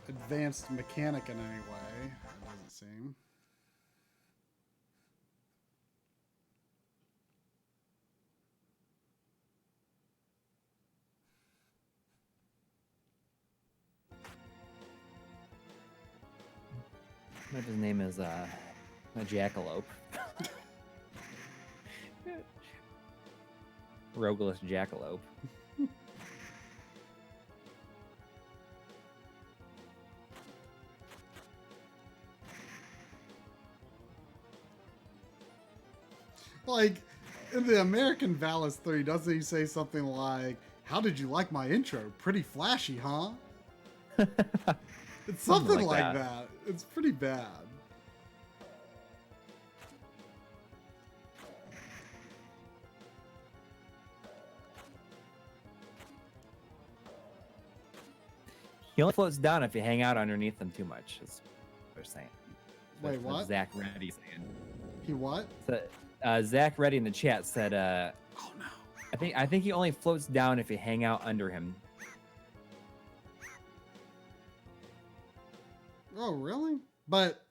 advanced mechanic in any way. It doesn't seem. His name is a jackalope. Rogueless jackalope. Like, in the American Valis 3, doesn't he say something like, "How did you like my intro? Pretty flashy, huh?" It's something like that. It's pretty bad. He only floats down if you hang out underneath them too much. Is what they're saying. Wait, what? Zach Reddy saying. He what? So, Zach Reddy in the chat said, "Oh no! I think he only floats down if you hang out under him." Oh, really? But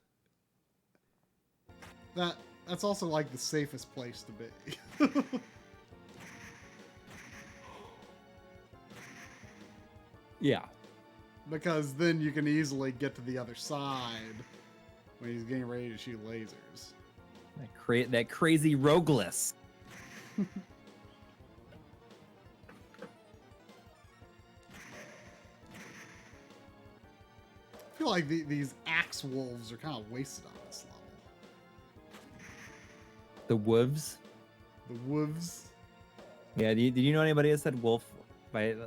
that's also like the safest place to be. Yeah. Because then you can easily get to the other side when he's getting ready to shoot lasers. That crazy rogueless. I feel like these axe wolves are kind of wasted on this level. The wolves. The wolves. Yeah. Did you know anybody that said wolf by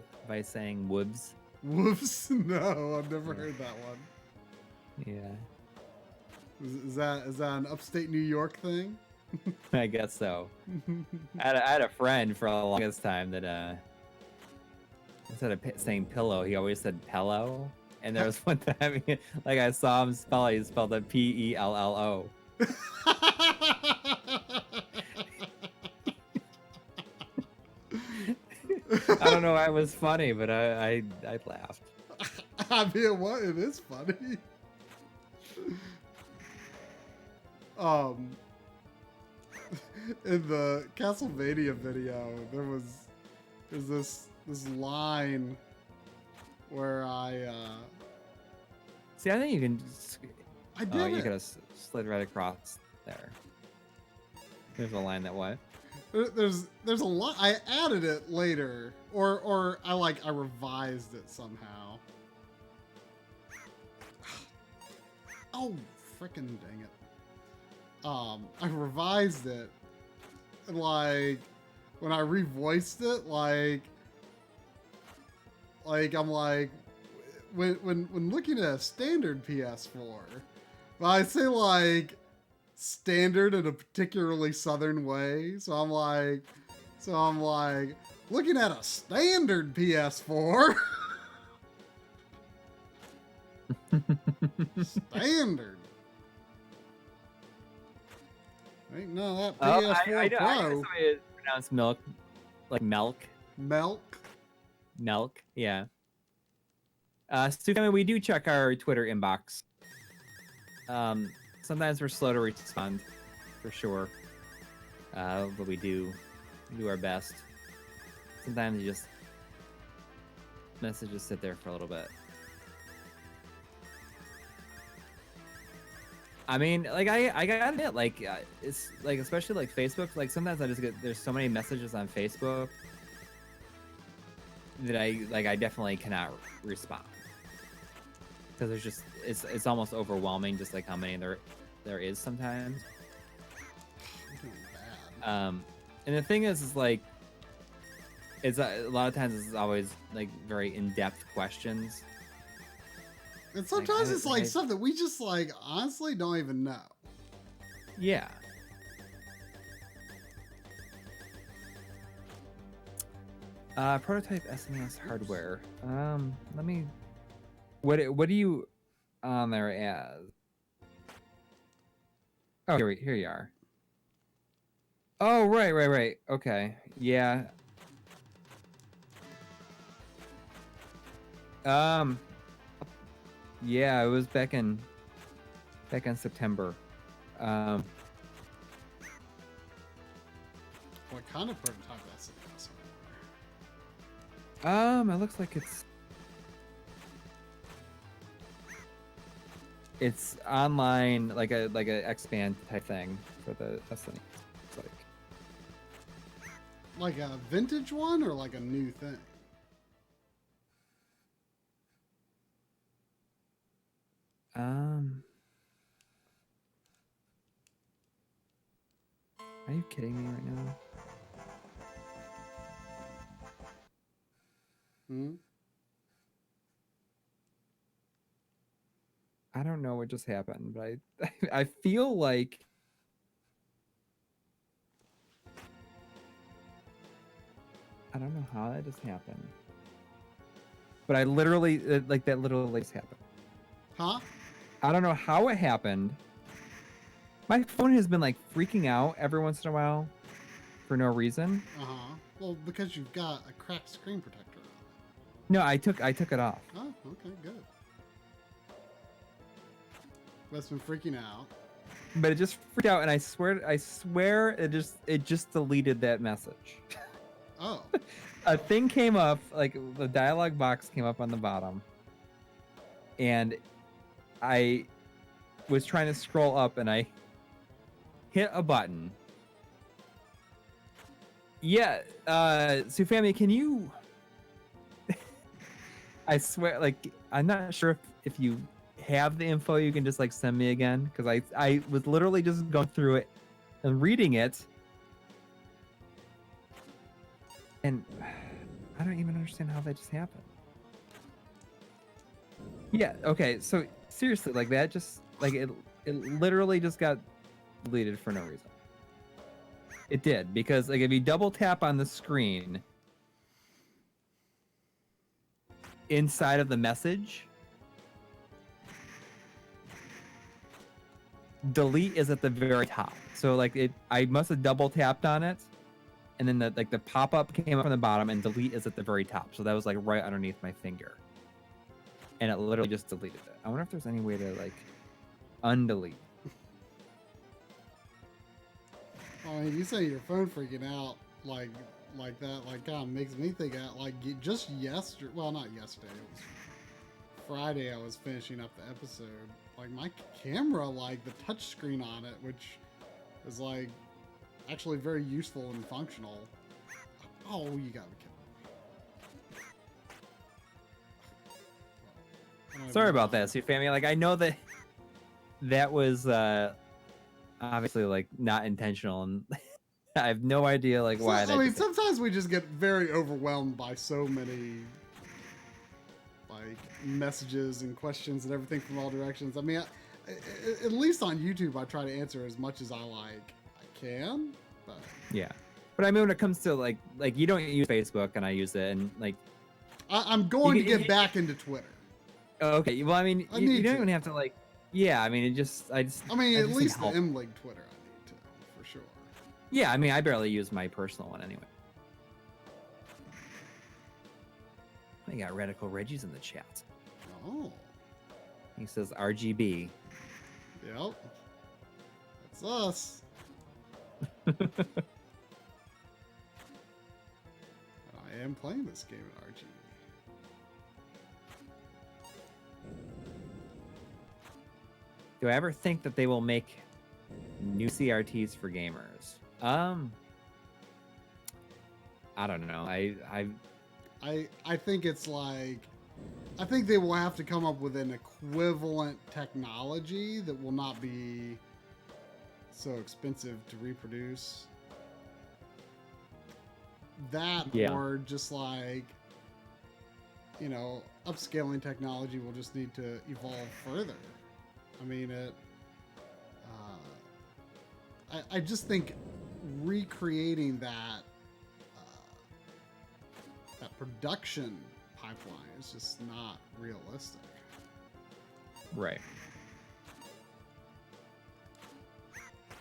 saying wolves? Wolves? No, I've never heard that one. Yeah. Is that an upstate New York thing? I guess so. I had a friend for the longest time that instead of saying pillow, he always said pillow. And there was one time, like I saw him spell it, he spelled it Pello. I don't know why it was funny, but I laughed. I mean, what? It is funny. In the Castlevania video, there's this line where See, I think you can. I did. Oh, you could have slid right across there. There's a line that what? There's a lot. I added it later, or I revised it somehow. Oh, freaking dang it! I revised it, and like when I revoiced it, like I'm like when looking at a standard PS4, but I say like standard in a particularly southern way, so I'm like looking at a standard PS4. Standard. Ain't none of that PS4 I Pro. know it pronounce milk, like milk. Milk, yeah. So we do check our Twitter inbox. Sometimes we're slow to respond, for sure. But we do our best. Sometimes you just messages sit there for a little bit. I mean, like I gotta admit, like it's like especially like Facebook. Like sometimes I just get there's so many messages on Facebook that I definitely cannot respond because there's just it's almost overwhelming just like how many there is sometimes. And the thing is like it's a lot of times it's always like very in-depth questions. And sometimes it's like stuff that we just like honestly don't even know. Yeah. Prototype SMS hardware. Let me. What do you on there as? Oh, here you are. Oh, right. Okay, yeah. Yeah, it was back in September. What kind of prototype SMS? It looks like it's online, like a X-band type thing for the SNES. It's like a vintage one or like a new thing? Are you kidding me right now? I don't know what just happened, but I feel like I don't know how that just happened. But I literally like that literally just happened. Huh? I don't know how it happened. My phone has been like freaking out every once in a while for no reason. Uh-huh. Well, because you've got a cracked screen protector on. No, I took it off. Oh, okay, good. That's been freaking out. But it just freaked out, and I swear it just deleted that message. Oh. A thing came up, like the dialog box came up on the bottom, and I was trying to scroll up, and I hit a button. Yeah, Sufami, can you? I swear, like, I'm not sure if you have the info, you can just like send me again, because I was literally just going through it and reading it, and I don't even understand how that just happened. Yeah, okay, so seriously, like that just like it literally just got deleted for no reason. It did, because like if you double tap on the screen inside of the message, delete is at the very top. So like I must have double tapped on it, and then the pop-up came up on the bottom, and delete is at the very top. So that was like right underneath my finger, and it literally just deleted it. I wonder if there's any way to like undelete. I mean, you say your phone freaking out like that, like kind of makes me think out like just yesterday. Well, not yesterday. It was Friday. I was finishing up the episode. Like my camera, like the touch screen on it, which is like actually very useful and functional. Oh, you gotta be kidding. Sorry about that, Sue Family. Like I know that was obviously like not intentional, and I have no idea like why. I mean, sometimes we just get very overwhelmed by so many like messages and questions and everything from all directions. I mean, at least on YouTube, I try to answer as much as I can. But yeah, but I mean, when it comes to like you don't use Facebook and I use it, and like I'm going to get back into Twitter. Okay, well, I mean, you don't even have to like. Yeah, I mean, I mean, at least the MLiG Twitter I need to, for sure. Yeah, I mean, I barely use my personal one anyway. I got Radical Reggie's in the chat. Oh. He says RGB. Yep. That's us. I am playing this game in RGB. Do I ever think that they will make new CRTs for gamers? I don't know. I think it's like, I think they will have to come up with an equivalent technology that will not be so expensive to reproduce. That, yeah. Or just like, you know, upscaling technology will just need to evolve further. I mean, I just think recreating that that production pipeline is just not realistic. Right.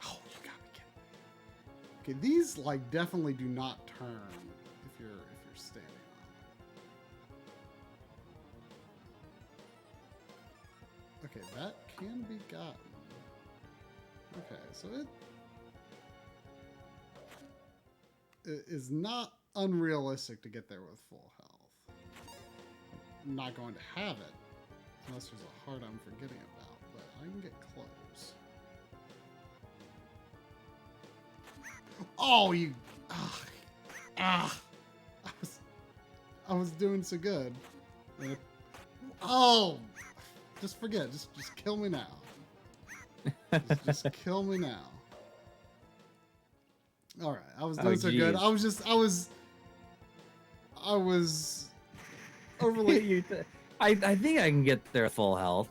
Oh, you gotta be kidding. Okay, these like definitely do not turn if you're standing on them. Okay, that can be gotten. Okay, so it is not unrealistic to get there with full health. I'm not going to have it unless there's a heart I'm forgetting about, but I can get close. Oh, you! I was doing so good. Oh, just forget. Just kill me now. just kill me now. All right, I was doing so good. I was overly. I think I can get there full health.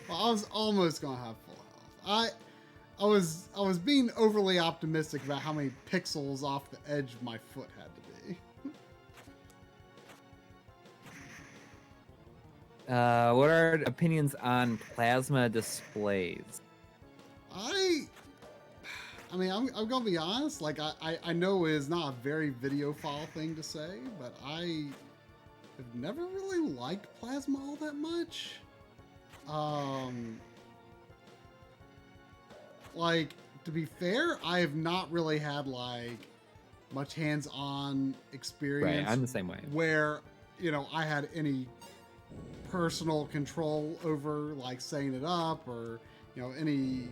Well, I was almost gonna have full health. I was being overly optimistic about how many pixels off the edge my foot had to be. What are opinions on plasma displays? I mean, I'm gonna be honest. Like, I know it is not a very videophile thing to say, but I have never really liked plasma all that much. Like, to be fair, I have not really had like much hands-on experience. Right, I'm the same way. Where, you know, I had any personal control over like setting it up, or, you know, any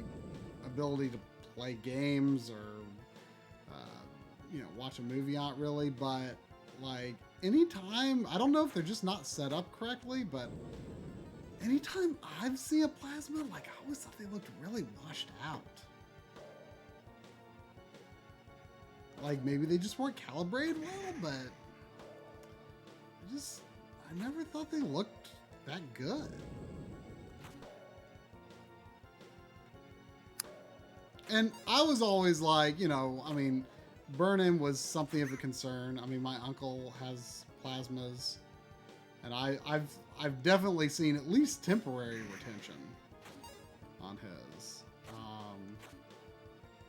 ability to play games or you know, watch a movie on it really. But like, anytime, I don't know if they're just not set up correctly, but anytime I've seen a plasma, like, I always thought they looked really washed out. Like, maybe they just weren't calibrated well, but I never thought they looked that good. And I was always like, you know, I mean, burn-in was something of a concern. I mean, my uncle has plasmas, and I've definitely seen at least temporary retention on his.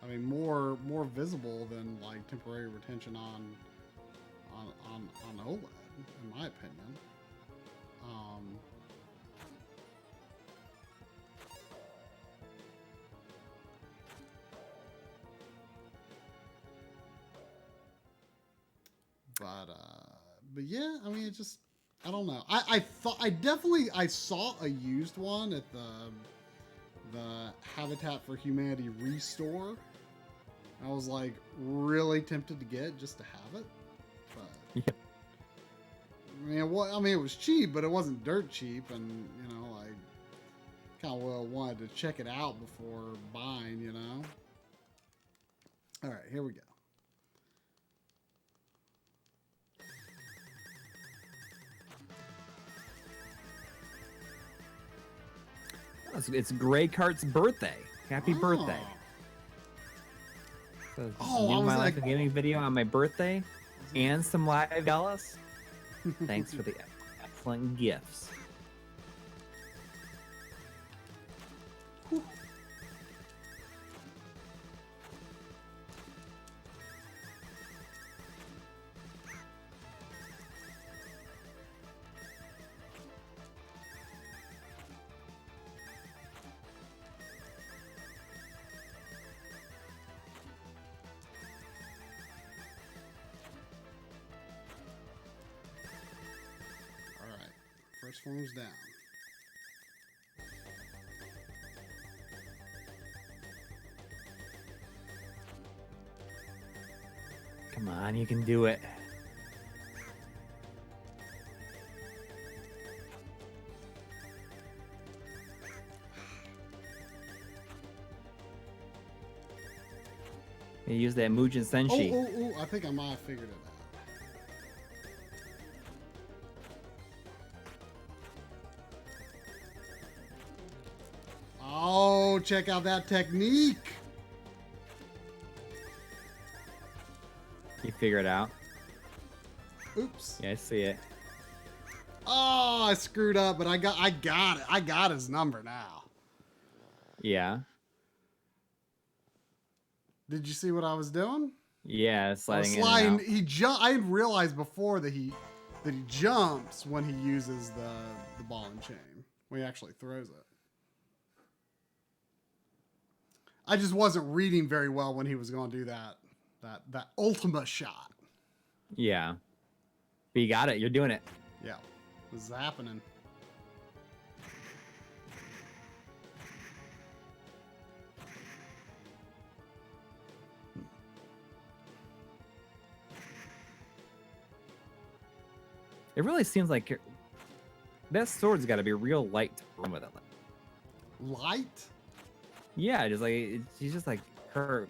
I mean, more visible than like temporary retention on OLED, in my opinion. But yeah, I mean, it just, I don't know. I saw a used one at the Habitat for Humanity restore. I was like really tempted to get just to have it, but yeah. I mean, it was cheap, but it wasn't dirt cheap, and you know, like, kind of wanted to check it out before buying, you know. All right, here we go. It's Grey Cart's birthday. Happy birthday. So new My Life of Gaming video on my birthday and some live Dallas. Thanks for the excellent gifts. First form's down. Come on, you can do it. You use that Mugen Senshi. I think I might have figured it out. Oh, check out that technique. You figure it out? Oops. Yeah, I see it. Oh, I screwed up, but I got it. I got his number now. Yeah. Did you see what I was doing? Yeah, sliding in sliding. and out. He jumped. I didn't realize before that he jumps when he uses the ball and chain, when he actually throws it. I just wasn't reading very well when he was going to do that Ultima shot. Yeah. But you got it. You're doing it. Yeah. This is happening. It really seems like that sword's got to be real light to run with it. Light? Yeah, just like she's just like her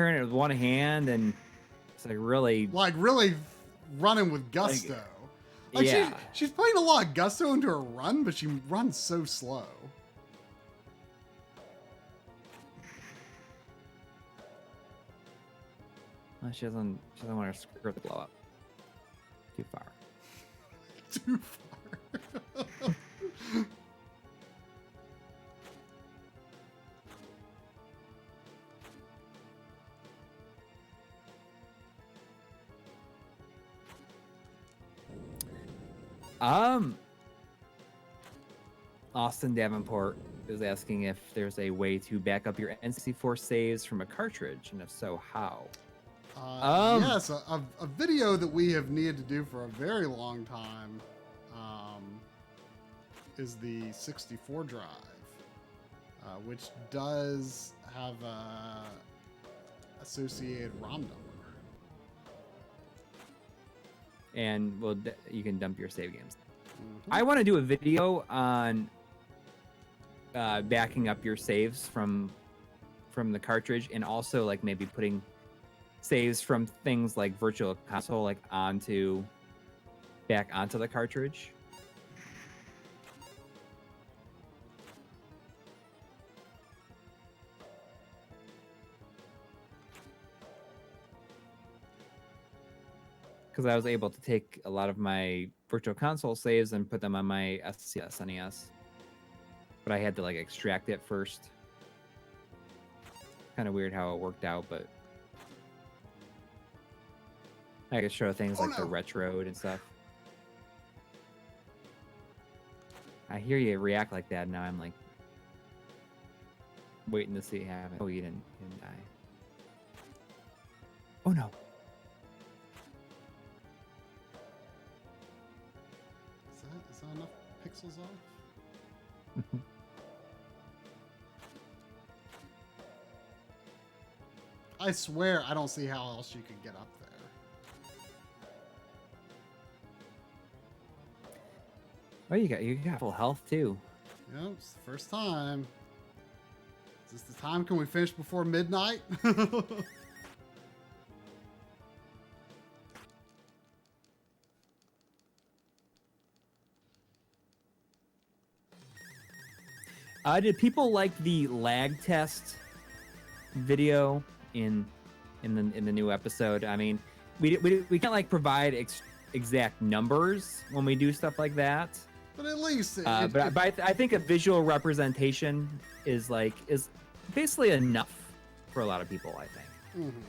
turn it with one hand, and it's like really running with gusto. Like yeah. she's putting a lot of gusto into her run, but she runs so slow. Well, she doesn't want her skirt to blow up too far. Too far. Austin Davenport is asking if there's a way to back up your N64 saves from a cartridge, and if so, how? Yes, a video that we have needed to do for a very long time is the 64 drive, which does have a associated ROM number. And well, you can dump your save games. Mm-hmm. I want to do a video on backing up your saves from the cartridge, and also like maybe putting saves from things like Virtual Console like back onto the cartridge. Because I was able to take a lot of my Virtual Console saves and put them on my SCS NES. But I had to like extract it first. Kind of weird how it worked out, but I could show things like the Retrode and stuff. I hear you react like that, now I'm like waiting to see it happen. Oh, you didn't die. Oh no. Is that enough pixels off? I swear I don't see how else you could get up there. Oh, you got full health too. Yep, it's the first time. Is this the time? Can we finish before midnight? Did people like the lag test video in the new episode? I mean, we can't like provide exact numbers when we do stuff like that. But at least, but I think a visual representation is basically enough for a lot of people. I think. Mm-hmm.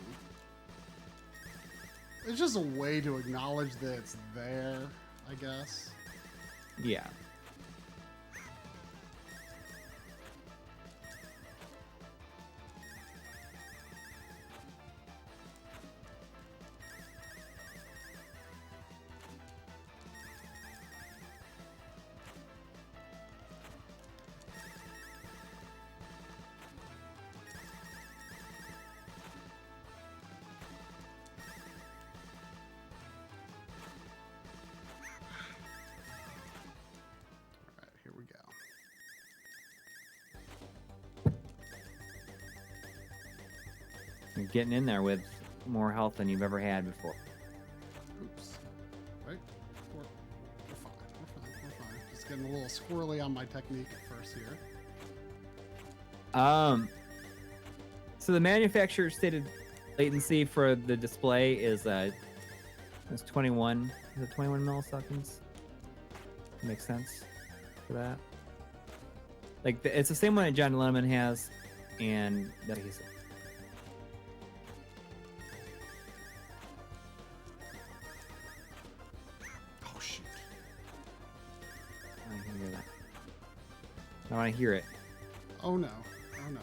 It's just a way to acknowledge that it's there, I guess. Yeah. You're getting in there with more health than you've ever had before. Oops. Right? We're fine. We're fine. Just getting a little squirrely on my technique at first here. So the manufacturer stated latency for the display is it's 21. Is it 21 milliseconds? Makes sense for that. Like it's the same one that John Lemon has, and that he's. Oh shoot! I want to hear that. I want to hear it. Oh no! Oh no!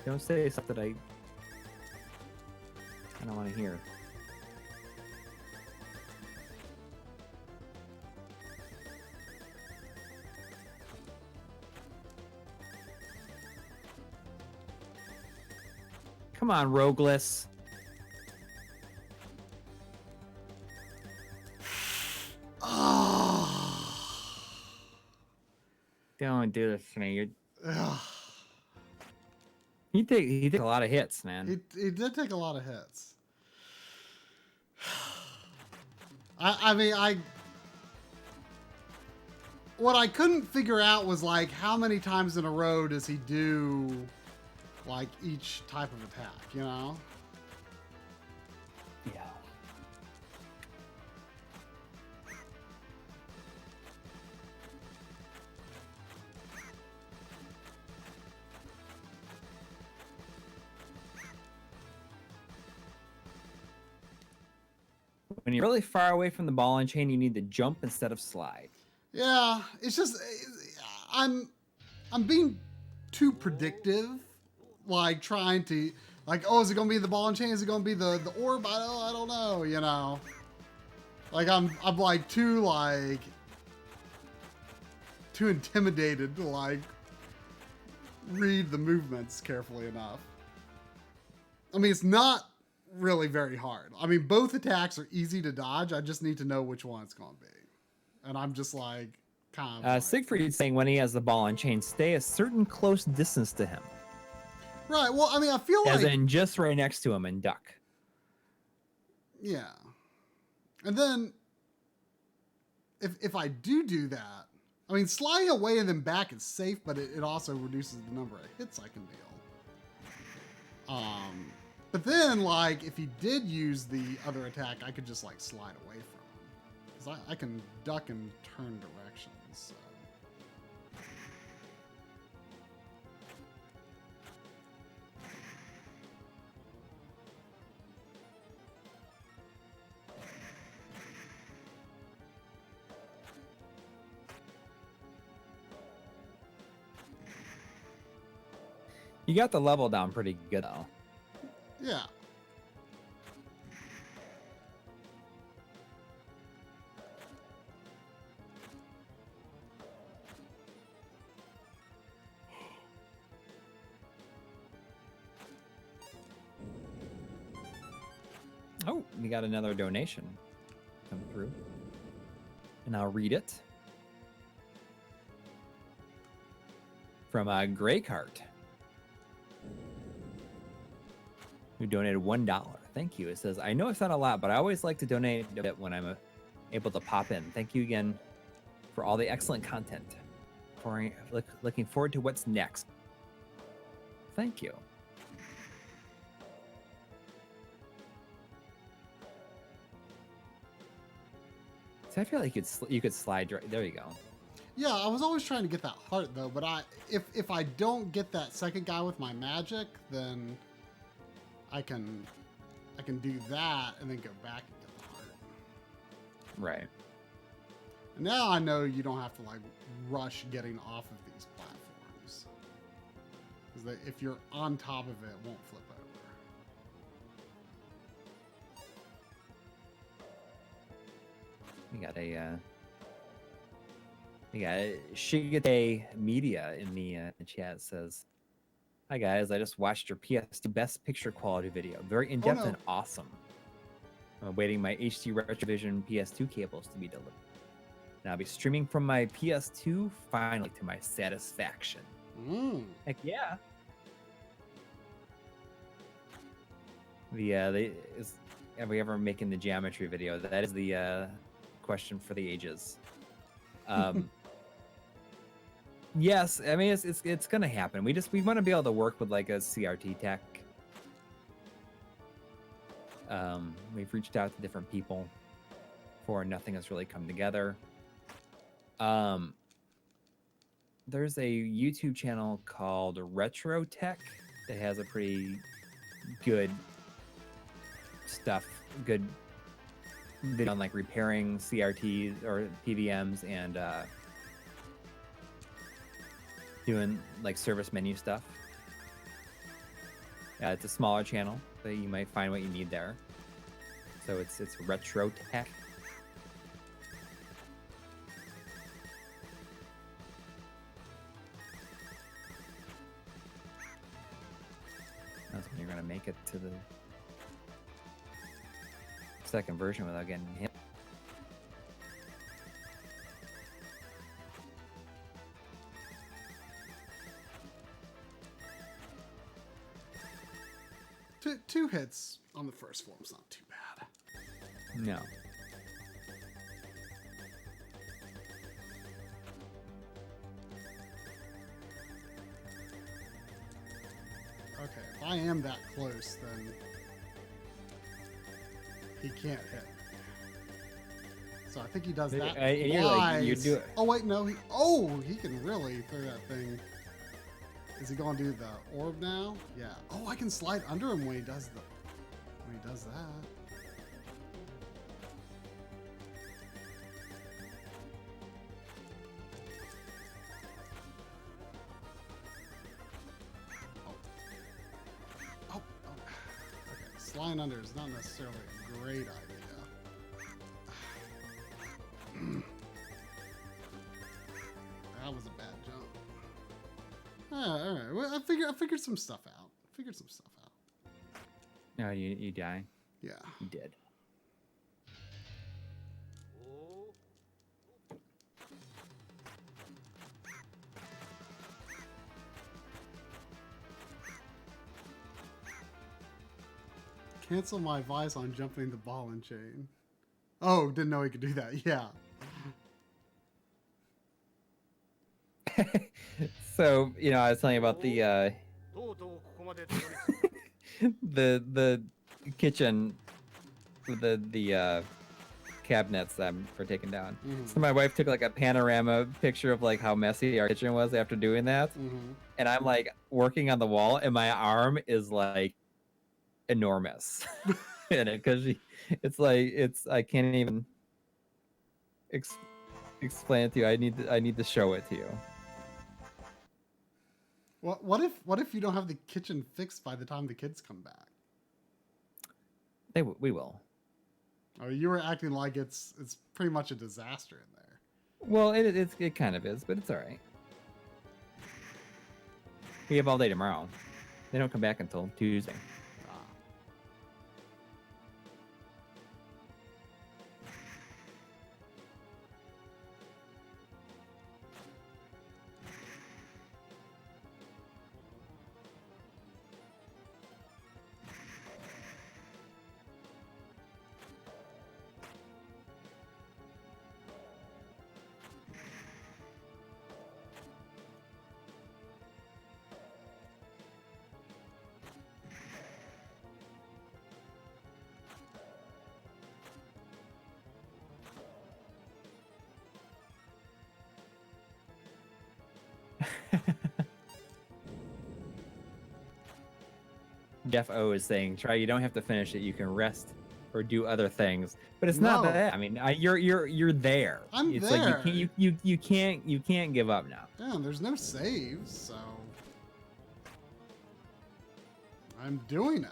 Don't say stuff that I don't want to hear. Come on, Rogueless. Don't do this to me. He take a lot of hits, man. He did take a lot of hits. I mean, what I couldn't figure out was like how many times in a row does he do like each type of attack, you know? Yeah. When you're really far away from the ball and chain, you need to jump instead of slide. Yeah, it's just I'm being too predictive, like trying to like, oh, is it gonna be the ball and chain? Is it gonna be the orb? I don't know, you know. Like I'm like too intimidated to like read the movements carefully enough. I mean, it's not really very hard. I mean, both attacks are easy to dodge. I just need to know which one it's going to be. And I'm just like, kind of. Siegfried's saying when he has the ball and chain, stay a certain close distance to him. Right. Well, I mean, I feel as like. in just right next to him and duck. Yeah. And then, if I do that, I mean, sliding away and then back is safe, but it also reduces the number of hits I can deal. But then, like, if he did use the other attack, I could just, like, slide away from him. Because I can duck and turn directions, so. You got the level down pretty good, though. Yeah. Oh, we got another donation come through. And I'll read it. From Gray Cart, who donated $1. Thank you. It says, I know it's not a lot, but I always like to donate a bit when I'm able to pop in. Thank you again for all the excellent content. Looking forward to what's next. Thank you. So I feel like you could slide right there. You go. Yeah, I was always trying to get that heart though, but if I don't get that second guy with my magic, then I can do that and then go back and get the heart. Right. And now I know you don't have to like rush getting off of these platforms. Because if you're on top of it, it won't flip over. We got Shigete Media in the chat. Says, hi guys, I just watched your PS2 best picture quality video. Very in-depth and awesome. I'm awaiting my HD Retrovision PS2 cables to be delivered. And I'll be streaming from my PS2 finally to my satisfaction. Heck yeah. Are we ever making the geometry video? That is the question for the ages. Yes, I mean it's gonna happen. We want to be able to work with like a CRT tech. We've reached out to different people for nothing has really come together. There's a YouTube channel called Retrode that has a pretty good stuff, good video on like repairing CRTs or PVMs and doing like service menu stuff. It's a smaller channel, but you might find what you need there. So it's Retrode. That's when you're gonna make it to the second version without getting hit. 2 hits on the first floor is not too bad. No. Okay, if I am that close, then he can't hit. So I think he does that. And you're like, you do it. Oh wait, no. He can really throw that thing. Is he gonna do the orb now? Yeah. Oh, I can slide under him when he does that. Oh. Okay, sliding under is not necessarily a great idea. That was a bad jump. All right. Well, I figured some stuff out. No, you die. Yeah. You did. Cancel my advice on jumping the ball and chain. Oh, didn't know he could do that. Yeah. So, you know, I was telling you about the the kitchen, the cabinets that were taken down. Mm-hmm. So my wife took like a panorama picture of like how messy our kitchen was after doing that. Mm-hmm. And I'm like working on the wall and my arm is like enormous in it because I can't even explain it to you. I need to show it to you. What if you don't have the kitchen fixed by the time the kids come back? We will. Oh, you were acting like it's pretty much a disaster in there. Well, it kind of is, but it's all right. We have all day tomorrow. They don't come back until Tuesday. Jeff O is saying, "Try. You don't have to finish it. You can rest or do other things." But it's not that. I mean, you're there. It's there. Like you can't give up now. Yeah, there's no saves, so I'm doing it.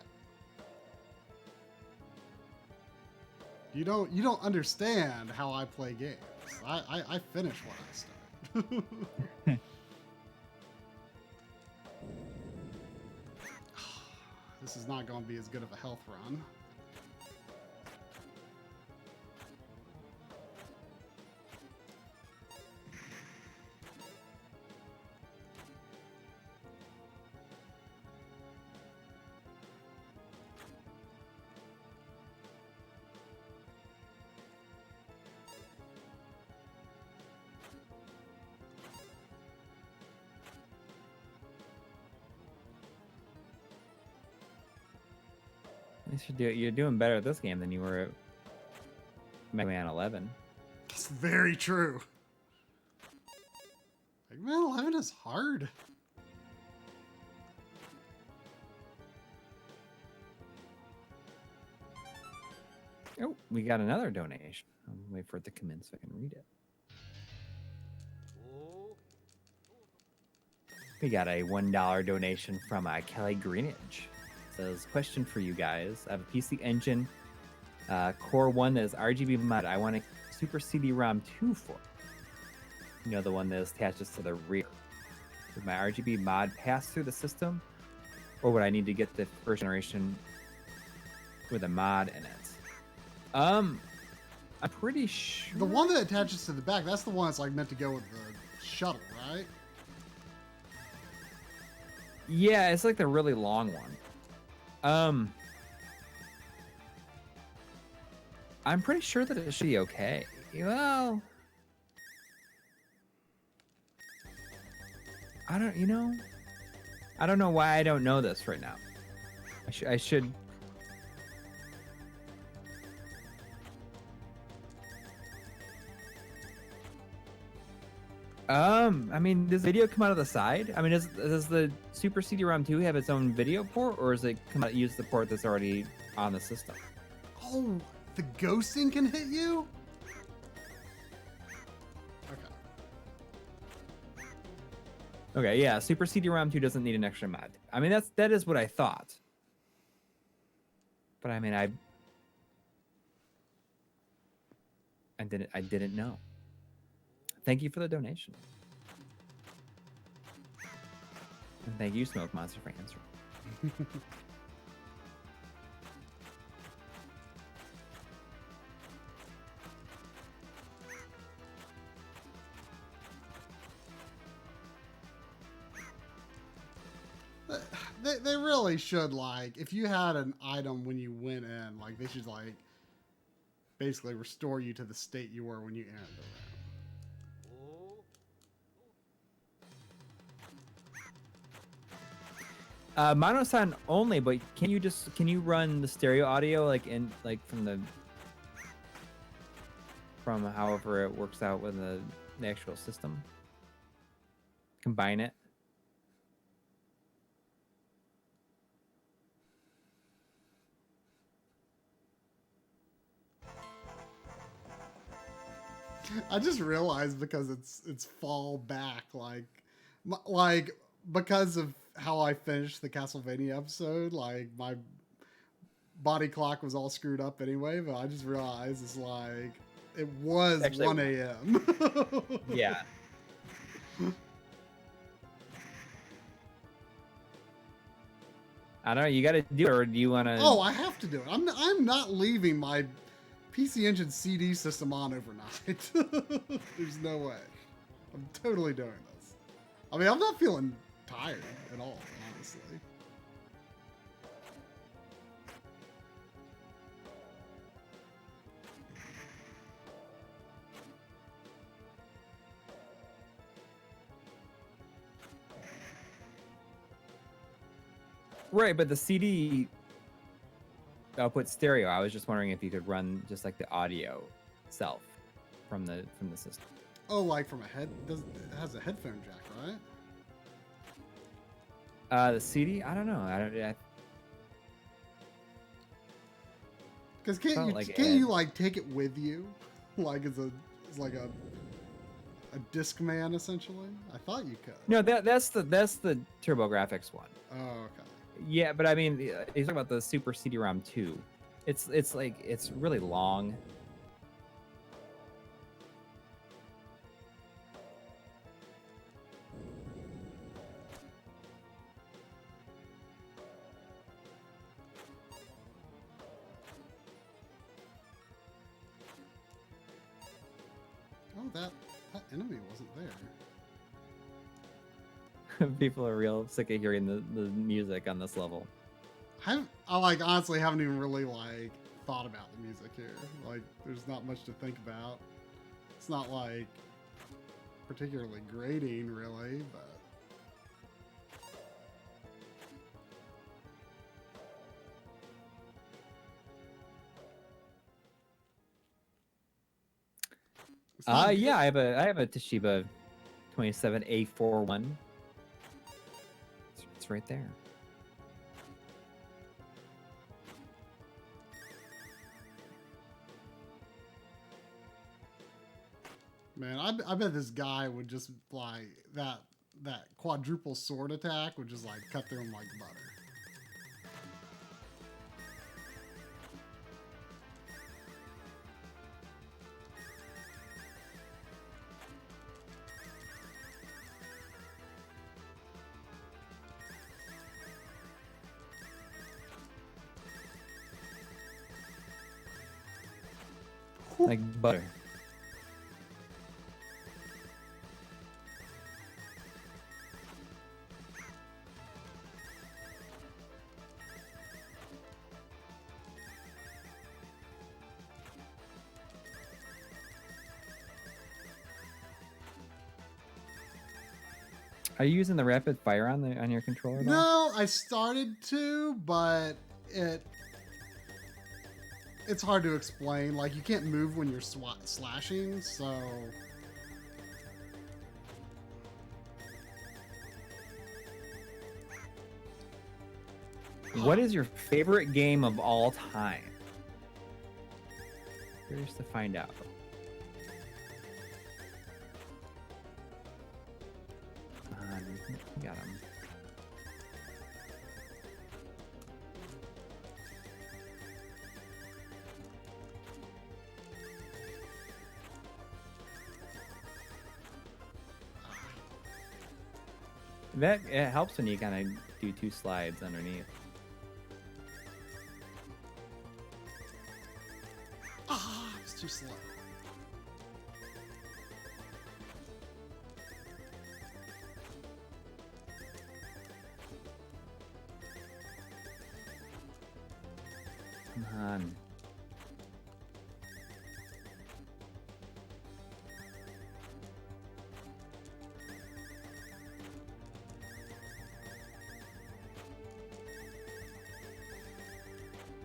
You don't understand how I play games. I finish what I start. This is not going to be as good of a health run. You're doing better at this game than you were at Mega Man 11. That's very true. Mega Man 11 is hard. Oh, we got another donation. I'll wait for it to come in so I can read it. We got a $1 donation from Kelly Greenidge. Says, question for you guys. I have a PC Engine Core 1 that is RGB mod. I want a Super CD-ROM 2 for it. You know, the one that attaches to the rear. Would my RGB mod pass through the system? Or would I need to get the first generation with a mod in it? I'm pretty sure... The one that attaches to the back, that's the one that's like meant to go with the shuttle, right? Yeah, it's like the really long one. I'm pretty sure that it should be okay. Well, I don't, I don't know why I don't know this right now. I should. I mean, does video come out of the side? I mean, does the Super CD-ROM 2 have its own video port, or does it come out use the port that's already on the system? Oh, the ghosting can hit you? Okay, yeah, Super CD-ROM 2 doesn't need an extra mod. I mean, that is what I thought. But I mean, I didn't know. Thank you for the donation. And thank you, Smoke Monster, for answering. They really should, like, if you had an item when you went in, like, they should, like, basically restore you to the state you were when you entered the room. Mono sound only, but can you run the stereo audio from however it works out with the actual system? Combine it. I just realized because it's fall back, like because of how I finished the Castlevania episode, like my body clock was all screwed up anyway, but I just realized it's like it was actually 1 a.m. Yeah. I don't know, you gotta do it, or do you wanna... Oh, I have to do it. I'm not leaving my PC Engine CD system on overnight. There's no way. I'm totally doing this. I mean, I'm not feeling tired at all, honestly. Right, but the CD output stereo. I was just wondering if you could run just like the audio itself from the system. Oh, like from a head? It has a headphone jack, right? The CD? I don't know. Because can't you like take it with you, like it's like a Discman essentially? I thought you could. No, that's the TurboGrafx one. Oh, okay. Yeah, but I mean, he's talking about the Super CD-ROM 2. It's like it's really long. Oh, that enemy wasn't there. People are real sick of hearing the music on this level. I like honestly haven't even really like thought about the music here. Like, there's not much to think about. It's not like particularly grating, really, but. Yeah, I have a Toshiba 27A41. It's right there. Man, I bet this guy would just like that quadruple sword attack would just like cut through him like butter. Like butter. Are you using the rapid fire on your controller? At all? No, I started to, but it's hard to explain. Like, you can't move when you're slashing, so. What is your favorite game of all time? Curious to find out. Got him. That it helps when you kind of do 2 slides underneath. Ah, it's too slow. Come on.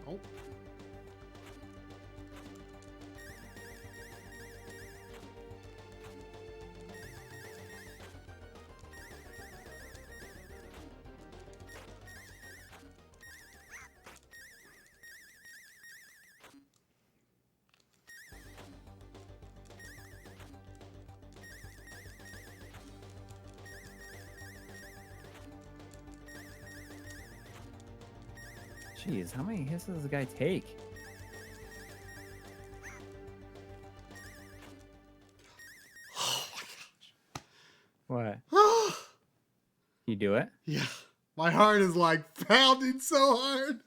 Oh. Jeez, how many hits does the guy take? What? You do it? Yeah. My heart is like pounding so hard.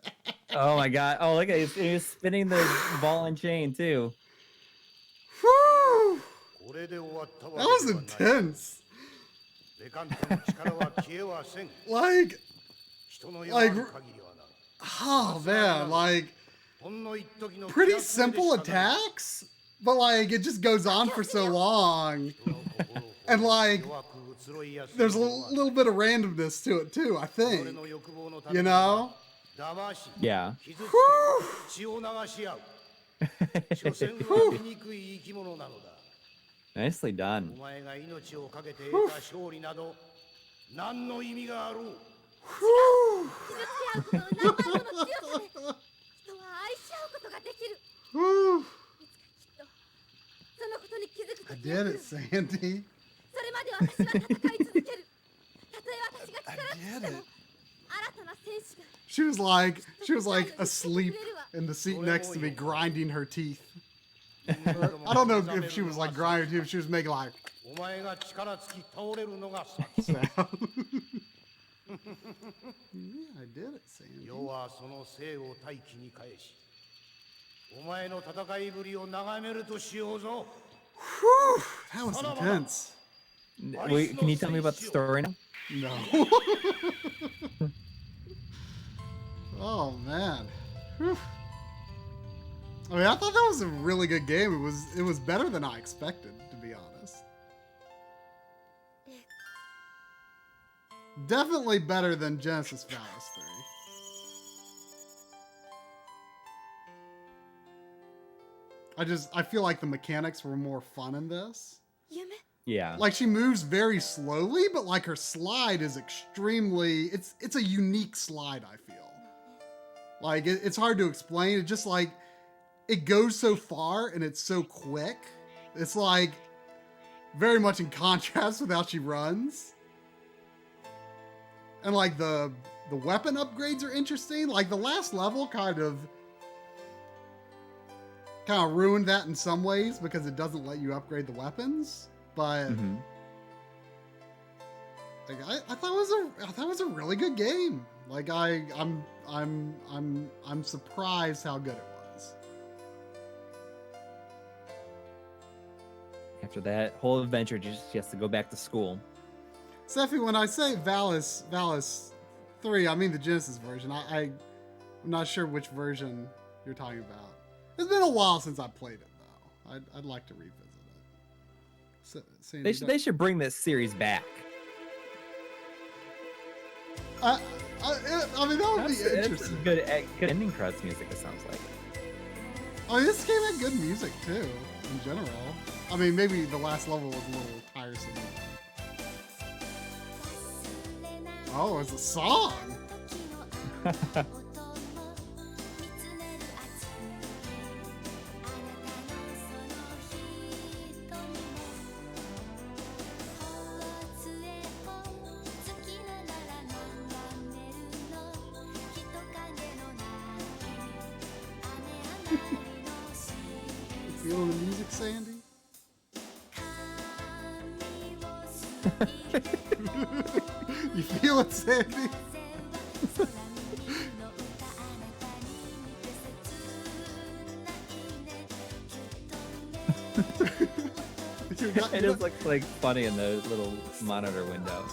Oh my god. Oh, look at it. He's spinning the ball and chain too. Whew. That was intense. Like, oh man, like, pretty simple attacks, but like, it just goes on for so long. And like, there's a little bit of randomness to it too, I think. You know? Yeah. Whew. Nicely done. Whew. Whew. I did it, Sandy. I did it. She was like asleep in the seat next to me, grinding her teeth. I don't know if she was like grinding her teeth, if she was making like sound. Yeah, I did it, Sandy. Whew, that was intense. Wait, can you tell me about the story now? No. Oh man. Whew. I mean, I thought that was a really good game. It was better than I expected, to be honest. Definitely better than Genesis Valis 3. I feel like the mechanics were more fun in this. Yeah. Like, she moves very slowly, but like her slide is extremely, it's a unique slide, I feel. Like, it's hard to explain. It just like, it goes so far and it's so quick. It's like very much in contrast with how she runs. And like the weapon upgrades are interesting. Like the last level kind of ruined that in some ways because it doesn't let you upgrade the weapons. But like I thought it was a really good game. Like I'm surprised how good it was. After that whole adventure, she has to go back to school. Steffi, when I say Valis 3, I mean the Genesis version. I'm not sure which version you're talking about. It's been a while since I played it, though. I'd like to revisit it. They should bring this series back. I mean, that would be interesting. Good ending credits music, it sounds like. I mean, this game had good music too, in general. I mean, maybe the last level was a little tiresome. Oh, it's a song. Feeling the music, Sandy? You feel it, Sandy? It just looks like funny in the little monitor window.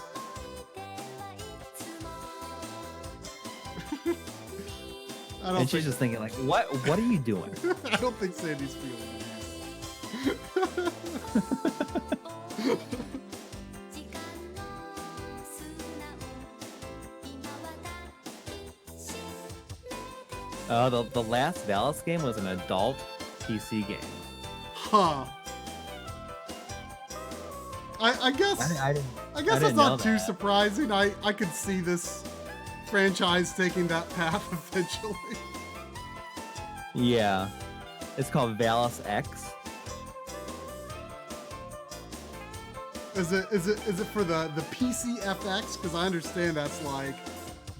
And she's just thinking like, what are you doing? I don't think Sandy's feeling it. The last Valis game was an adult PC game. Huh. I guess that's not too surprising. I could see this franchise taking that path eventually. Yeah. It's called Valis X. Is it for the PC FX? Because I understand that's like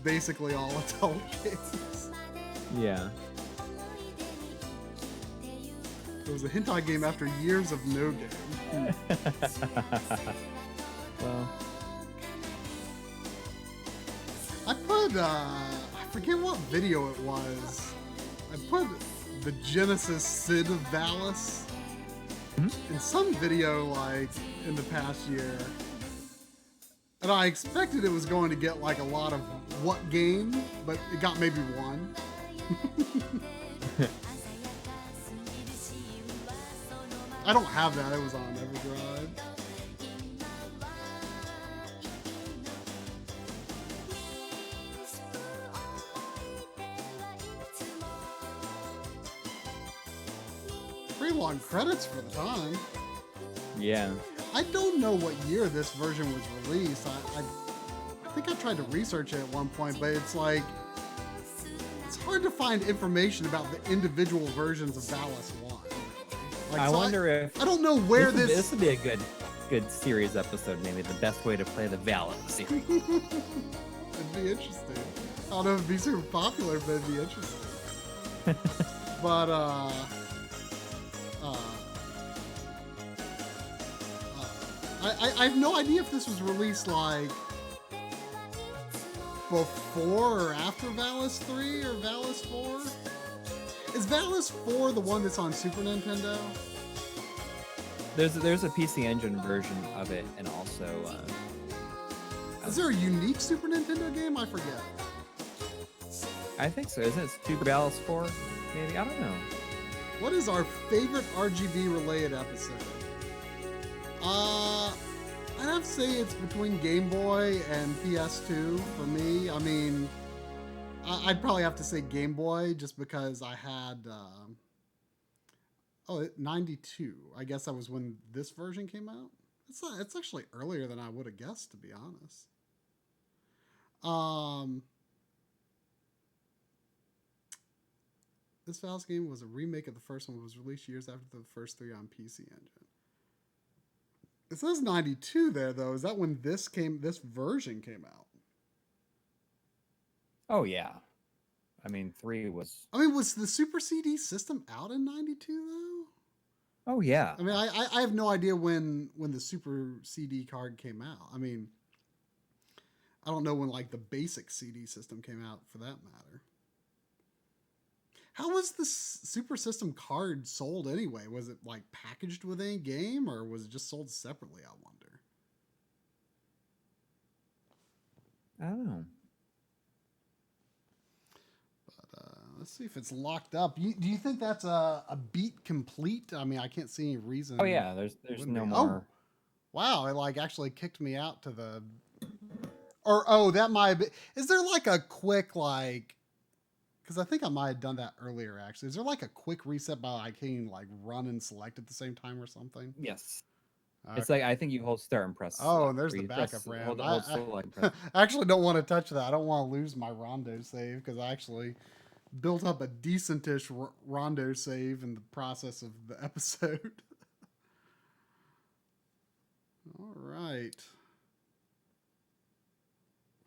basically all adult games. Yeah. It was a hentai game after years of no game. Well, I put I forget what video it was. I put the Genesis Sid of Valis in some video like in the past year. And I expected it was going to get like a lot of what game, but it got maybe one. I don't have that. It was on Everdrive. Pretty long credits for the time. yeah. I don't know what year this version was released. I think I tried to research it at one point, but it's like it's hard to find information about the individual versions of Valis 1. Like, I wonder if I don't know where this would be a good series episode. Maybe the best way to play the Valis series. It'd be interesting. I don't know if it'd be super popular, but it'd be interesting. But I have no idea if this was released like before or after Valis 3 or Valis 4. Is Valis 4 the one that's on Super Nintendo? There's a PC Engine version of it, and also is there a unique Super Nintendo game? I forget. I think so. Isn't it Super Valis 4? Maybe, I don't know. What is our favorite RGB related episode? I'd have to say it's between Game Boy and PS2 for me. I mean, I'd probably have to say Game Boy just because I had 92. I guess that was when this version came out. It's actually earlier than I would have guessed, to be honest. This Valis game was a remake of the first one. It was released years after the first 3 on PC Engine. It says 92 there, though. Is that when this version came out? Oh, yeah. I mean, 3 was... I mean, was the Super CD system out in 92, though? Oh, yeah. I mean, I have no idea when the Super CD card came out. I mean, I don't know when, like, the basic CD system came out, for that matter. How was the Super System card sold anyway? Was it like packaged with any game, or was it just sold separately? I wonder. I don't know. But let's see if it's locked up. Do you think that's a beat complete? I mean, I can't see any reason. Oh yeah, there's no more. Oh, wow! It like actually kicked me out to the. Or, oh, that might have been. Is there like a quick, like, because I think I might have done that earlier, actually. Is there like a quick reset by like hitting like run and select at the same time or something? Yes. Okay. It's like, I think you hold start and press Oh, select, and there's or the you backup RAM. hold select and press. I actually don't want to touch that. I don't want to lose my Rondo save because I actually built up a decentish Rondo save in the process of the episode. All right.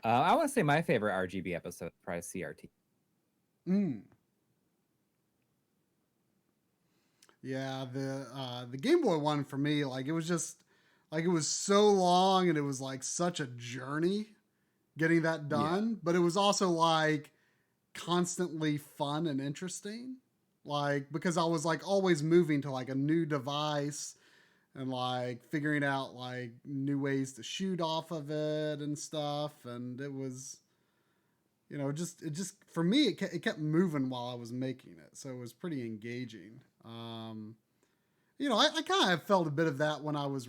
I want to say my favorite RGB episode is probably CRT. Yeah, the Game Boy one for me, like it was just like it was so long and it was like such a journey getting that done, but it was also like constantly fun and interesting. Like because I was like always moving to like a new device and like figuring out like new ways to shoot off of it and stuff, and it was it just for me it kept moving while I was making it, so it was pretty engaging. I kind of felt a bit of that when I was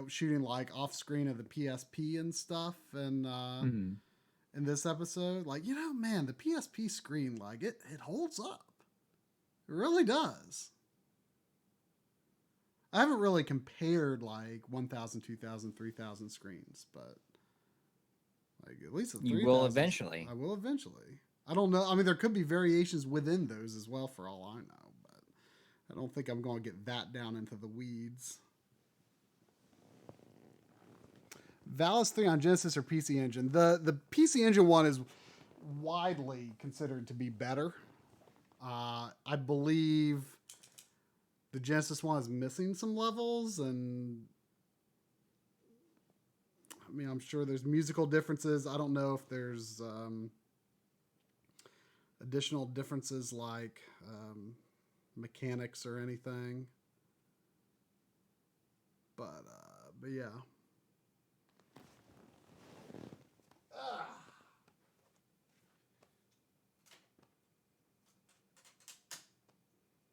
shooting like off screen of the PSP and stuff, and in this episode, like man, the PSP screen, like it holds up, it really does. I haven't really compared like 1,000, 2,000, 3,000 screens, but like at least the 3,000. You will eventually. I will eventually. I don't know. I mean, there could be variations within those as well, for all I know, but I don't think I'm going to get that down into the weeds. Valis 3 on Genesis or PC Engine? The PC Engine one is widely considered to be better. I believe the Genesis one is missing some levels, and I mean, I'm sure there's musical differences. I don't know if there's additional differences like mechanics or anything. But yeah.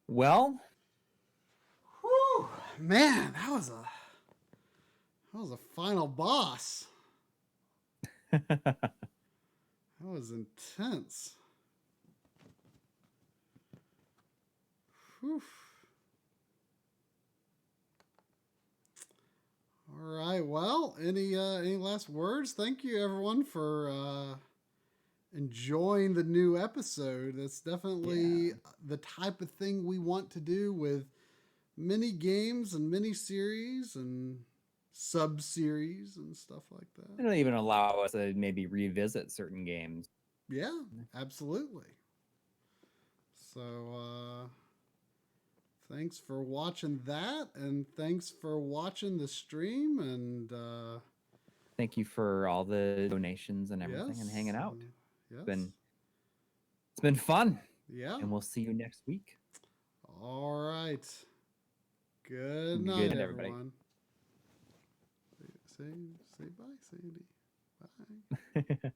Well, whew, man, that was a final boss. That was intense. Whew. All right. Well, any last words? Thank you, everyone, for enjoying the new episode. That's definitely the type of thing we want to do with mini games and mini series and sub series and stuff like that. It'll even allow us to maybe revisit certain games. Yeah, absolutely. So thanks for watching that, and thanks for watching the stream, and thank you for all the donations and everything, and hanging out. Yes. It's been fun. Yeah. And we'll see you next week. All right. Good night, everybody. Everyone. Say bye, Sandy. Bye.